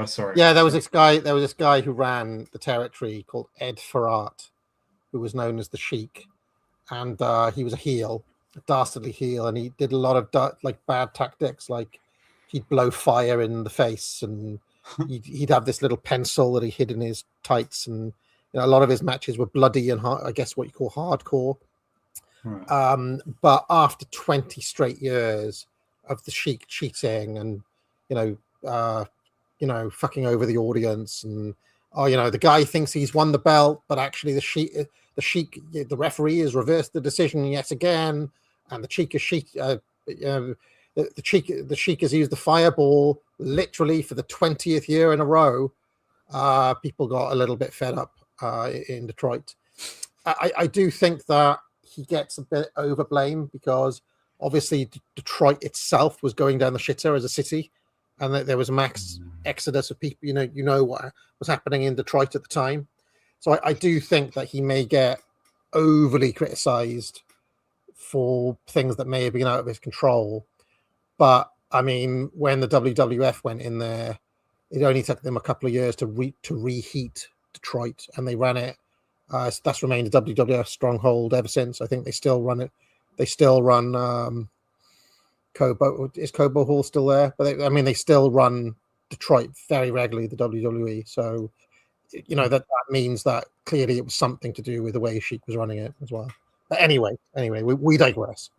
Sorry. Yeah, there was this guy who ran the territory called Ed Farrat, who was known as the Sheik, and he was a heel, a dastardly heel, and he did a lot of bad tactics, like he'd blow fire in the face, and he'd have this little pencil that he hid in his tights, and a lot of his matches were bloody and I guess what you call hardcore. Right. But after 20 straight years of the Sheik cheating and fucking over the audience, and the guy thinks he's won the belt, but actually the referee has reversed the decision yet again, and the Sheik has used the fireball literally for the 20th year in a row. People got a little bit fed up in Detroit. I do think that he gets a bit overblamed because obviously Detroit itself was going down the shitter as a city, and there was a max exodus of people. You know what was happening in Detroit at the time. So I do think that he may get overly criticized for things that may have been out of his control. But I mean, when the WWF went in there, it only took them a couple of years to reheat Detroit, and they ran it. That's remained a WWF stronghold ever since. I think they still run it. They still run Cobo. Is Cobo Hall still there? But they still run Detroit very regularly, the WWE. So, that means that clearly it was something to do with the way Sheik was running it as well. But anyway, we digress.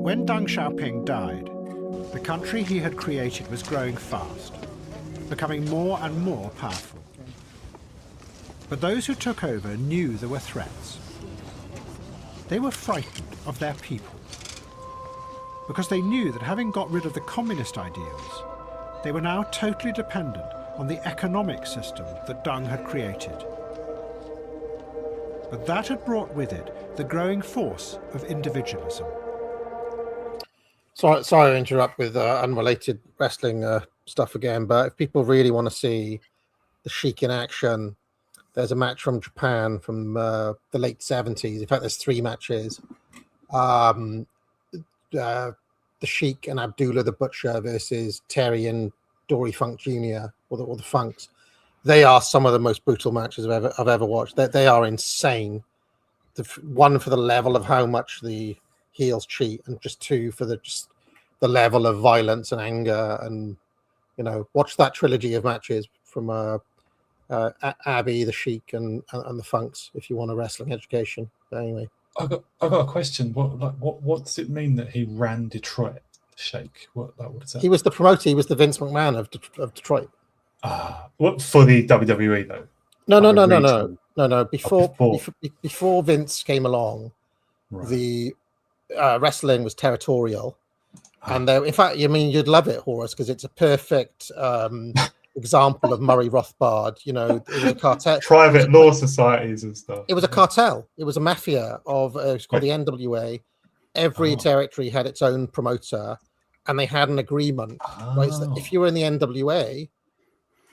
When Deng Xiaoping died, the country he had created was growing fast, becoming more and more powerful. But those who took over knew there were threats. They were frightened of their people, because they knew that having got rid of the communist ideals, they were now totally dependent on the economic system that Deng had created. But that had brought with it the growing force of individualism. Sorry to interrupt with unrelated wrestling stuff again, but if people really want to see the Sheik in action, there's a match from Japan from the late 70s. In fact, there's 3 matches. The Sheik and Abdullah the Butcher versus Terry and Dory Funk Jr. or the Funks. They are some of the most brutal matches I've ever watched. They are insane. One for the level of how much the heels cheat, and just 2 for the level of violence and anger. And watch that trilogy of matches from Abby, the Sheik, and the Funks if you want a wrestling education. But anyway, I got a question. What does it mean that he ran Detroit? The Sheik. What is that? He was the promoter. He was the Vince McMahon of Detroit. What for the WWE though? No. Before Vince came along, right. The wrestling was territorial, And in fact, I mean, you'd love it, Horace, because it's a perfect example of Murray Rothbard. You know, it was a cartel, private law societies and stuff. It was a cartel. It was a mafia of it's called the NWA. Every territory had its own promoter, and they had an agreement. Right, so if you were in the NWA,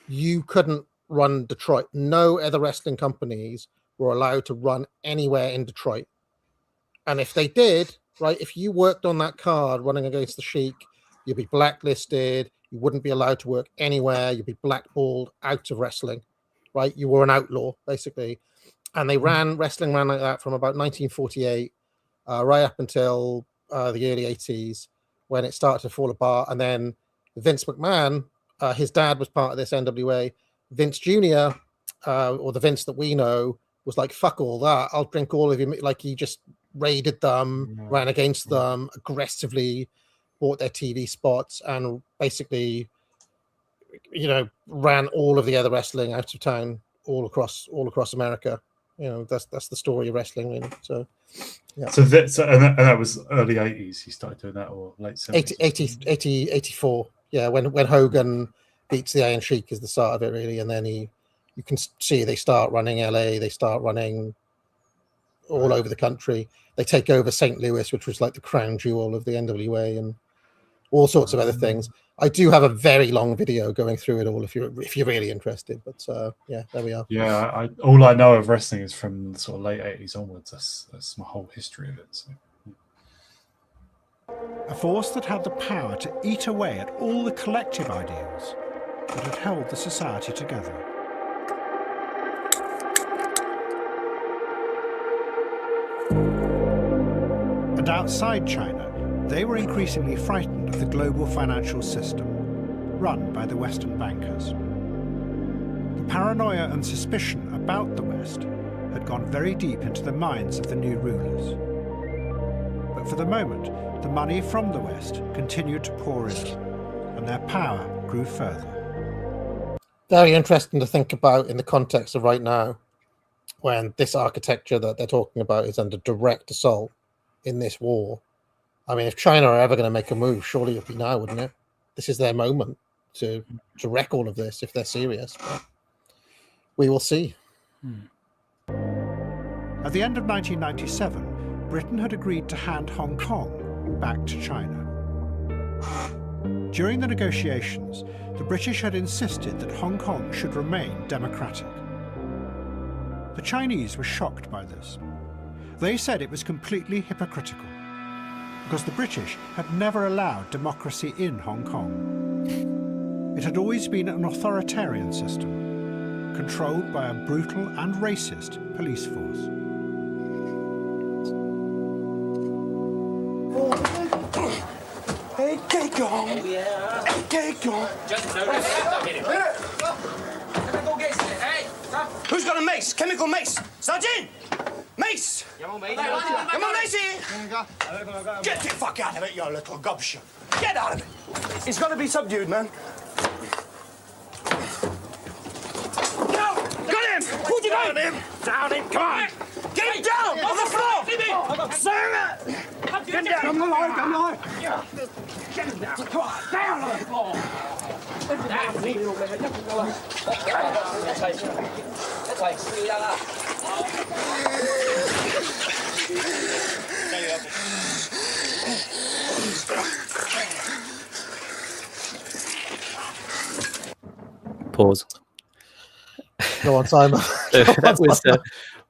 you couldn't run Detroit. No other wrestling companies were allowed to run anywhere in Detroit. And if they did, right, if you worked on that card running against the Sheik, you'd be blacklisted. You wouldn't be allowed to work anywhere. You'd be blackballed out of wrestling, right? You were an outlaw, basically. And they wrestling ran like that from about 1948 right up until the early 80s, when it started to fall apart. And then Vince McMahon, his dad was part of this NWA. Vince Jr., or the Vince that we know, was like, fuck all that. I'll drink all of you. Like, he just raided them, ran against them aggressively, bought their TV spots, and basically, you know, ran all of the other wrestling out of town all across America. You know, that's the story of wrestling, really. So, yeah. So that was early 80s. He started doing that, or late 70s? 84. Yeah, when Hogan beats the Iron Sheik is the start of it, really, and then you can see they start running LA. They start running all over the country. They take over St. Louis, which was like the crown jewel of the NWA, and all sorts of other things. I do have a very long video going through it all if you're really interested. But yeah, there we are. Yeah, all I know of wrestling is from the sort of late 80s onwards. That's my whole history of it. So. A force that had the power to eat away at all the collective ideals that had held the society together. And outside China, they were increasingly frightened of the global financial system, run by the Western bankers. The paranoia and suspicion about the West had gone very deep into the minds of the new rulers. But for the moment, the money from the West continued to pour in, and their power grew further. Very interesting to think about in the context of right now, when this architecture that they're talking about is under direct assault in this war. I mean, if China are ever going to make a move, surely it would be now, wouldn't it? This is their moment to wreck all of this if they're serious. But we will see. At the end of 1997, Britain had agreed to hand Hong Kong back to China. During the negotiations, the British had insisted that Hong Kong should remain democratic. The Chinese were shocked by this. They said it was completely hypocritical, because the British had never allowed democracy in Hong Kong. It had always been an authoritarian system, controlled by a brutal and racist police force. Hey, cake on! Oh, yeah. Cake on! Just notice. Who's got a mace? Chemical mace! Sergeant! Mace! Come on, Macey! Get the fuck out of it, you little gobshite! Get out of it! He's got to be subdued, man. No! Got him! Who'd you got him? Down him, come on! Get him down! On the floor! Sir! Get him down! Come on! Get him down! Come on! Down on the floor! Pause. Go on, Simon. That was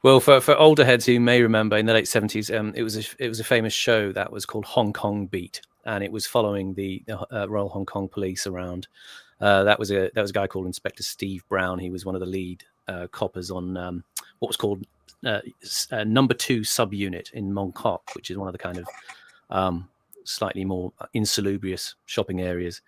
well, for older heads who may remember, in the late 70s, it was a famous show that was called Hong Kong Beat, and it was following the Royal Hong Kong Police around. That was a guy called Inspector Steve Brown. He was one of the lead coppers on what was called number 2 subunit in Mong Kok, which is one of the kind of slightly more insalubrious shopping areas.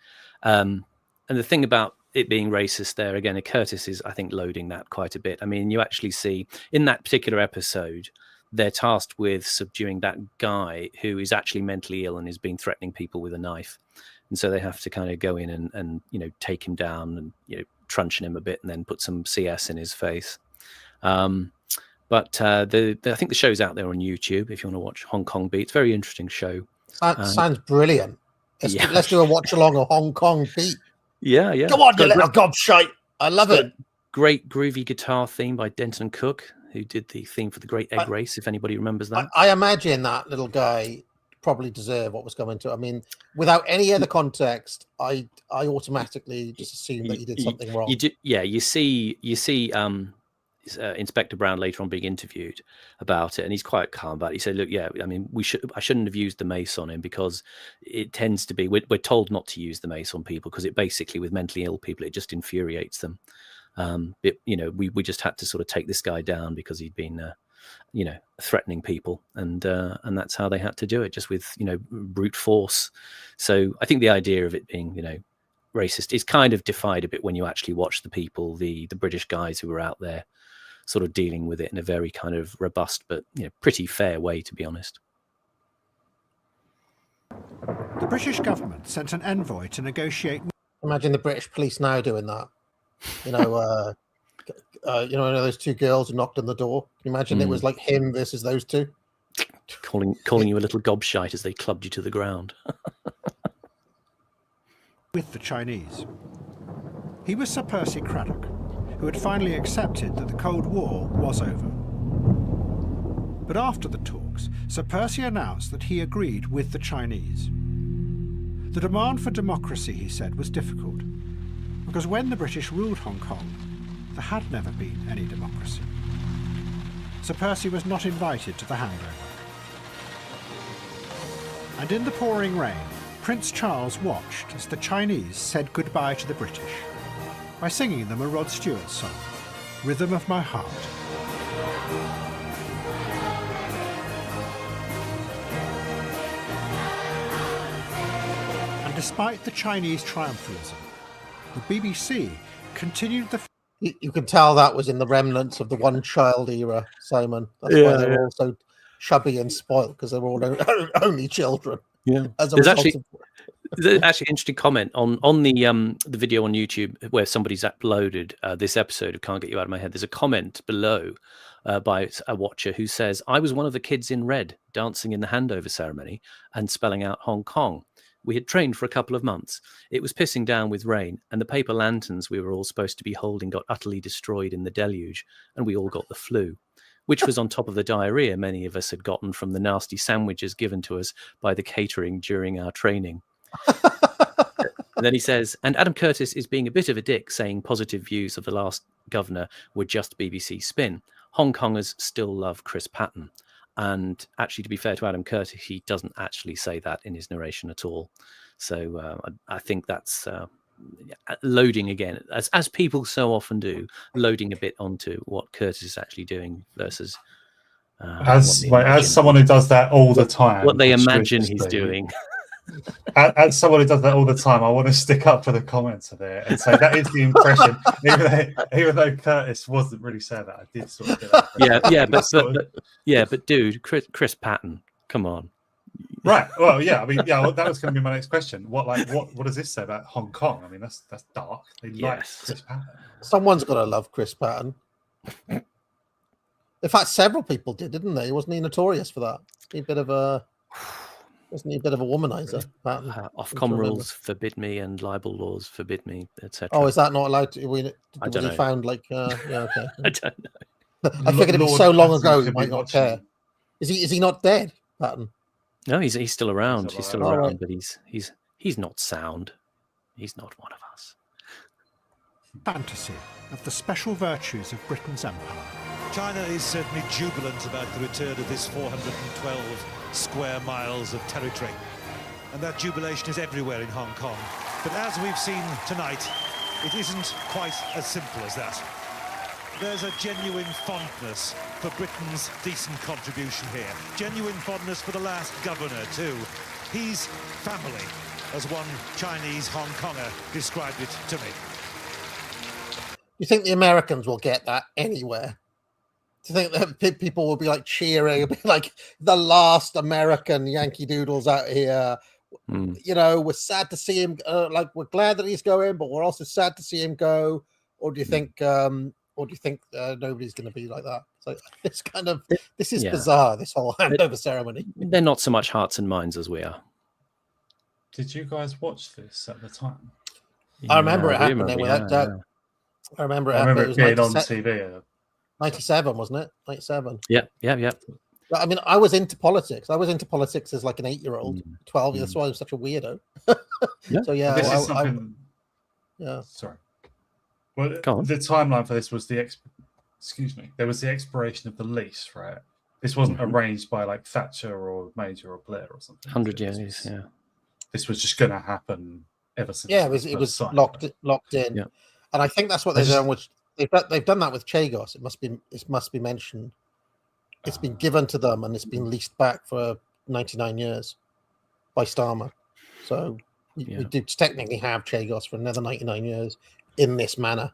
And the thing about it being racist there, again, Curtis is, I think, loading that quite a bit. I mean, you actually see in that particular episode, they're tasked with subduing that guy who is actually mentally ill and has been threatening people with a knife. And so they have to kind of go in and you know, take him down and, you know, truncheon him a bit and then put some CS in his face. But I think the show's out there on YouTube if you want to watch Hong Kong Beat. It's a very interesting show. Sounds brilliant. Let's do a watch along of Hong Kong beat. Yeah. Come on, you little gobshite. I love it. Great groovy guitar theme by Denton Cook, who did the theme for the Great Egg Race, if anybody remembers that. I imagine that little guy probably deserved what was coming to. I mean, without any other context, I automatically just assumed that he did something wrong. You see Inspector Brown later on being interviewed about it, and he's quite calm about it. He said, "Look, I mean, I shouldn't have used the mace on him because it tends to be we're told not to use the mace on people because it basically, with mentally ill people, it just infuriates them. We just had to sort of take this guy down because he'd been threatening people, and that's how they had to do it, just with brute force. So I think the idea of it being racist is kind of defied a bit when you actually watch the people, the British guys who were out there sort of dealing with it in a very kind of robust but pretty fair way, to be honest. The British government sent an envoy to negotiate. Imagine the British police now doing that. Those two girls who knocked on the door. Can you imagine it was like him versus those two? Calling you a little gobshite as they clubbed you to the ground. With the Chinese. He was Sir Percy Cradock, who had finally accepted that the Cold War was over. But after the talks, Sir Percy announced that he agreed with the Chinese. The demand for democracy, he said, was difficult, because when the British ruled Hong Kong, there had never been any democracy. Sir Percy was not invited to the handover. And in the pouring rain, Prince Charles watched as the Chinese said goodbye to the British by singing them a Rod Stewart song, Rhythm of My Heart. And despite the Chinese triumphalism, the BBC continued the... You can tell that was in the remnants of the one-child era, Simon. That's why they were all so chubby and spoiled, because they were all only children. Yeah. There's actually an interesting comment on the video on YouTube where somebody's uploaded this episode of Can't Get You Out of My Head. There's a comment below by a watcher who says, "I was one of the kids in red dancing in the handover ceremony and spelling out Hong Kong. We had trained for a couple of months. It was pissing down with rain, and the paper lanterns we were all supposed to be holding got utterly destroyed in the deluge, and we all got the flu, which was on top of the diarrhea many of us had gotten from the nasty sandwiches given to us by the catering during our training." And then he says, "And Adam Curtis is being a bit of a dick, saying positive views of the last governor were just BBC spin. Hong Kongers still love Chris Patton." And actually, to be fair to Adam Curtis, he doesn't actually say that in his narration at all. So I think that's loading again, as people so often do, loading a bit onto what Curtis is actually doing versus as someone who does that all the time, what they imagine he's doing. As someone who does that all the time, I want to stick up for the commenter there and say that is the impression. even though Curtis wasn't really saying that, I did sort of get that. But dude, Chris Patton, come on. Right. Well, yeah. I mean, that was going to be my next question. What does this say about Hong Kong? I mean, that's dark. They like Chris Patton. Someone's got to love Chris Patton. In fact, several people did, didn't they? Wasn't he notorious for that? Wasn't he a bit of a womanizer? Ofcom rules forbid me, and libel laws forbid me, etc. Oh, is that not allowed to? I don't know. Found like, okay. I don't know. I figured it'd be so long ago you might not care. Is he not dead, Patton? No, he's still around. He's still around, but he's not sound. He's not one of us. Fantasy of the special virtues of Britain's empire. China is certainly jubilant about the return of this 412 square miles of territory. And that jubilation is everywhere in Hong Kong. But as we've seen tonight, it isn't quite as simple as that. There's a genuine fondness for Britain's decent contribution here. Genuine fondness for the last governor, too. He's family, as one Chinese Hong Konger described it to me. You think the Americans will get that anywhere? Do you think that people will be like cheering, be like the last American Yankee Doodles out here? We're sad to see him. We're glad that he's going, but we're also sad to see him go. Or do you think? Nobody's going to be like that? So it's kind of bizarre. This whole handover ceremony. They're not so much hearts and minds as we are. Did you guys watch this at the time? I remember it happening without doubt. I remember it happening. It was being on TV. 97, wasn't it? 97. Yeah. I mean, I was into politics. I was into politics as like an 8-year-old, 12. That's why I was such a weirdo. So yeah, this is something. Yeah. Sorry. Well, the timeline for this was excuse me. There was the expiration of the lease, right? This wasn't arranged by like Thatcher or Major or Blair or something. 100 years, yeah. This was just going to happen ever since. Yeah, it was locked in, yeah. And I think that's what they've done. Which they've done that with Chagos. It must be mentioned. It's been given to them and it's been leased back for 99 years by Starmer. So we do technically have Chagos for another 99 years in this manner.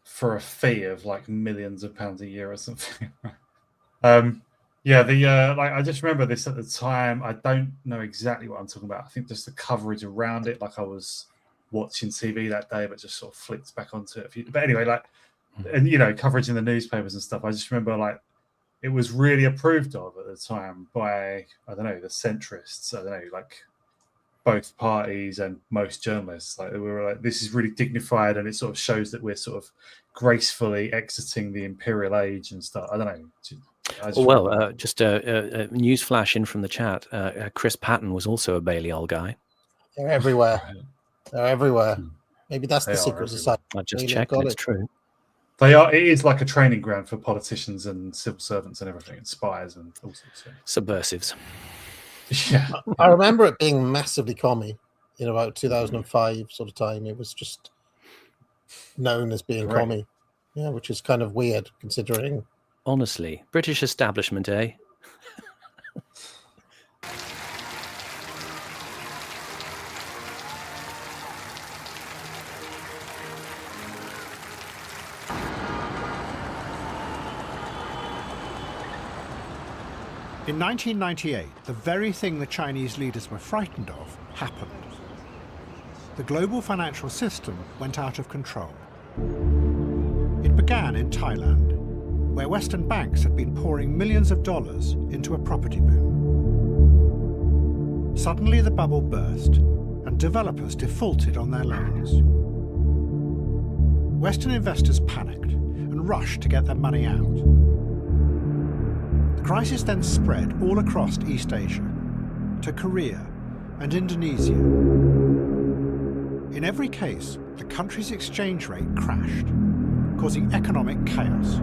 For a fee of like millions of pounds a year or something. I just remember this at the time. I don't know exactly what I'm talking about. I think just the coverage around it, like I was watching TV that day, but just sort of flicked back onto it. But anyway, and coverage in the newspapers and stuff. I just remember like it was really approved of at the time by, I don't know, the centrists. I don't know, like both parties and most journalists. Like we were like, this is really dignified, and it sort of shows that we're sort of gracefully exiting the imperial age and stuff. I don't know. Just a news flash in from the chat. Chris Patton was also a Balliol guy. They're everywhere. They're everywhere. Maybe that's the secret society. I just checked. It's true. They are. It is like a training ground for politicians and civil servants and everything, and spies and all sorts of subversives. Yeah, I remember it being massively commie in about 2005 sort of time. It was just known as being commie. Yeah, which is kind of weird considering. Honestly, British establishment, eh? In 1998, the very thing the Chinese leaders were frightened of happened. The global financial system went out of control. It began in Thailand, where Western banks had been pouring millions of dollars into a property boom. Suddenly the bubble burst, and developers defaulted on their loans. Western investors panicked and rushed to get their money out. The crisis then spread all across East Asia, to Korea and Indonesia. In every case, the country's exchange rate crashed, causing economic chaos.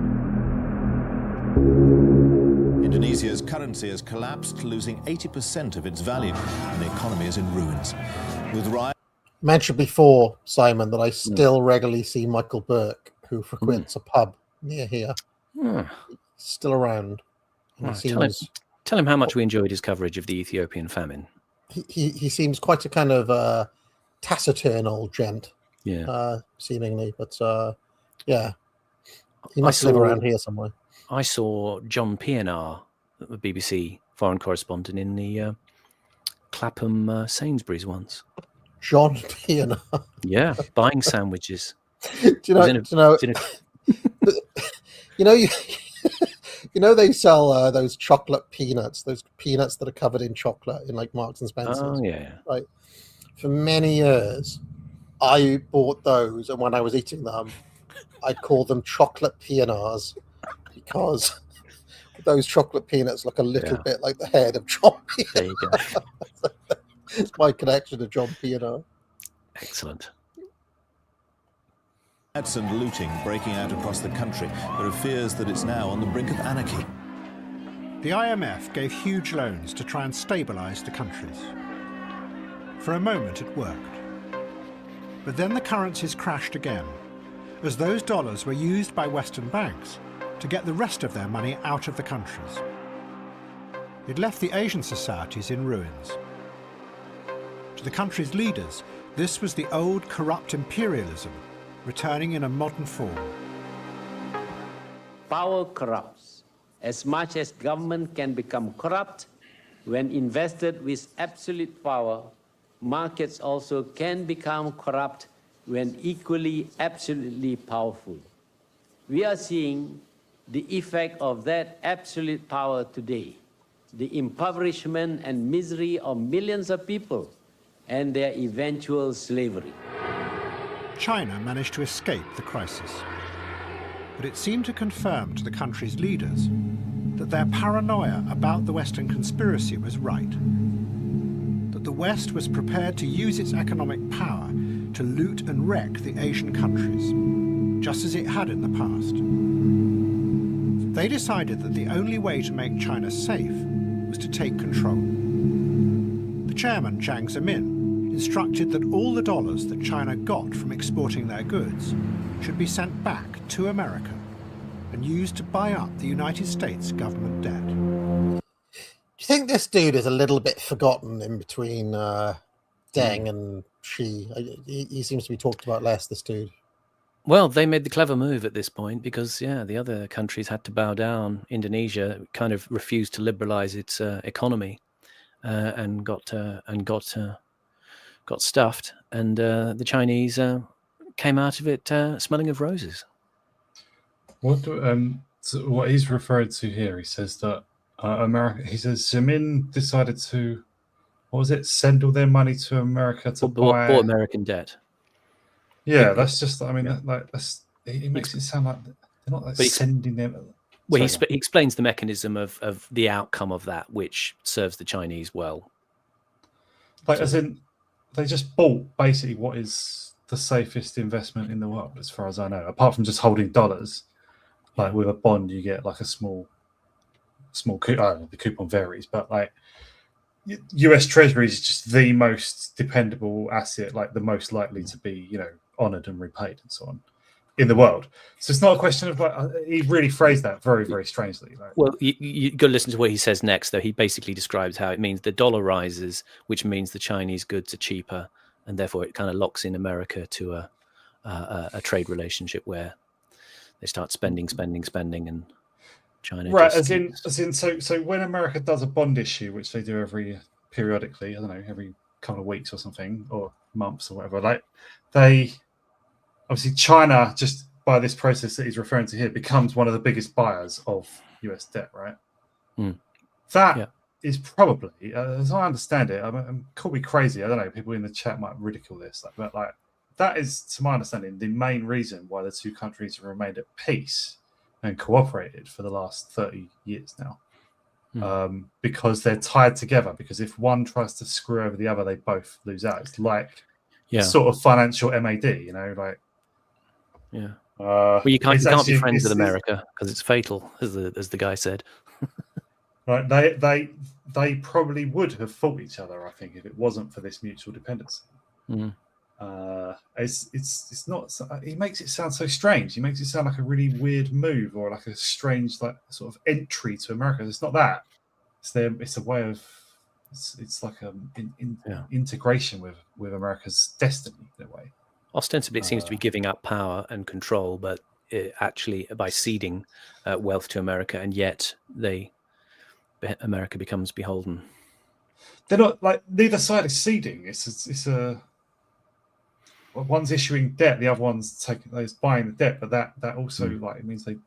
Indonesia's currency has collapsed, losing 80% of its value, and the economy is in ruins. With mentioned before, Simon, that I still regularly see Michael Burke, who frequents a pub near here. Still around. Tell him how much we enjoyed his coverage of the Ethiopian famine. He seems quite a kind of taciturn old gent. Yeah. Seemingly, but yeah, he must live around here somewhere. I saw John Pienaar, the BBC foreign correspondent, in the Clapham Sainsbury's once. John Pienaar. Yeah, buying sandwiches. Do you know they sell those chocolate peanuts, those peanuts that are covered in chocolate in like Marks and Spencer's. Oh yeah. Right. For many years, I bought those, and when I was eating them, I'd call them chocolate Pienaars because those chocolate peanuts look a little bit like the head of John Pienaar. There you go. It's my connection to John Pienaar. Excellent. Riots and looting breaking out across the country. There are fears that it's now on the brink of anarchy. The IMF gave huge loans to try and stabilize the countries. For a moment it worked. But then the currencies crashed again, as those dollars were used by Western banks to get the rest of their money out of the countries. It left the Asian societies in ruins. To the country's leaders, this was the old corrupt imperialism returning in a modern form. Power corrupts. As much as government can become corrupt, when invested with absolute power, markets also can become corrupt when equally absolutely powerful. We are seeing the effect of that absolute power today, the impoverishment and misery of millions of people and their eventual slavery. China managed to escape the crisis, but it seemed to confirm to the country's leaders that their paranoia about the Western conspiracy was right, that the West was prepared to use its economic power to loot and wreck the Asian countries, just as it had in the past. They decided that the only way to make China safe was to take control. The chairman, Jiang Zemin, instructed that all the dollars that China got from exporting their goods should be sent back to America and used to buy up the United States government debt. Do you think this dude is a little bit forgotten in between Deng and Xi? He seems to be talked about less, this dude. Well, they made the clever move at this point because, the other countries had to bow down. Indonesia kind of refused to liberalize its economy and got stuffed, and the Chinese came out of it smelling of roses. So what he's referred to here, he says that America. He says Zemin decided to, what was it, send all their money to America to buy American debt. Yeah, that's just. I mean, it makes it sound like they're not sending them. Well, he explains the mechanism of the outcome of that, which serves the Chinese well. As in, they just bought basically what is the safest investment in the world, as far as I know, apart from just holding dollars. Like with a bond, you get like a small coupon. I don't know, the coupon varies, but like U.S. Treasury is just the most dependable asset, like the most likely to be, honoured and repaid and so on in the world. So it's not a question of like, he really phrased that very, very strangely. Like, well, you got to listen to what he says next, though. He basically describes how it means the dollar rises, which means the Chinese goods are cheaper, and therefore it kind of locks in America to a trade relationship where they start spending, and China. Right, as in, so when America does a bond issue, which they do periodically, I don't know, every couple of weeks or something, or months or whatever, like they, obviously China, just by this process that he's referring to here, becomes one of the biggest buyers of US debt, right? That is probably, as I understand it, I'm call me crazy, I don't know, people in the chat might ridicule this, but like that is, to my understanding, the main reason why the two countries have remained at peace and cooperated for the last 30 years now. Because they're tied together, because if one tries to screw over the other, they both lose out. It's like sort of financial MAD, like well, you can't be friends with America because it's fatal, as the guy said. Right, they probably would have fought each other, I think, if it wasn't for this mutual dependency. It's not. He makes it sound so strange. He makes it sound like a really weird move or like a strange, like sort of entry to America. It's not that. It's a way of. It's like integration with America's destiny in a way. Ostensibly, it seems to be giving up power and control, but actually by ceding wealth to America, and yet America becomes beholden. They're not like neither side is ceding. It's a. One's issuing debt, the other one's buying the debt, but that also like it means they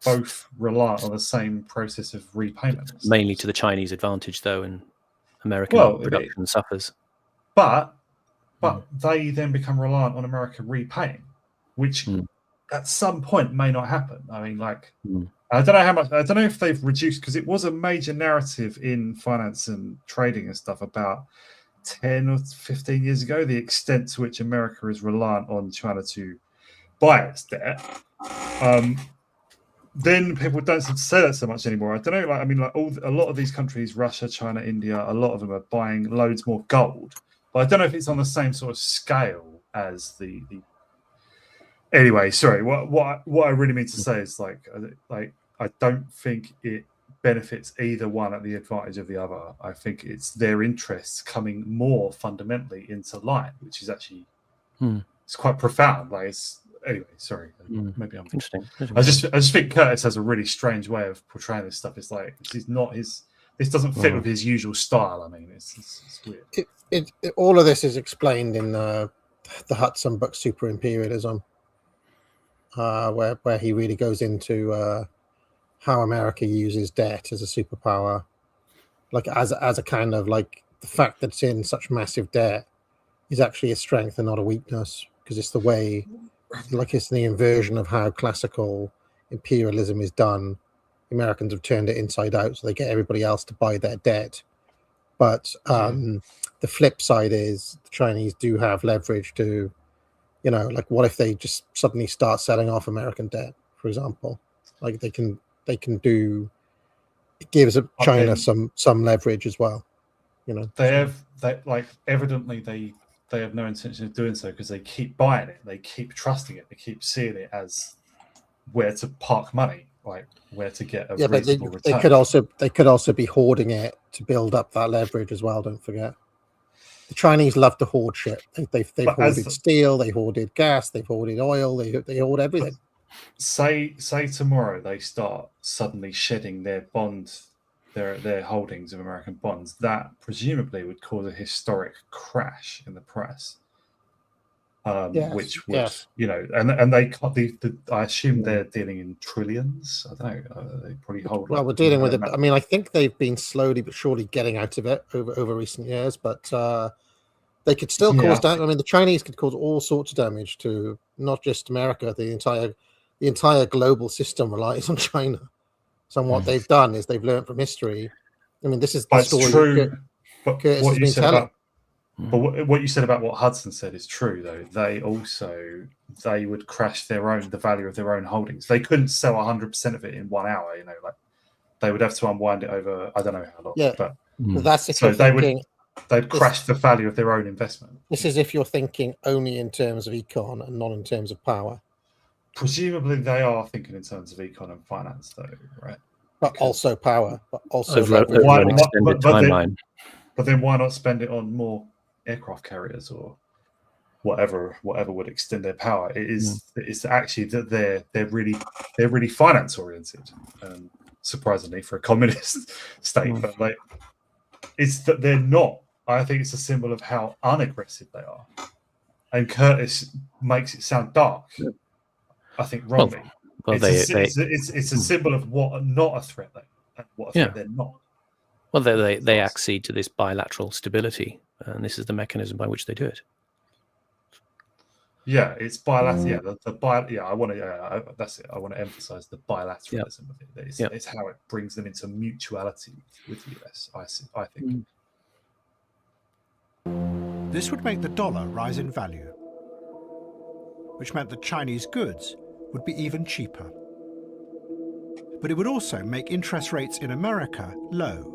both rely on the same process of repayment. Mainly to the Chinese advantage, though, and American production suffers. But they then become reliant on America repaying, which at some point may not happen. I mean, like I don't know how much. I don't know if they've reduced, because it was a major narrative in finance and trading and stuff about 10 or 15 years ago, the extent to which America is reliant on China to buy its debt. Then people don't seem to say that so much anymore. I don't know. Like, I mean, like a lot of these countries, Russia, China, India, a lot of them are buying loads more gold. But I don't know if it's on the same sort of scale as the. Anyway, sorry. What I really mean to say is like I don't think it benefits either one at the advantage of the other. I think it's their interests coming more fundamentally into line, which is actually it's quite profound. Like anyway, sorry, maybe I'm interesting. I just think Curtis has a really strange way of portraying this stuff. It's like this doesn't fit with his usual style. I mean, it's weird. All of this is explained in the Hudson book Super Imperialism, where he really goes into how America uses debt as a superpower, like as a kind of like the fact that it's in such massive debt is actually a strength and not a weakness, because it's the way, like it's the inversion of how classical imperialism is done. The Americans have turned it inside out, so they get everybody else to buy their debt. But the flip side is the Chinese do have leverage to, like what if they just suddenly start selling off American debt, for example? Like they can do. It gives China some leverage as well. Evidently they have no intention of doing so, because they keep buying it, they keep trusting it, they keep seeing it as where to park money, like where to get a reasonable return. They could also be hoarding it to build up that leverage as well. Don't forget, the Chinese love to hoard shit. They've hoarded steel, they hoarded gas, they've hoarded oil, they hoard everything. Say tomorrow they start suddenly shedding their holdings of American bonds, that presumably would cause a historic crash in the press. Which would, and they can't. I assume they're dealing in trillions. I don't know. They probably hold. Well, we're dealing with it. I mean, I think they've been slowly but surely getting out of it over recent years, but they could still cause damage. I mean, the Chinese could cause all sorts of damage to not just America. The entire global system relies on China. So what they've done is they've learned from history. I mean, this is the story. True. But what you said about. But what you said about what Hudson said is true, though. They would crash the value of their own holdings. They couldn't sell 100% of it in 1 hour. Like they would have to unwind it over I don't know how long. Yeah, but that's they'd crash the value of their own investment. This is if you're thinking only in terms of econ and not in terms of power. Presumably, they are thinking in terms of econ and finance, though, right? But also power. But also over an extended timeline. But then why not spend it on more aircraft carriers or whatever would extend their power? It's actually that they're really finance oriented, surprisingly for a communist state. But like, it's that they're not. I think it's a symbol of how unaggressive they are. And Curtis makes it sound dark. I think wrongly. It's a symbol of what not a threat and what a threat they're not. Well, they accede to this bilateral stability, and this is the mechanism by which they do it. Yeah, it's bilateral. I want to. That's it. I want to emphasize the bilateralism of it. It's how it brings them into mutuality with the US. I think. This would make the dollar rise in value, which meant that Chinese goods would be even cheaper. But it would also make interest rates in America low,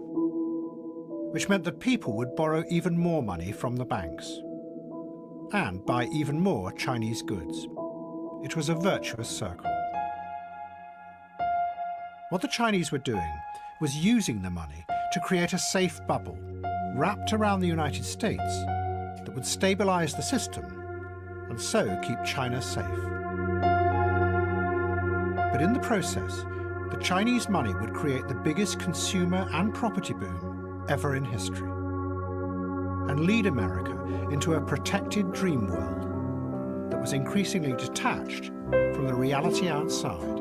which meant that people would borrow even more money from the banks and buy even more Chinese goods. It was a virtuous circle. What the Chinese were doing was using the money to create a safe bubble wrapped around the United States that would stabilize the system and so keep China safe. But in the process, the Chinese money would create the biggest consumer and property boom ever in history, and lead America into a protected dream world that was increasingly detached from the reality outside.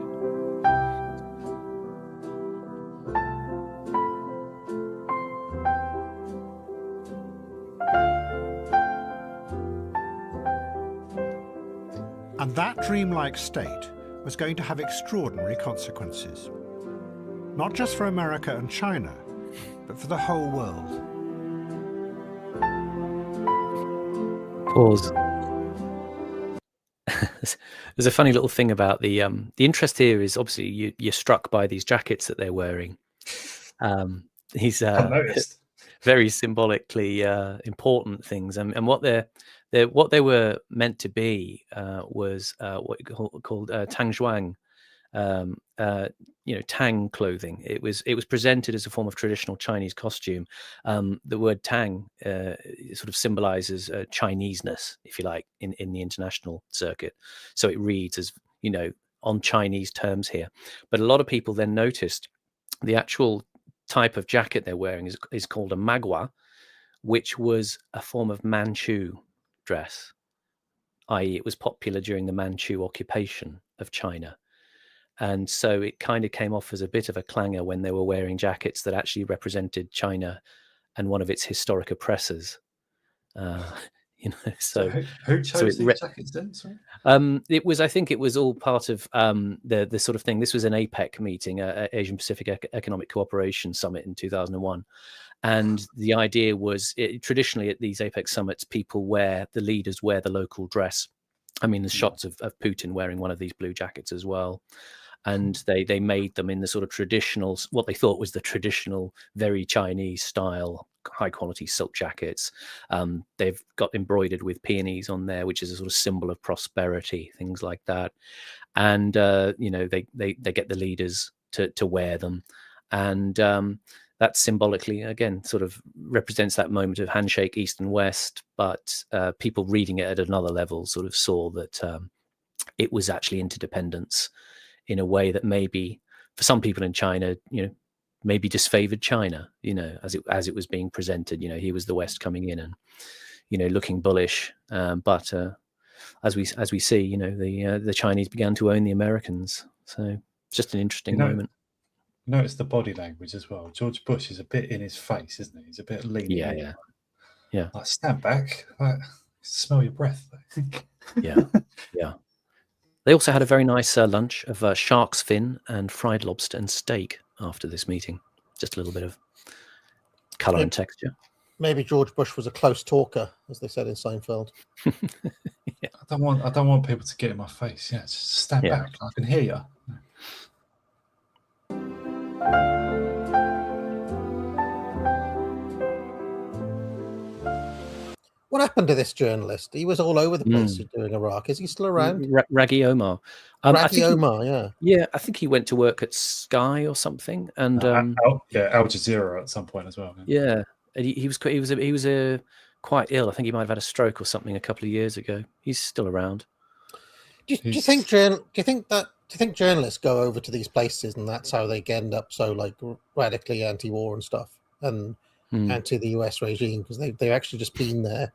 And that dreamlike state was going to have extraordinary consequences, not just for America and China, but for the whole world. Pause. There's a funny little thing about the interest here is obviously you're struck by these jackets that they're wearing. These very symbolically important things, and what they were meant to be was what you called Tang Zhuang. Tang clothing. It was presented as a form of traditional Chinese costume. The word Tang sort of symbolizes Chineseness, if you like, in the international circuit. So it reads as, on Chinese terms here. But a lot of people then noticed the actual type of jacket they're wearing is called a magua, which was a form of Manchu dress, i.e. it was popular during the Manchu occupation of China. And so it kind of came off as a bit of a clangor when they were wearing jackets that actually represented China and one of its historic oppressors. So who chose these jackets then? Sorry? It was, I think it was all part of the sort of thing. This was an APEC meeting, Asian Pacific Economic Cooperation Summit in 2001. And the idea was, traditionally at these APEC summits, the leaders wear the local dress. I mean, there's shots of Putin wearing one of these blue jackets as well. And they made them in the sort of traditional, what they thought was the traditional, very Chinese style, high quality silk jackets. They've got embroidered with peonies on there, which is a sort of symbol of prosperity, things like that. And they get the leaders to wear them, and that symbolically, again, sort of represents that moment of handshake, East and West. But people reading it at another level sort of saw that it was actually interdependence in a way that maybe for some people in China, maybe disfavored China, as it was being presented. He was the West coming in and, looking bullish. But as we see, the Chinese began to own the Americans. So it's just an interesting moment. Notice the body language as well. George Bush is a bit in his face, isn't he? He's a bit leaning. Yeah. Like, stand back. Like, smell your breath. Yeah. They also had a very nice lunch of shark's fin and fried lobster and steak after this meeting. Just a little bit of colour and texture. Maybe George Bush was a close talker, as they said in Seinfeld. Yeah. I don't want people to get in my face. Yeah, just stand back. I can hear you. What happened to this journalist? He was all over the place doing Iraq. Is he still around? Raggy Omar. Omar, yeah. I think he went to work at Sky or something, and Al Jazeera at some point as well. Yeah, and he was quite ill. I think he might have had a stroke or something a couple of years ago. He's still around. Do you think journalists go over to these places and that's how they end up so like radically anti-war and stuff and anti the US regime because they've actually just been there?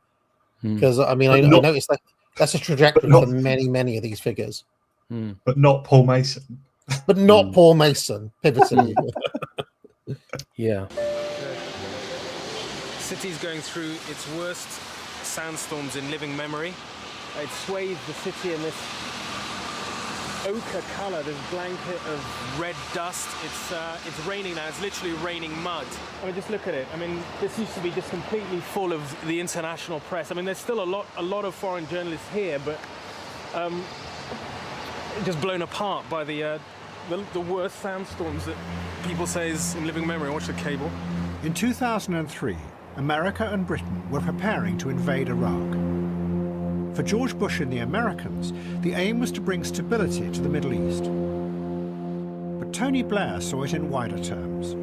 Because I mean, I noticed that's a trajectory for many of these figures. But not Paul Mason. But not Paul Mason, pivotally. Yeah. City's going through its worst sandstorms in living memory. It swathes the city in this ochre colour, this blanket of red dust. It's raining now. It's literally raining mud. I mean, just look at it. I mean, this used to be just completely full of the international press. I mean, there's still a lot of foreign journalists here, but just blown apart by the worst sandstorms that people say is in living memory. Watch the cable. In 2003, America and Britain were preparing to invade Iraq. For George Bush and the Americans, the aim was to bring stability to the Middle East. But Tony Blair saw it in wider terms.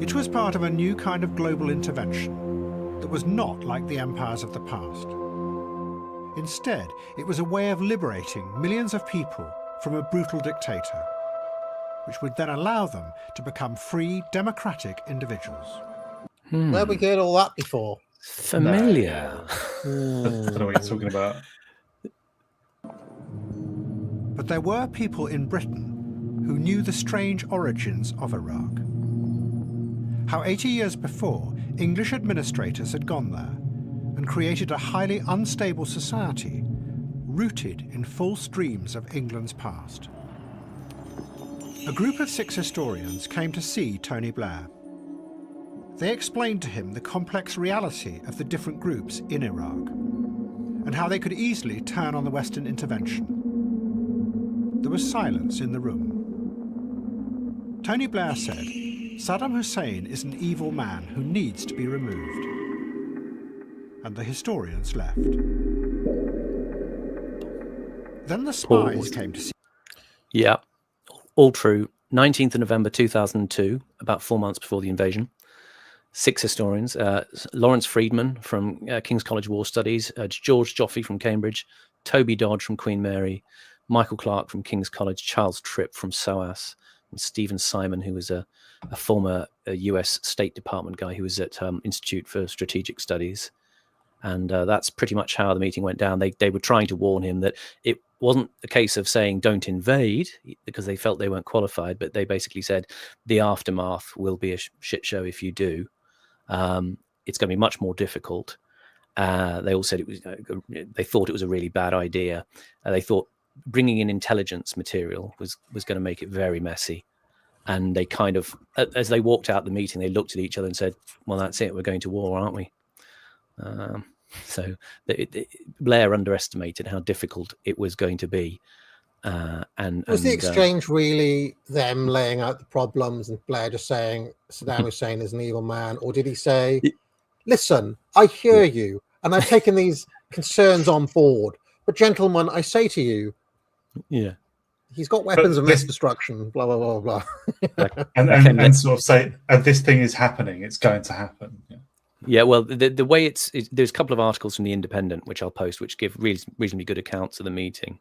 It was part of a new kind of global intervention that was not like the empires of the past. Instead, it was a way of liberating millions of people from a brutal dictator, which would then allow them to become free, democratic individuals. Where have we heard all that before? Familiar. I don't know what you're talking about. But there were people in Britain who knew the strange origins of Iraq. How 80 years before, English administrators had gone there and created a highly unstable society rooted in full streams of England's past. A group of 6 historians came to see Tony Blair. They explained to him the complex reality of the different groups in Iraq and how they could easily turn on the Western intervention. There was silence in the room. Tony Blair said, "Saddam Hussein is an evil man who needs to be removed." And the historians left. Then the spies came to see. Yeah, all true. 19th of November 2002, about 4 months before the invasion. 6 historians, Lawrence Friedman from King's College War Studies, George Joffe from Cambridge, Toby Dodge from Queen Mary, Michael Clark from King's College, Charles Tripp from SOAS, and Stephen Simon, who was a former US State Department guy who was at Institute for Strategic Studies. And that's pretty much how the meeting went down. They were trying to warn him that it wasn't a case of saying don't invade because they felt they weren't qualified, but they basically said the aftermath will be a shit show if you do. It's going to be much more difficult. They all said it was. They thought it was a really bad idea. They thought bringing in intelligence material was going to make it very messy. And they kind of, as they walked out the meeting, they looked at each other and said, "Well, that's it. We're going to war, aren't we?" So Blair underestimated how difficult it was going to be. Was the exchange really them laying out the problems and Blair just saying Saddam Hussein is an evil man, or did he say, "Listen, I hear you, and I've taken these concerns on board, but gentlemen, I say to you, he's got weapons of mass destruction, blah blah blah blah," and sort of say, "And this thing is happening; it's going to happen." Yeah, well, the way there's a couple of articles from the Independent which I'll post, which give reasonably good accounts of the meeting.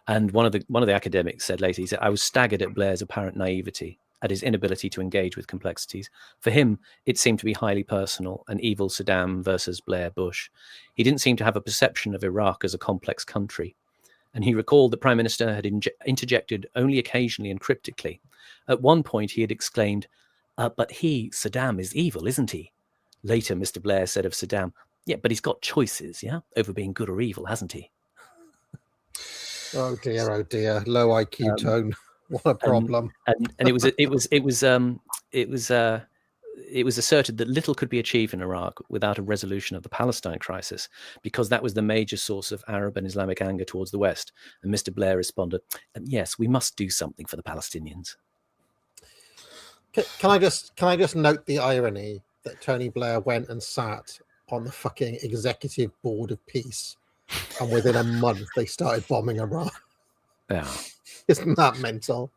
And one of the academics said later, he said, "I was staggered at Blair's apparent naivety, at his inability to engage with complexities. For him, it seemed to be highly personal, an evil Saddam versus Blair Bush. He didn't seem to have a perception of Iraq as a complex country." And he recalled the Prime Minister had interjected only occasionally and cryptically. At one point, he had exclaimed, "But Saddam, is evil, isn't he?" Later, Mr. Blair said of Saddam, "Yeah, but he's got choices, over being good or evil, hasn't he?" Oh dear, low IQ tone. What a problem. And it was asserted that little could be achieved in Iraq without a resolution of the Palestine crisis, because that was the major source of Arab and Islamic anger towards the West. And Mr. Blair responded, "Yes, we must do something for the Palestinians." Can I just note the irony that Tony Blair went and sat on the fucking executive board of peace, and within a month they started bombing Iran? Yeah, isn't that mental?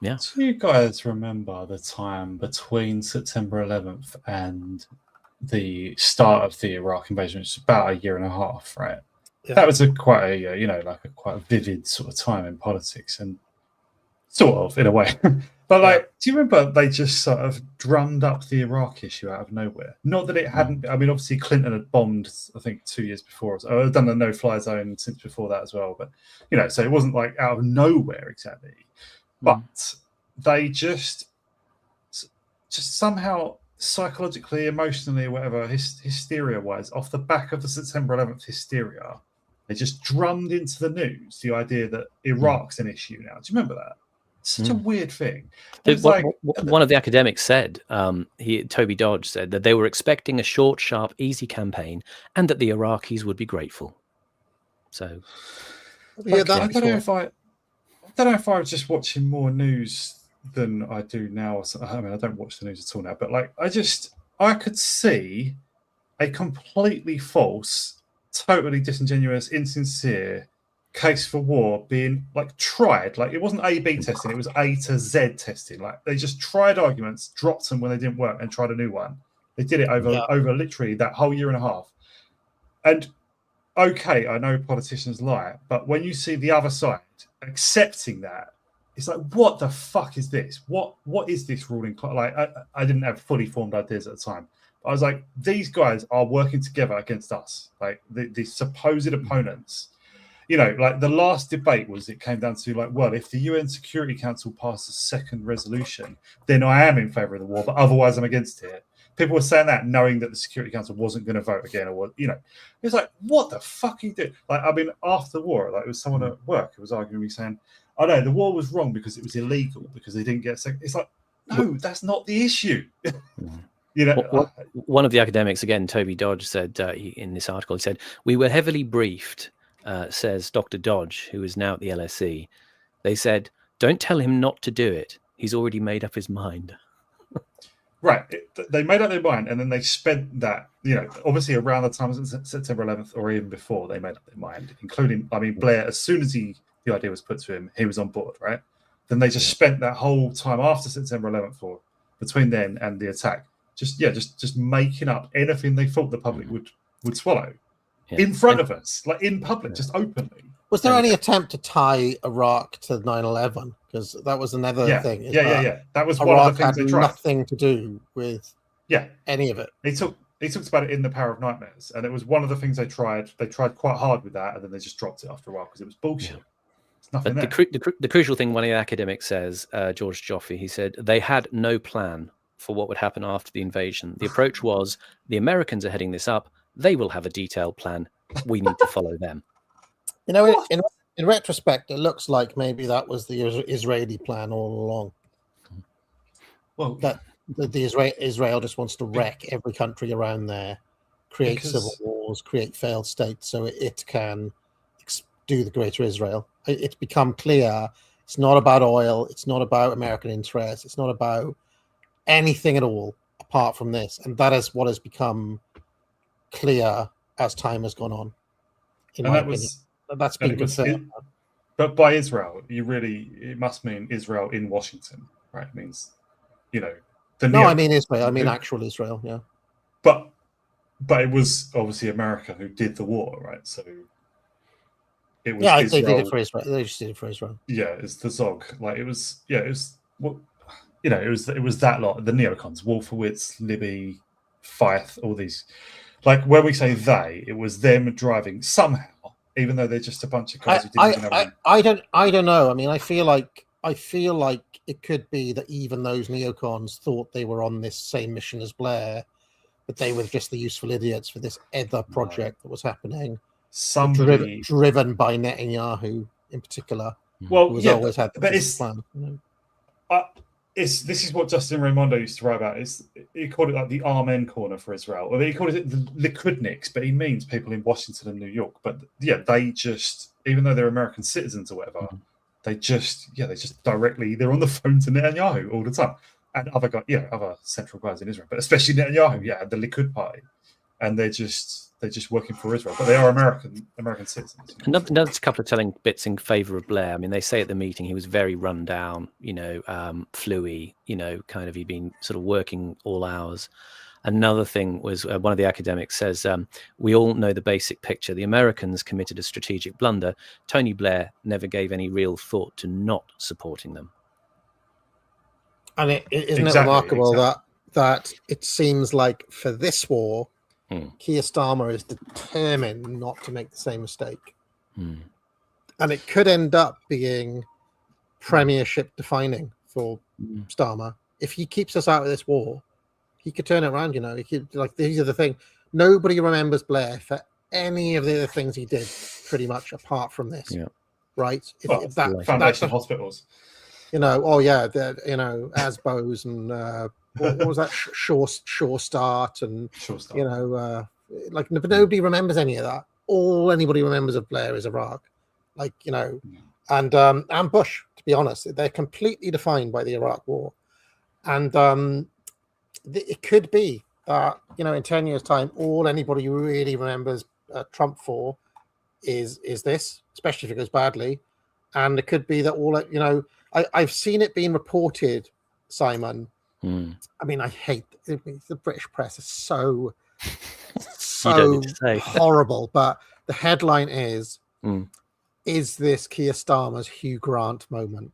Yeah. Do you guys remember the time between September 11th and the start of the Iraq invasion, which is about a year and a half, right? Yeah. That was quite a vivid sort of time in politics, and sort of in a way. But do you remember they just sort of drummed up the Iraq issue out of nowhere? Not that it hadn't. I mean, obviously Clinton had bombed, I think, 2 years before. Or had done the no-fly zone since before that as well. But so it wasn't like out of nowhere exactly. But they just somehow psychologically, emotionally, whatever, hysteria-wise, off the back of the September 11th hysteria, they just drummed into the news the idea that Iraq's an issue now. Do you remember that? Such a weird thing. One of the academics said, Toby Dodge said, that they were expecting a short, sharp, easy campaign and that the Iraqis would be grateful. So, I don't know if I was just watching more news than I do now. I mean, I don't watch the news at all now, but I could see a completely false, totally disingenuous, insincere case for war being tried. It wasn't A/B testing, it was A to Z testing. They just tried arguments, dropped them when they didn't work, and tried a new one. They did it over literally that whole year and a half. And okay, I know politicians lie, but when you see the other side accepting that, it's like, what the fuck is this? What is this ruling? I didn't have fully formed ideas at the time. But I was like, these guys are working together against us. The supposed opponents. The last debate it came down to if the UN Security Council passes a second resolution, then I am in favour of the war, but otherwise I'm against it. People were saying that knowing that the Security Council wasn't going to vote again, it's like, what the fuck are you doing? After the war, it was someone at work who was arguing with me saying, "Oh no, the war was wrong because it was illegal because they didn't get a second." It's like, no, that's not the issue. One of the academics, again, Toby Dodge, said in this article, he said, "We were heavily briefed," says Dr. Dodge, who is now at the LSE. They said, "Don't tell him not to do it. He's already made up his mind." Right. They made up their mind, and then they spent that, obviously around the time of September 11th or even before, they made up their mind, including, Blair, as soon as the idea was put to him, he was on board, right? Then they just spent that whole time after September 11th between then and the attack, just making up anything they thought the public would swallow in front of us, in public, just openly. Was there any attempt to tie Iraq to 9/11? Because that was another thing. That was Iraq one of the things had they tried. Nothing to do with any of it. He talked about it in The Power of Nightmares, and it was one of the things they tried. They tried quite hard with that, and then they just dropped it after a while because it was bullshit. But the crucial thing, one of the academics says, George Joffe, he said, they had no plan for what would happen after the invasion. The approach was, the Americans are heading this up, They will have a detailed plan. We need to follow them. You know, in retrospect, it looks like maybe that was the Israeli plan all along. Well, that the Israel just wants to wreck every country around there, create civil wars, create failed states, so it can do the Greater Israel. It's become clear it's not about oil, it's not about American interests, it's not about anything at all apart from this, and that is what has become clear as time has gone on. In my opinion, that's been confirmed. But by Israel, it must mean Israel in Washington, right? It means, I mean Israel. I mean actual Israel. Yeah. But it was obviously America who did the war, right? So it was. Yeah, they did it for Israel. They just did it for Israel. Yeah, it's the Zog. Like it was. Yeah, it was. Well, it was that lot. The neocons, Wolfowitz, Libby, Feith, all these. Like when we say they, it was them driving somehow, even though they're just a bunch of guys who didn't know. I don't know. I mean, I feel like it could be that even those neocons thought they were on this same mission as Blair, but they were just the useful idiots for this other project that was happening. Driven by Netanyahu in particular. Well, who has always had this plan. This is what Justin Raimondo used to write about. He called it like the Amen corner for Israel. Or he called it the Likudniks, but he means people in Washington and New York. But yeah, they just, even though they're American citizens or whatever, they just directly, they're on the phone to Netanyahu all the time. And other central guys in Israel, but especially Netanyahu, the Likud party. And they're just working for Israel, but they are American citizens. Another couple of telling bits in favour of Blair. I mean, they say at the meeting he was very run down, fluey, kind of he'd been sort of working all hours. Another thing was one of the academics says, we all know the basic picture. The Americans committed a strategic blunder. Tony Blair never gave any real thought to not supporting them. And isn't it remarkable that it seems like for this war, Keir Starmer is determined not to make the same mistake. And it could end up being premiership defining for Starmer. If he keeps us out of this war, he could turn it around, He could, these are the thing. Nobody remembers Blair for any of the other things he did, pretty much, apart from this. Yeah. Right? Foundation hospitals. ASBOs and what was that? Sure Start and nobody remembers any of that. All anybody remembers of Blair is Iraq, and Bush. To be honest, they're completely defined by the Iraq War, and it could be that in 10 years' time, all anybody really remembers Trump for is this, especially if it goes badly, and it could be that all I've seen it being reported, Simon. I mean, I hate the British press is so horrible. But the headline is this Keir Starmer's Hugh Grant moment?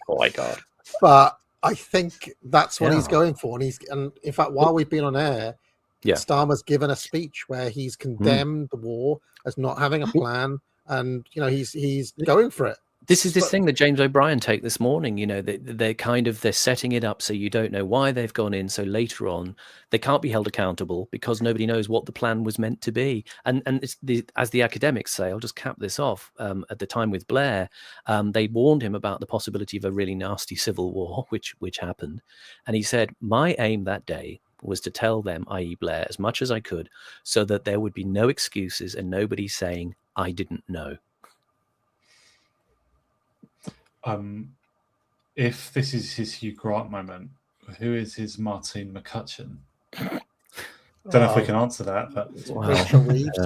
Oh my God. But I think that's what he's going for. And in fact, while we've been on air, Starmer's given a speech where he's condemned the war as not having a plan. And he's going for it. This is this thing that James O'Brien take this morning. They're setting it up so you don't know why they've gone in. So later on, they can't be held accountable because nobody knows what the plan was meant to be. And it's as the academics say, I'll just cap this off. At the time with Blair, they warned him about the possibility of a really nasty civil war, which happened. And he said, my aim that day was to tell them, i.e. Blair, as much as I could, so that there would be no excuses and nobody saying, I didn't know. If this is his Hugh Grant moment, who is his Martine McCutcheon? Don't know if we can answer that, but Rachel Reeves.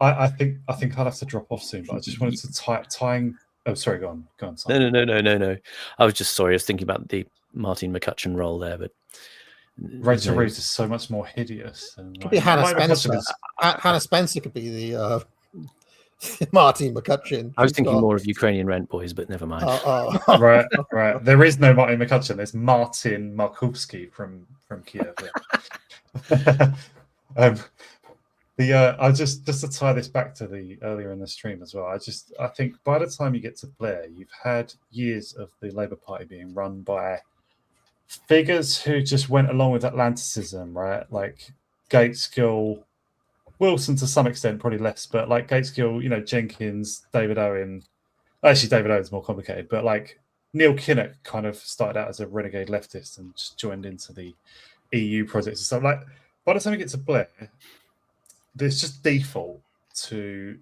I think I'll have to drop off soon. But I just wanted to tying. Oh, sorry, go on. Sorry. No. I was just sorry. I was thinking about the Martine McCutcheon role there, but Rachel Reeves is so much more hideous. Could be Hannah Spencer. Hannah Spencer could be the Martin McCutcheon. I was thinking more of Ukrainian rent boys, but never mind. Right. There is no Martin McCutcheon. There's Martin Markovsky from Kiev. I just to tie this back to the earlier in the stream as well. I think by the time you get to Blair, you've had years of the Labour Party being run by figures who just went along with Atlanticism, right? Like Gateskill, Wilson to some extent, probably less, but like Gateskill, you know, Jenkins, David Owen. Actually, David Owen's more complicated, but like Neil Kinnock kind of started out as a renegade leftist and just joined into the EU projects and stuff. Like, by the time we get to Blair, there's just default to,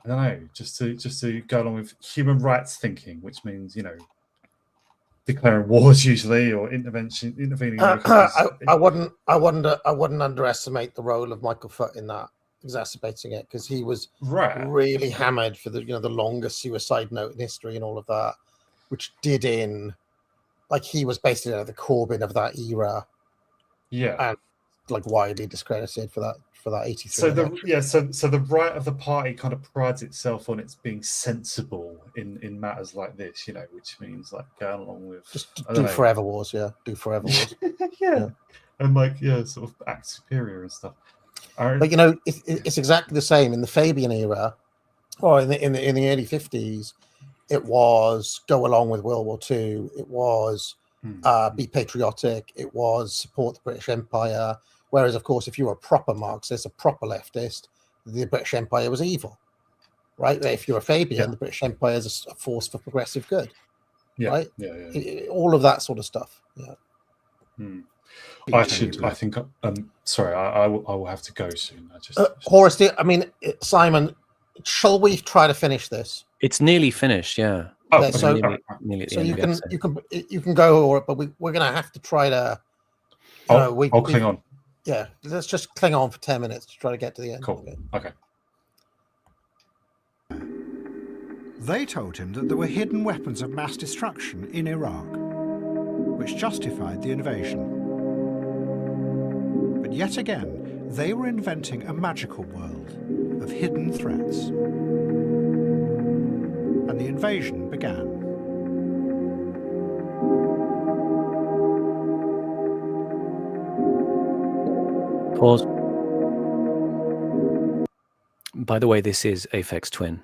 I don't know, just to go along with human rights thinking, which means, you know, declaring wars usually or intervening. I wouldn't underestimate the role of Michael Foot in that, exacerbating it, because he was really hammered for the longest suicide note in history and all of that, which did in, like, he was basically the Corbyn of that era, and like widely discredited for that 83. So the right of the party kind of prides itself on its being sensible in matters like this, you know, which means like going along with just do forever wars, do forever wars, and like sort of act superior and stuff. But you know, it's exactly the same in the Fabian era, or in the early 50s. It was go along with World War II. It was be patriotic. It was support the British Empire. Whereas, of course, if you were a proper Marxist, a proper leftist, the British Empire was evil, right? If you're a Fabian, the British Empire is a force for progressive good, right? All of that sort of stuff. I think. Sorry, I will have to go soon. Horace, Simon, shall we try to finish this? It's nearly finished. Yeah. Oh, so you can go, but we're going to have to try to. I'll cling on. Yeah, let's just cling on for 10 minutes to try to get to the end. Cool. Okay. They told him that there were hidden weapons of mass destruction in Iraq, which justified the invasion. But yet again, they were inventing a magical world of hidden threats. And the invasion began. Pause. By the way, this is Aphex Twin.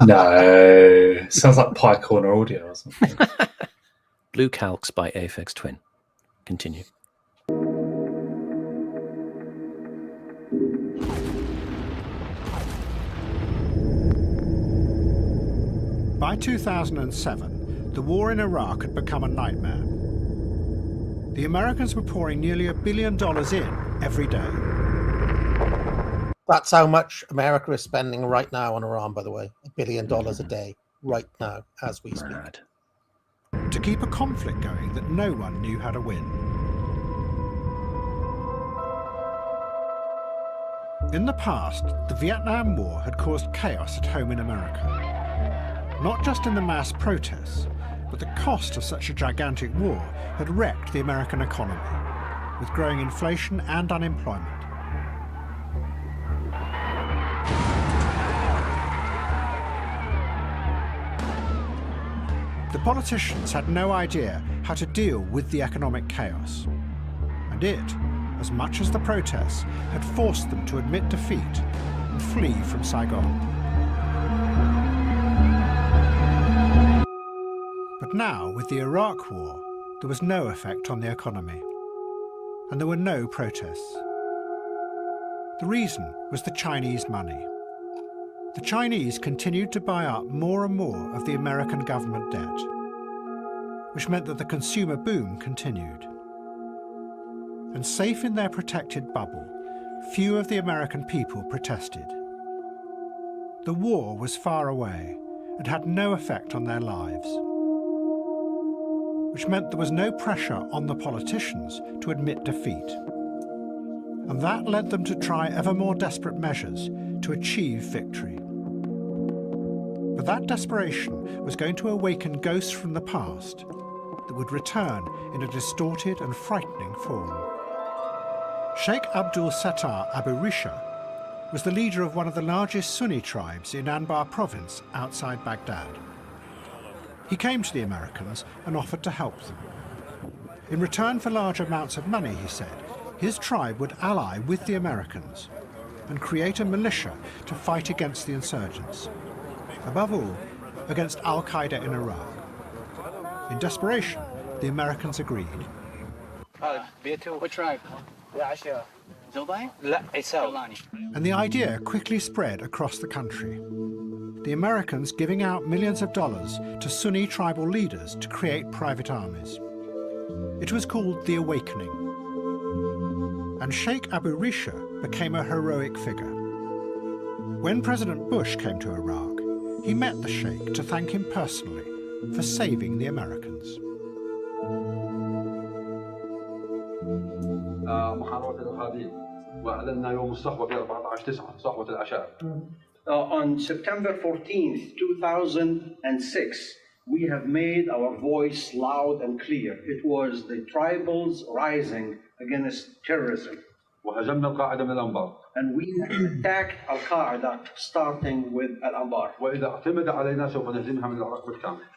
No, sounds like Pie Corner Audio or something. Blue Calcs by Aphex Twin. Continue. By 2007, the war in Iraq had become a nightmare. The Americans were pouring nearly $1 billion in every day. That's how much America is spending right now on Iran, by the way. $1 billion a day, right now, as we speak. To keep a conflict going that no one knew how to win. In the past, the Vietnam War had caused chaos at home in America. Not just in the mass protests, but the cost of such a gigantic war had wrecked the American economy, with growing inflation and unemployment. The politicians had no idea how to deal with the economic chaos, and it, as much as the protests, had forced them to admit defeat and flee from Saigon. But now, with the Iraq War, there was no effect on the economy, and there were no protests. The reason was the Chinese money. The Chinese continued to buy up more and more of the American government debt, which meant that the consumer boom continued. And safe in their protected bubble, few of the American people protested. The war was far away and had no effect on their lives, which meant there was no pressure on the politicians to admit defeat. And that led them to try ever more desperate measures to achieve victory. But that desperation was going to awaken ghosts from the past that would return in a distorted and frightening form. Sheikh Abdul Sattar Abu Risha was the leader of one of the largest Sunni tribes in Anbar province outside Baghdad. He came to the Americans and offered to help them. In return for large amounts of money, he said, his tribe would ally with the Americans and create a militia to fight against the insurgents, above all, against Al-Qaeda in Iraq. In desperation, the Americans agreed. What tribe? And the idea quickly spread across the country. The Americans giving out millions of dollars to Sunni tribal leaders to create private armies. It was called the Awakening. And Sheikh Abu Risha became a heroic figure. When President Bush came to Iraq, he met the Sheikh to thank him personally for saving the Americans. On September 14th, 2006, we have made our voice loud and clear. It was the tribals rising against terrorism. And we attacked Al-Qaeda, starting with Al-Anbar.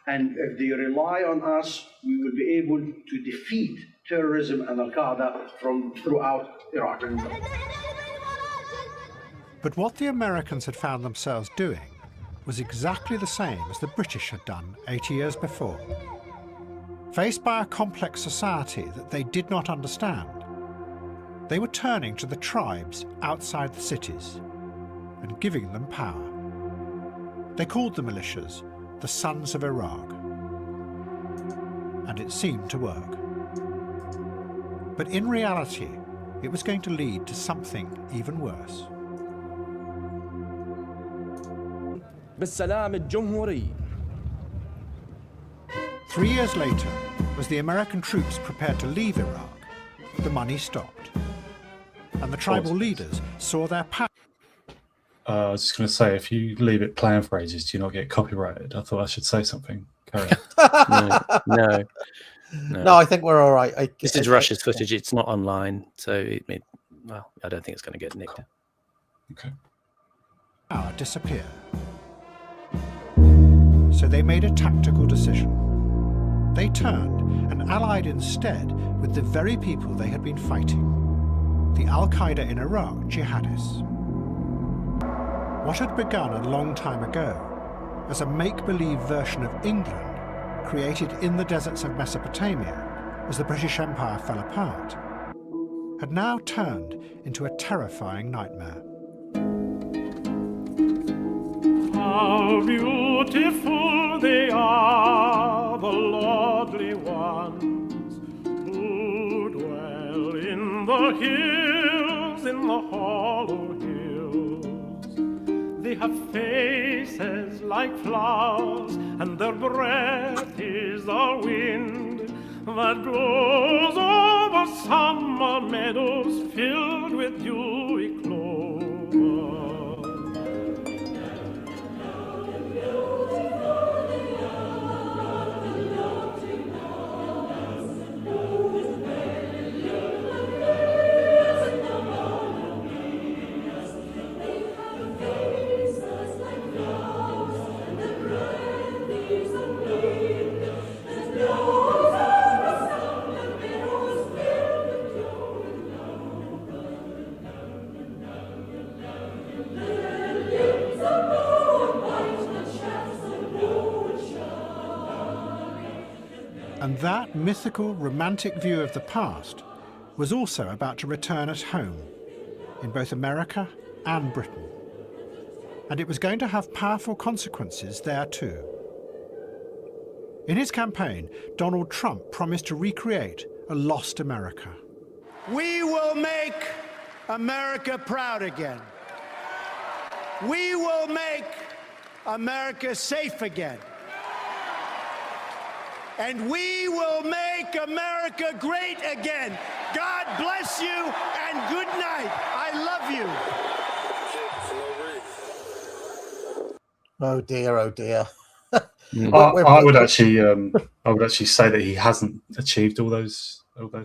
And if they rely on us, we will be able to defeat terrorism and Al-Qaeda from throughout Iraq. But what the Americans had found themselves doing was exactly the same as the British had done 80 years before. Faced by a complex society that they did not understand, they were turning to the tribes outside the cities and giving them power. They called the militias the Sons of Iraq. And it seemed to work. But in reality, it was going to lead to something even worse. بالسلام الجمهوري. 3 years later, as the American troops prepared to leave Iraq, the money stopped. And the tribal leaders saw their power. I was just going to say, if you leave it playing for ages, do you not get copyrighted? I thought I should say something. Carry on. No, I think we're all right. This is Russia's footage. It's not online, so well, I don't think it's going to get nicked. Okay. Power disappear. So they made a tactical decision. They turned and allied instead with the very people they had been fighting, the Al-Qaeda in Iraq jihadists. What had begun a long time ago as a make-believe version of England created in the deserts of Mesopotamia as the British Empire fell apart, had now turned into a terrifying nightmare. How beautiful they are, the lordly ones, who dwell in the hills, in the hollow hills. They have faces like flowers, and their breath is the wind that blows over summer meadows filled with dewy clover. And that mythical, romantic view of the past was also about to return at home, in both America and Britain. And it was going to have powerful consequences there too. In his campaign, Donald Trump promised to recreate a lost America. We will make America proud again. We will make America safe again. And we will make America great again. God bless you and good night. I love you. Oh dear, oh dear. I would actually say that he hasn't achieved all those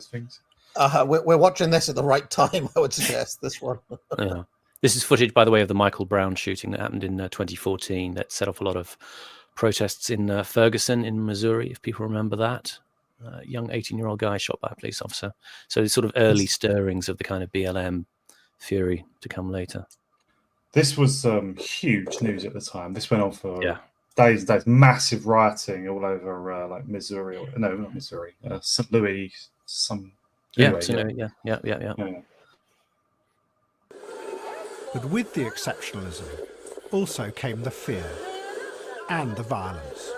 things. We're watching this at the right time, I would suggest, this one. Yeah. This is footage, by the way, of the Michael Brown shooting that happened in 2014 that set off a lot of protests in Ferguson in Missouri, if people remember that. Young 18-year-old guy shot by a police officer. So the sort of early stirrings of the kind of BLM fury to come later. This was huge news at the time. This went on for days and days, massive rioting all over like Missouri, or no, not Missouri, St. Louis, Yeah. But with the exceptionalism also came the fear and the violence.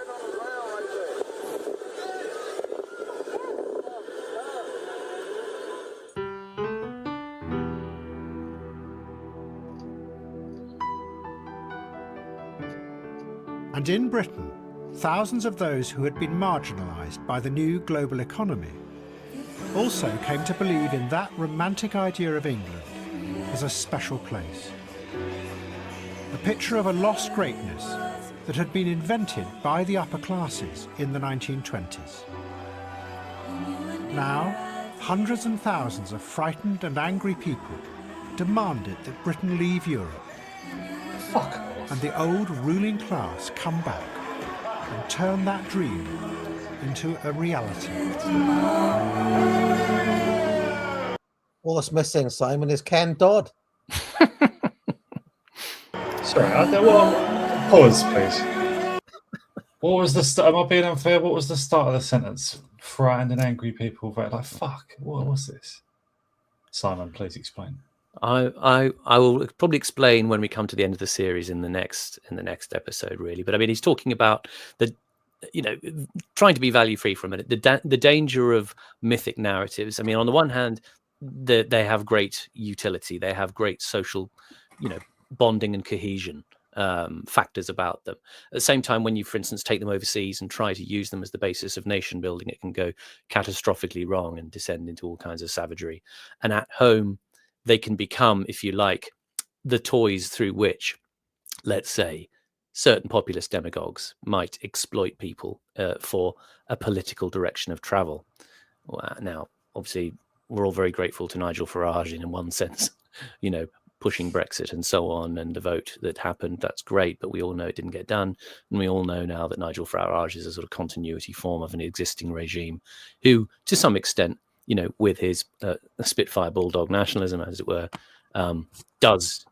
And in Britain, thousands of those who had been marginalised by the new global economy also came to believe in that romantic idea of England as a special place. A picture of a lost greatness that had been invented by the upper classes in the 1920s. Now, hundreds and thousands of frightened and angry people demanded that Britain leave Europe. Fuck. And the old ruling class come back and turn that dream into a reality. All that's missing, Simon, is Ken Dodd. Sorry, pause, please. What was the start? Am I being unfair? What was the start of the sentence? Frightened and angry people vote. Like, fuck, what was this? Simon, please explain. I will probably explain when we come to the end of the series in the next episode, really. But I mean, he's talking about trying to be value free for a minute. The danger of mythic narratives. I mean, on the one hand, they have great utility. They have great social, bonding and cohesion factors about them. At the same time, when you, for instance, take them overseas and try to use them as the basis of nation building, it can go catastrophically wrong and descend into all kinds of savagery. And at home, they can become, if you like, the toys through which, let's say, certain populist demagogues might exploit people for a political direction of travel. Now, obviously, we're all very grateful to Nigel Farage in one sense, pushing Brexit and so on, and the vote that happened, that's great, but we all know it didn't get done. And we all know now that Nigel Farage is a sort of continuity form of an existing regime who, to some extent, with his Spitfire Bulldog nationalism, as it were, does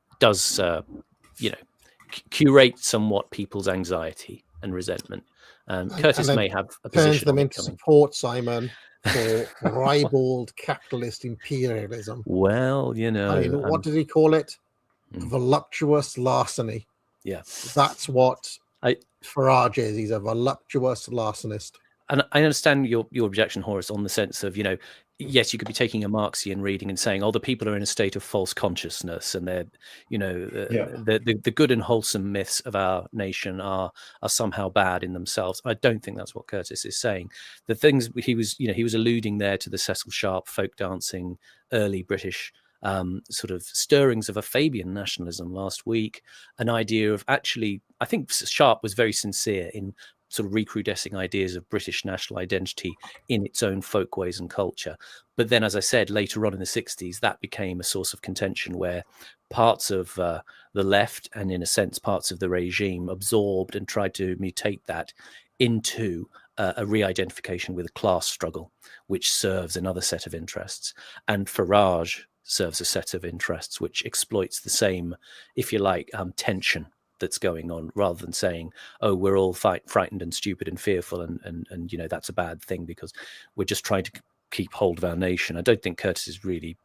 curate somewhat people's anxiety and resentment. Curtis may have a position. Turns them into support, Simon, for ribald capitalist imperialism. Well, I mean, what did he call it? Voluptuous larceny. Yeah, that's what Farage is. He's a voluptuous larcenist. And I understand your objection, Horace, on the sense of, yes, you could be taking a Marxian reading and saying, the people are in a state of false consciousness, and they're, the good and wholesome myths of our nation are somehow bad in themselves. I don't think that's what Curtis is saying. The things he was alluding there to the Cecil Sharp folk dancing, early British sort of stirrings of a Fabian nationalism last week, an idea of actually, I think Sharp was very sincere in sort of recrudescing ideas of British national identity in its own folkways and culture. But then, as I said, later on in the 60s, that became a source of contention where parts of the left and, in a sense, parts of the regime absorbed and tried to mutate that into a re-identification with a class struggle, which serves another set of interests. And Farage serves a set of interests which exploits the same, if you like, tension that's going on, rather than saying, we're all frightened and stupid and fearful and that's a bad thing because we're just trying to keep hold of our nation. I don't think Curtis is really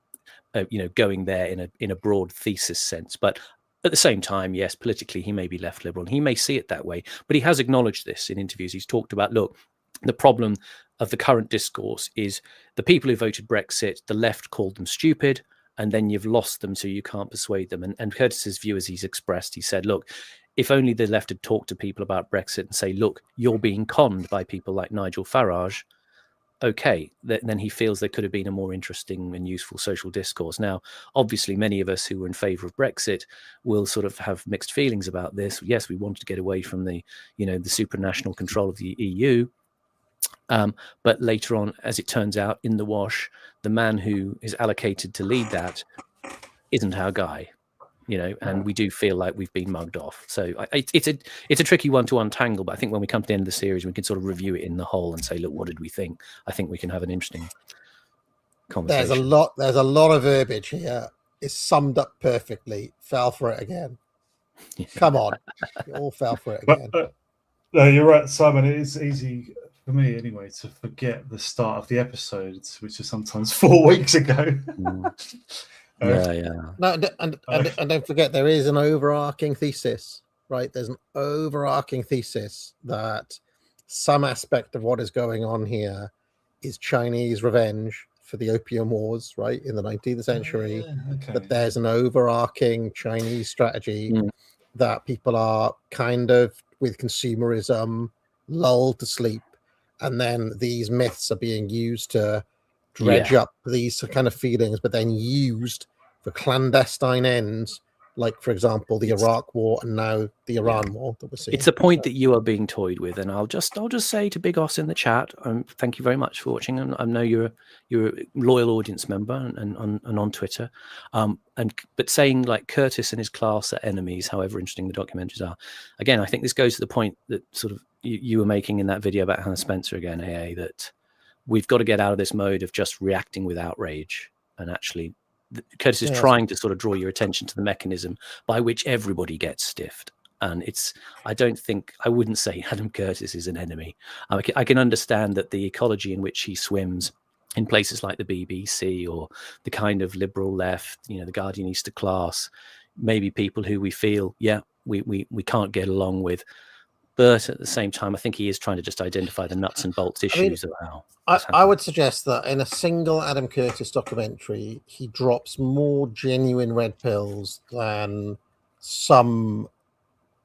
going there in a broad thesis sense, but at the same time, yes, politically he may be left liberal and he may see it that way, but he has acknowledged this in interviews. He's talked about, look, the problem of the current discourse is the people who voted Brexit, the left called them stupid, and then you've lost them, so you can't persuade them. And Curtis's view, as he's expressed, he said, look, if only the left had talked to people about Brexit and say, look, you're being conned by people like Nigel Farage, okay, then he feels there could have been a more interesting and useful social discourse. Now, obviously, many of us who were in favour of Brexit will sort of have mixed feelings about this. Yes, we wanted to get away from the supranational control of the EU. But later on, as it turns out, in the wash, the man who is allocated to lead that isn't our guy, and we do feel like we've been mugged off. So it's a tricky one to untangle, but I think when we come to the end of the series, we can sort of review it in the whole and say, look, what did we think? I think we can have an interesting conversation. There's a lot of verbiage here. It's summed up perfectly. Fell for it again. Come on. You all fell for it again. No, you're right, Simon. It is easy for me, anyway, to forget the start of the episodes, which are sometimes 4 weeks ago. Yeah. No, and don't forget, there is an overarching thesis, right? There's an overarching thesis that some aspect of what is going on here is Chinese revenge for the Opium Wars, right, in the 19th century. That there's an overarching Chinese strategy that people are kind of, with consumerism, lulled to sleep, and then these myths are being used to dredge up these kind of feelings, but then used for clandestine ends, like, for example, the Iraq War and now the Iran War that we're seeing. It's a point that you are being toyed with, and I'll just say to Big Os in the chat, thank you very much for watching. And I know you're a loyal audience member and on Twitter, but saying like Curtis and his class are enemies, however interesting the documentaries are. Again, I think this goes to the point that sort of you were making in that video about Hannah Spencer again, AA, that we've got to get out of this mode of just reacting with outrage, and actually Curtis is trying to sort of draw your attention to the mechanism by which everybody gets stiffed. And I wouldn't say Adam Curtis is an enemy. I can understand that the ecology in which he swims in places like the BBC or the kind of liberal left, the Guardianista class, maybe people who we feel, we can't get along with. But at the same time, I think he is trying to just identify the nuts and bolts issues of how. I would suggest that in a single Adam Curtis documentary, he drops more genuine red pills than some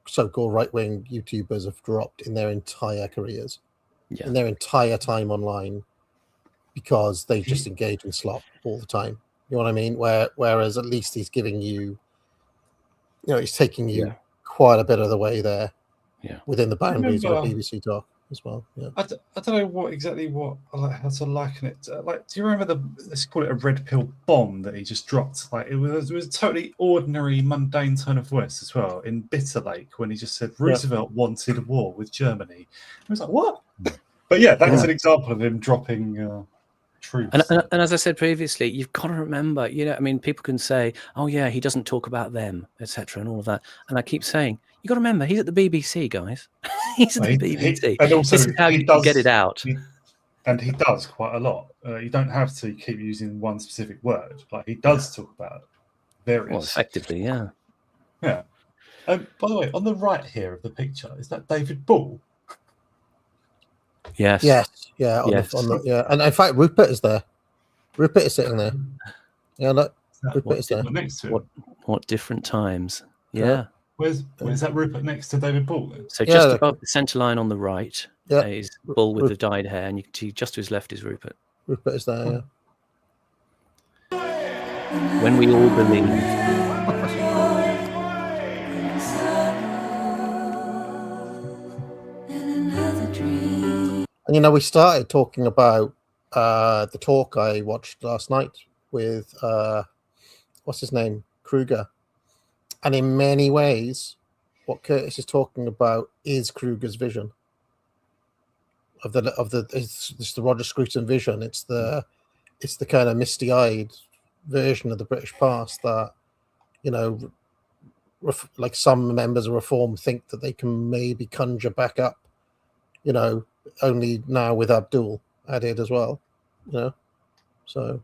so-called right-wing YouTubers have dropped in their entire careers, in their entire time online, because they just engage in slop all the time. You know what I mean? Whereas at least he's giving you, he's taking you quite a bit of the way there. Within the boundaries of a BBC doc as well. I don't know how to liken it. Do you remember let's call it a red pill bomb that he just dropped? Like it was a totally ordinary, mundane tone of voice as well in Bitter Lake when he just said Roosevelt wanted a war with Germany. I was like, what? But that is an example of him dropping truths. And as I said previously, you've got to remember, people can say, oh yeah, he doesn't talk about them, etc., and all of that. And I keep saying, you got to remember, he's at the BBC, guys. He's at the BBC. And also, this is how you can get it out. And he does quite a lot. You don't have to keep using one specific word. Like he does talk about various. Well, effectively, yeah. Yeah. By the way, on the right here of the picture, is that David Ball? Yes. Yeah. And in fact, Rupert is there. Rupert is sitting there. Yeah, look. Rupert is there. Next to him? What different times? Yeah. Where's that Rupert next to David Ball? So just above the centre line on the right is Bull with the dyed hair, and you can see just to his left is Rupert. Rupert is there, When we all believe. And we started talking about the talk I watched last night with what's his name, Krueger. And in many ways, what Curtis is talking about is Krueger's vision of it's the Roger Scruton vision. It's the kind of misty-eyed version of the British past that like some members of Reform think that they can maybe conjure back up. Only now with Abdul added as well. So.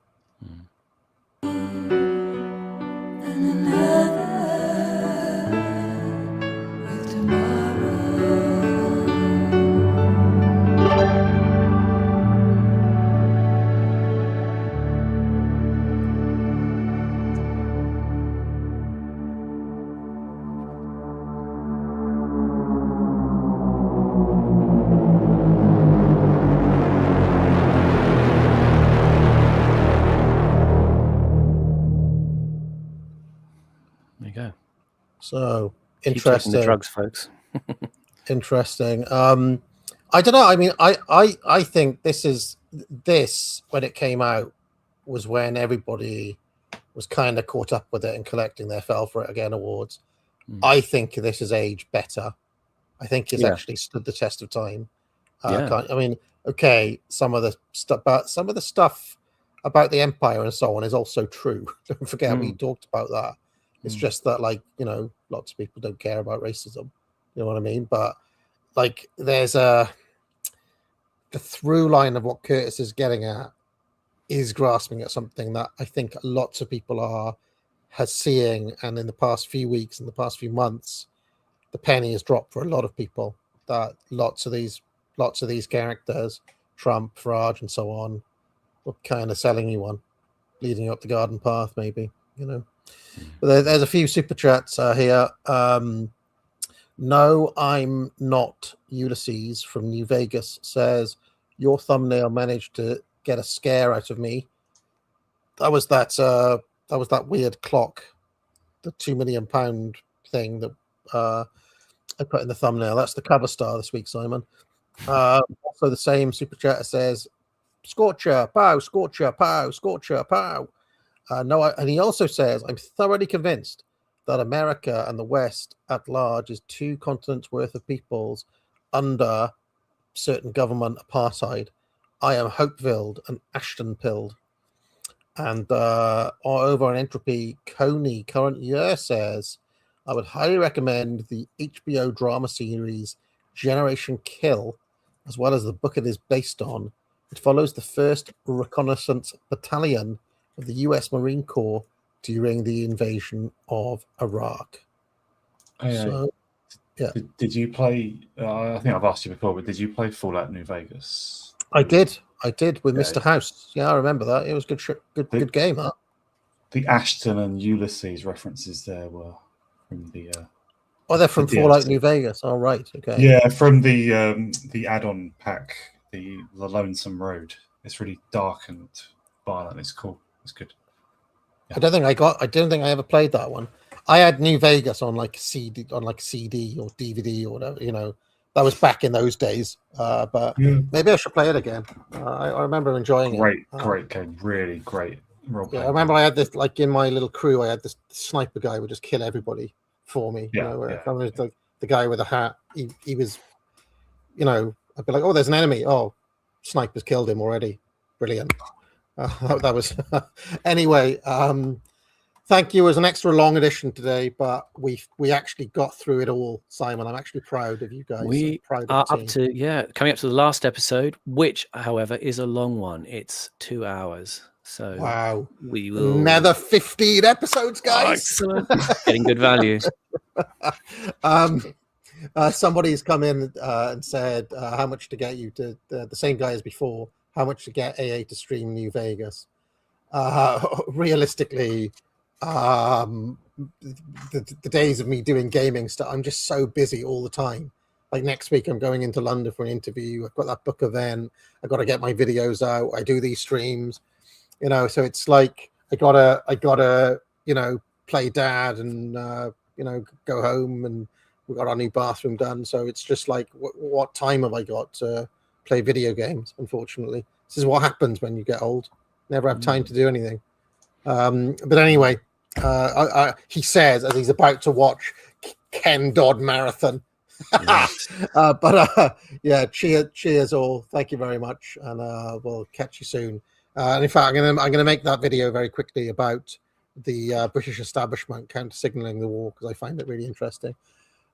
So interesting. Keep taking the drugs, folks. Interesting. I don't know. I mean, I think this when it came out was when everybody was kind of caught up with it and collecting their Fell For It Again awards. I think this has aged better. I think it's actually stood the test of time. Some of the stuff about the empire and so on is also true. Don't forget we talked about that. It's just that, lots of people don't care about racism. You know what I mean? But like there's the through line of what Curtis is getting at is grasping at something that I think lots of people has seeing, and in the past few weeks, in the past few months, the penny has dropped for a lot of people. That lots of these characters, Trump, Farage, and so on, were kind of selling you one, leading you up the garden path, maybe, you know. But there's a few super chats here. No, I'm not Ulysses from New Vegas says, your thumbnail managed to get a scare out of me. That was that weird clock, the £2 million thing that I put in the thumbnail. That's the cover star this week, Simon. Also, the same super chat says, Scorcher, pow, Scorcher, pow, Scorcher, pow. And he also says, I'm thoroughly convinced that America and the West at large is 2 continents worth of peoples under certain government apartheid. I am hope-filled and Ashton-pilled. And over on Entropy, Coney current year says, I would highly recommend the HBO drama series Generation Kill, as well as the book it is based on. It follows the 1st Reconnaissance Battalion of the U.S. Marine Corps during the invasion of Iraq. So, yeah. Did you play? I think I've asked you before, but did you play Fallout New Vegas? I did with Mr. House. Yeah, I remember that. It was good game. Huh? The Ashton and Ulysses references there were from the. They're from Fallout New Vegas. Oh, right. Okay. Yeah, from the add-on pack, the Lonesome Road. It's really dark and violent. It's cool. It's good. Yeah. I don't think I ever played that one. I had New Vegas on like CD or DVD or whatever. You know, that was back in those days. But maybe I should play it again. I remember enjoying it. Great game. Really great. I remember I had this, like in my little crew, I had this sniper guy who would just kill everybody for me. Yeah, I was like the guy with a hat. He was, you know, I'd be like, oh, there's an enemy. Oh, sniper's killed him already. Brilliant. That was anyway. Thank you. It was an extra long edition today, but we actually got through it all, Simon. I'm actually proud of you guys. We are up to coming up to the last episode, which, however, is a long one. It's 2 hours. So wow, we will another 15 episodes, guys. Excellent. Getting good value. Somebody's come in and said how much to get you to the same guy as before. How much to get AA to stream New Vegas? Realistically, the days of me doing gaming stuff, I'm just so busy all the time. Like next week, I'm going into London for an interview. I've got that book event. I've got to get my videos out. I do these streams, you know. So it's like I gotta, you know, play dad and you know, go home, and we got our new bathroom done. So it's just like, what time have I got to play video games? Unfortunately, this is what happens when you get old. Never have time to do anything. But anyway, he says as he's about to watch Ken Dodd marathon. Yeah, cheers all. Thank you very much, and we'll catch you soon. And in fact, I'm gonna make that video very quickly about the British establishment counter signaling the war, because I find it really interesting.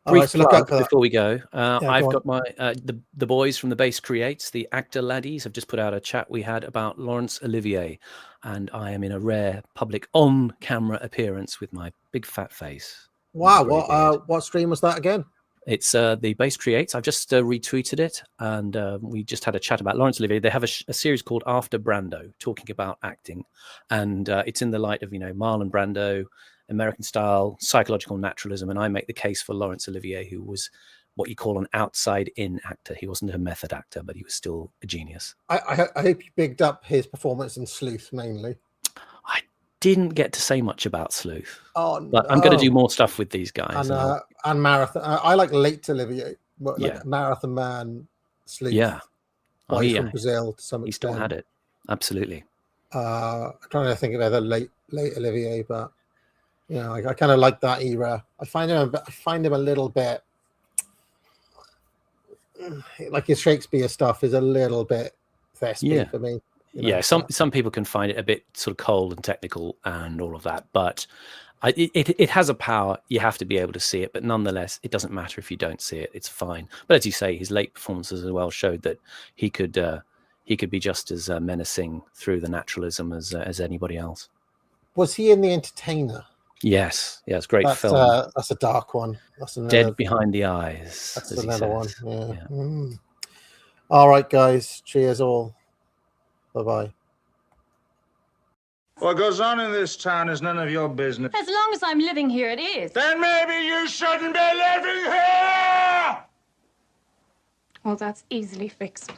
Brief plug before we go. I've got my the boys from the base creates, the actor laddies, have just put out a chat we had about Laurence Olivier, and I am in a rare public on-camera appearance with my big fat face. Wow, what stream was that again? It's the base creates. I've just retweeted it, and we just had a chat about Laurence Olivier. They have a series called After Brando, talking about acting, and it's in the light of, you know, Marlon Brando, American style psychological naturalism, and I make the case for Laurence Olivier, who was what you call an outside-in actor. He wasn't a method actor, but he was still a genius. I hope you bigged up his performance in Sleuth mainly. I didn't get to say much about Sleuth, but I'm no. going to do more stuff with these guys. And Marathon. I like late Olivier, like Marathon Man, Sleuth. Yeah, from Brazil to some extent. He still had it, absolutely. I'm trying to think of other late Olivier, but you know, I kind of like that era. I find him a little bit like his Shakespeare stuff is a little bit thespian for me. Yeah, some people can find it a bit sort of cold and technical and all of that, but it has a power. You have to be able to see it, but nonetheless, it doesn't matter if you don't see it. It's fine. But as you say, his late performances as well showed that he could be just as menacing through the naturalism as anybody else. Was he in The Entertainer? Yes, great film. That's a dark one. That's another Dead Behind the Eyes. That's another one. Yeah. Mm. All right, guys. Cheers all. Bye-bye. What goes on in this town is none of your business. As long as I'm living here, it is. Then maybe you shouldn't be living here! Well, that's easily fixed.